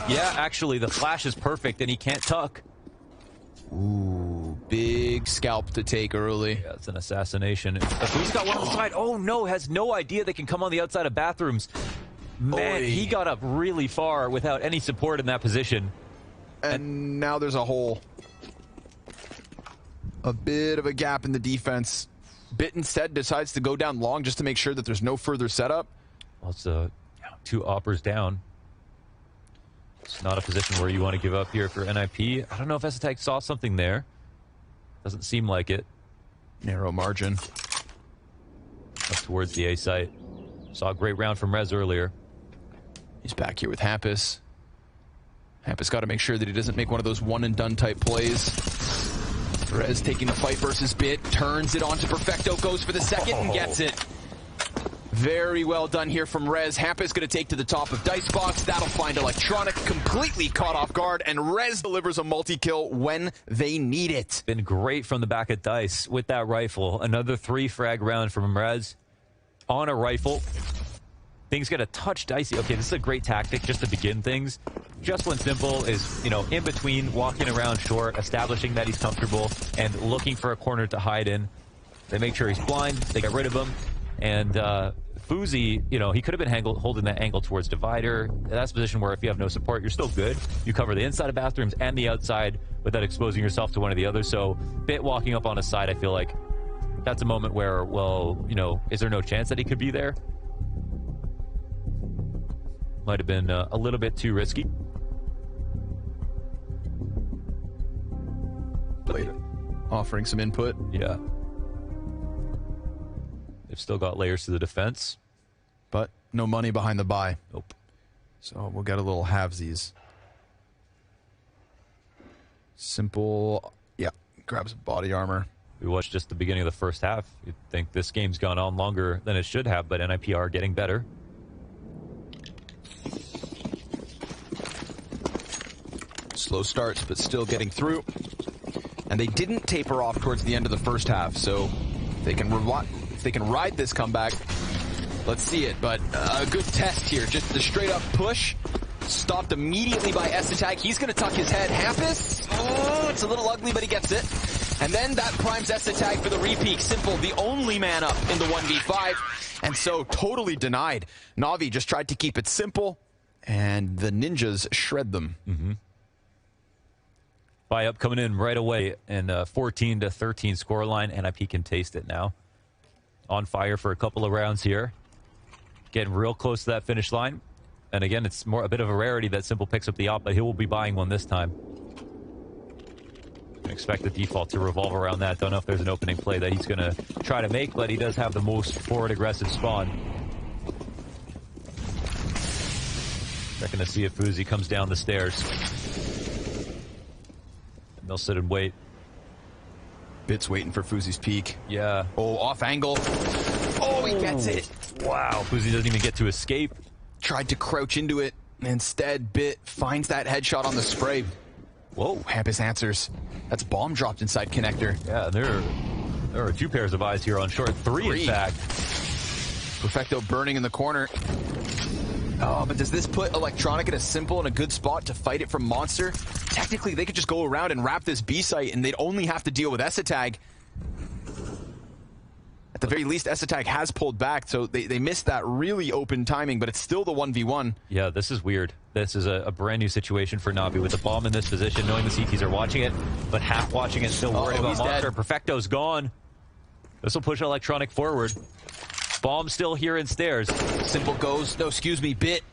Yeah, actually, the flash is perfect, and he can't tuck. Ooh, big scalp to take early. Yeah, it's an assassination. He's got one on the side. Oh, no, has no idea they can come on the outside of bathrooms. Man, he got up really far without any support in that position. And now there's a hole. A bit of a gap in the defense. Bit instead decides to go down long just to make sure that there's no further setup. Well, it's 2 oppers down. It's not a position where you want to give up here for NIP. I don't know if Esatag saw something there. Doesn't seem like it. Narrow margin. Up towards the A site. Saw a great round from Rez earlier. He's back here with Hampus. Hampus got to make sure that he doesn't make one of those one-and-done type plays. Rez taking the fight versus Bit, turns it onto Perfecto, goes for the second and gets it. Very well done here from Rez. Hampus going to take to the top of Dicebox. That'll find Electronic completely caught off guard, and Rez delivers a multi-kill when they need it. Been great from the back of Dice with that rifle. Another 3 frag round from Rez on a rifle. Things get a touch dicey. Okay, this is a great tactic just to begin things. Just when Simple is, in between, walking around short, establishing that he's comfortable, and looking for a corner to hide in. They make sure he's blind, they get rid of him, and Fuzi, he could have been holding that angle towards Divider. That's a position where if you have no support, you're still good. You cover the inside of bathrooms and the outside without exposing yourself to one or the other. So, Bit walking up on his side, I feel like that's a moment where, well, is there no chance that he could be there? Might have been a little bit too risky. Blade offering some input. Yeah. They've still got layers to the defense. but no money behind the buy. Nope. So we'll get a little halvesies. Simple, yeah, grab some body armor. We watched just the beginning of the first half. You'd think this game's gone on longer than it should have, but NIP are getting better. Slow starts, but still getting through. And they didn't taper off towards the end of the first half, so they can if they can ride this comeback, let's see it. But a good test here, just the straight up push. Stopped immediately by S-Attack. He's going to tuck his head. Hampus, oh, it's a little ugly, but he gets it. And then that primes S-Attack for the repeat. Simple, the only man up in the 1v5. And so totally denied. Navi just tried to keep it simple, and the Ninjas shred them. Buy up coming in right away, and 14-13 scoreline. NIP can taste it now. On fire for a couple of rounds here. Getting real close to that finish line. And again, it's a bit of a rarity that Simple picks up the op, but he will be buying one this time. Expect the default to revolve around that. Don't know if there's an opening play that he's going to try to make, but he does have the most forward aggressive spawn. Checking to see if Fuzi comes down the stairs. And they'll sit and wait. Bit's waiting for Fuzi's peek. Yeah. Oh, off angle. Oh, he gets it. Wow, Fuzi doesn't even get to escape. Tried to crouch into it. Instead, Bit finds that headshot on the spray. Whoa, Hampus answers. That's bomb dropped inside connector. Yeah, there are two pairs of eyes here on short. Three, in fact. Perfecto burning in the corner. Oh, but does this put Electronic in a simple and a good spot to fight it from Monster? Technically, they could just go around and wrap this B site, and they'd only have to deal with S-Attack. At the very least, S-Attack has pulled back, so they missed that really open timing, but it's still the 1v1. Yeah, this is weird. This is a brand new situation for Navi with the bomb in this position, knowing the CTs are watching it, but half watching it, still worried about Monster. Perfecto's gone. This will push Electronic forward. Bomb still here in stairs. Simple goes, no, excuse me, Bit.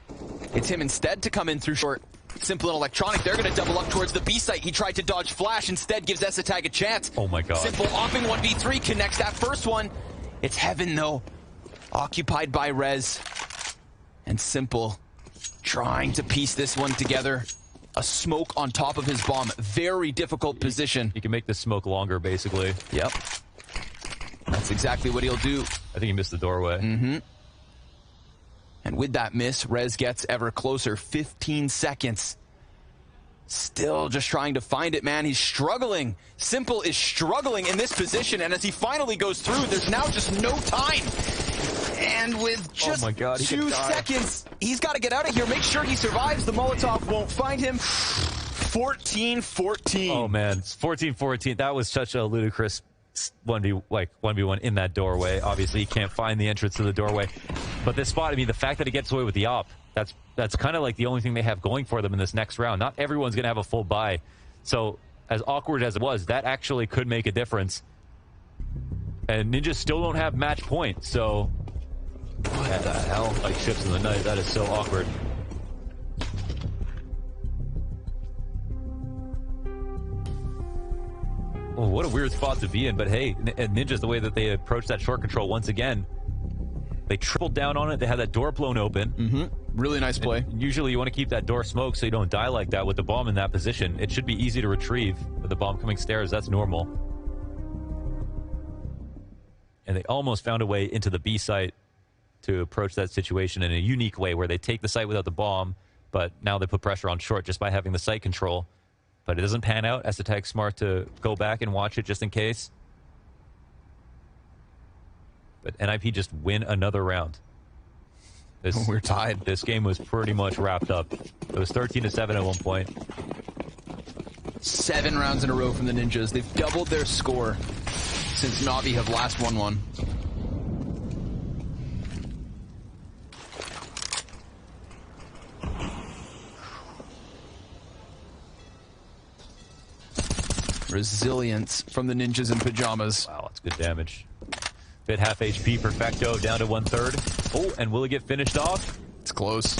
It's him instead to come in through short. Simple and Electronic, they're going to double up towards the B site. He tried to dodge flash, instead gives S-Attack a chance. Oh my god. Simple opping 1v3, connects that first one. It's heaven though. Occupied by Rez. And Simple trying to piece this one together. A smoke on top of his bomb. Very difficult position. He can make this smoke longer, basically. Yep. That's exactly what he'll do. I think he missed the doorway. And with that miss, Rez gets ever closer. 15 seconds. Still just trying to find it, man. He's struggling. Simple is struggling in this position, and as he finally goes through, there's now just no time. And with just 2 seconds, he's got to get out of here. Make sure he survives. The Molotov won't find him. 14-14. Oh, man. It's 14-14. That was such a ludicrous 1v1 in that doorway. Obviously, he can't find the entrance to the doorway. But this spot, I mean, the fact that he gets away with the op, that's kind of like the only thing they have going for them in this next round. Not everyone's going to have a full buy. So, as awkward as it was, that actually could make a difference. And Ninjas still don't have match point, so... What the hell? Like ships in the night, that is so awkward. Oh, what a weird spot to be in, but hey, Ninjas, the way that they approached that short control once again, they tripled down on it. They had that door blown open. Really nice play. And usually you want to keep that door smoked so you don't die like that with the bomb in that position. It should be easy to retrieve. With the bomb coming stairs, that's normal. And they almost found a way into the B site to approach that situation in a unique way where they take the site without the bomb, but now they put pressure on short just by having the site control. But it doesn't pan out. S-Attack's smart to go back and watch it just in case. But NIP just win another round. We're tied. This game was pretty much wrapped up. It was 13-7 at one point. 7 rounds in a row from the Ninjas. They've doubled their score since Navi have last won one. Resilience from the Ninjas in pajamas. Wow, that's good damage. Bit half HP, Perfecto down to 1/3. Oh, and will he get finished off? It's close.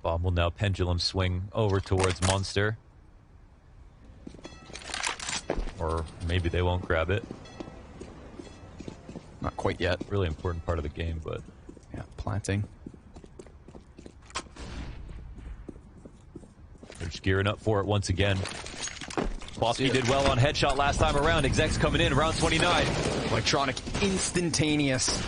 Bomb will now pendulum swing over towards Monster. or maybe they won't grab it. Not quite yet. Really important part of the game, but yeah, planting. They're just gearing up for it once again. Plopsky did well on headshot last time around. Exec's coming in, round 29. Electronic instantaneous.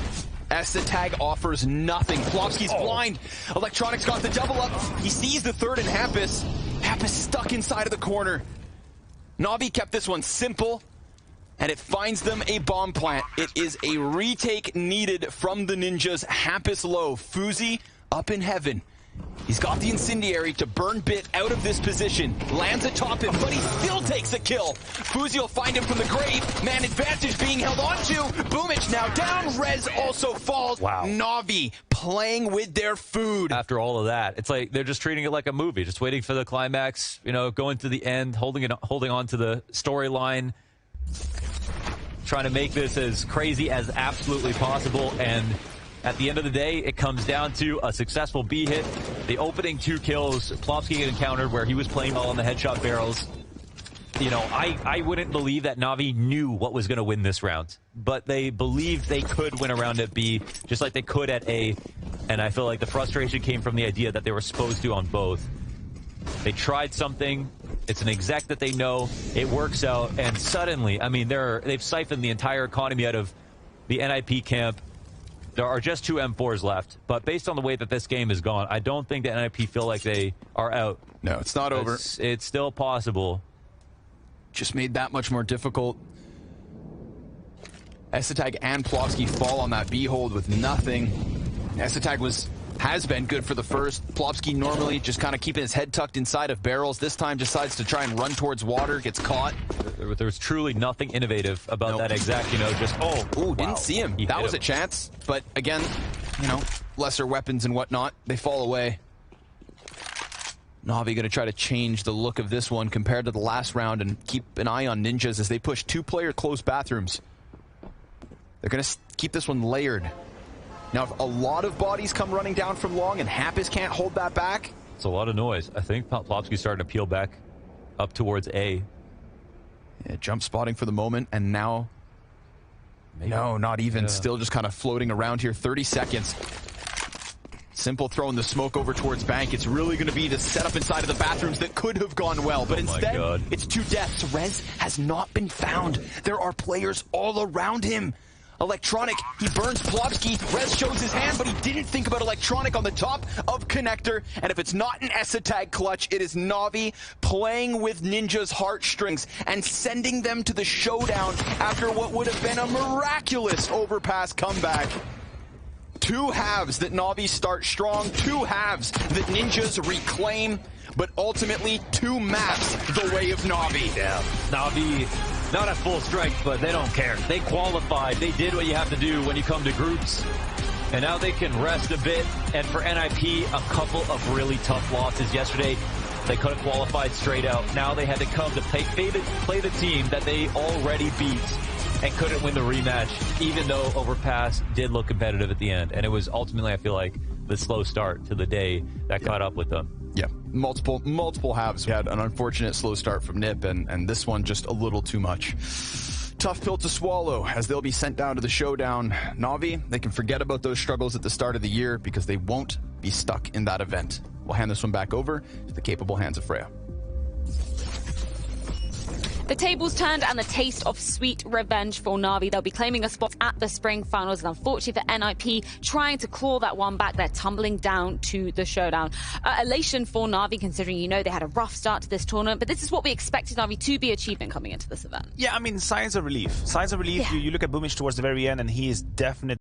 S-Tag offers nothing. Plopsky's blind. Electronic's got the double up. He sees the third and Hampus. Hampus stuck inside of the corner. Navi kept this one simple, and it finds them a bomb plant. It is a retake needed from the Ninjas. Hampus low. Fuzi up in heaven. He's got the incendiary to burn Bit out of this position. Lands atop him, but he still takes a kill. Fuzi will find him from the grave. Man advantage being held onto. Boomich now down. Rez also falls. Wow. Navi playing with their food. After all of that, it's like they're just treating it like a movie, just waiting for the climax, you know, going to the end, holding on to the storyline, trying to make this as crazy as absolutely possible. And at the end of the day, it comes down to a successful B hit. The opening 2 kills, Plopsky had encountered where he was playing well on the headshot barrels. You know, I wouldn't believe that Navi knew what was going to win this round, but they believed they could win a round at B, just like they could at A. And I feel like the frustration came from the idea that they were supposed to on both. They tried something. It's an exec that they know. It works out, and suddenly, I mean, they've siphoned the entire economy out of the NIP camp. There are just 2 M4s left, but based on the way that this game has gone, I don't think that NIP feel like they are out. No, it's not over. It's still possible. Just made that much more difficult. S-Tag and Plopsky fall on that B hold with nothing. S-Tag has been good for the first. Plopsky normally just kind of keeping his head tucked inside of barrels. This time decides to try and run towards water, gets caught. There was truly nothing innovative about that exact, you know, just, Ooh, didn't see him. That was a chance. But again, you know, lesser weapons and whatnot, they fall away. Navi going to try to change the look of this one compared to the last round and keep an eye on Ninjas as they push 2-player closed bathrooms. They're going to keep this one layered. Now, if a lot of bodies come running down from long and Hampus can't hold that back. It's a lot of noise. I think Plopsky's starting to peel back up towards A. Yeah, jump spotting for the moment, and now... Maybe. No, not even. Yeah. Still just kind of floating around here. 30 seconds. Simple throwing the smoke over towards bank. It's really going to be to set up inside of the bathrooms that could have gone well, but instead, it's 2 deaths. Rez has not been found. There are players all around him. Electronic, he burns Plopsky. Rez shows his hand, but he didn't think about Electronic on the top of Connector. And if it's not an S-Tag clutch, it is Navi playing with Ninja's heartstrings and sending them to the showdown after what would have been a miraculous overpass comeback. 2 halves that Navi start strong, 2 halves that Ninjas reclaim, but ultimately 2 maps the way of Navi. Yeah, Navi not at full strength, but they don't care. They qualified. They did what you have to do when you come to groups. And now they can rest a bit. And for NIP, a couple of really tough losses yesterday. They could have qualified straight out. Now they had to come to play the team that they already beat and couldn't win the rematch, even though Overpass did look competitive at the end. And it was ultimately, I feel like, the slow start to the day that caught up with them. Yeah, multiple halves. We had an unfortunate slow start from Nip, and this one just a little too much. Tough pill to swallow as they'll be sent down to the showdown. Navi, they can forget about those struggles at the start of the year because they won't be stuck in that event. We'll hand this one back over to the capable hands of Freya. The tables turned and the taste of sweet revenge for Navi. They'll be claiming a spot at the spring finals, and unfortunately for NIP, trying to claw that one back, they're tumbling down to the showdown. Elation for Navi, considering, you know, they had a rough start to this tournament, but this is what we expected Navi to be achieving coming into this event. Yeah, I mean, signs of relief. Signs of relief. Yeah. You look at Boomich towards the very end, and he is definitely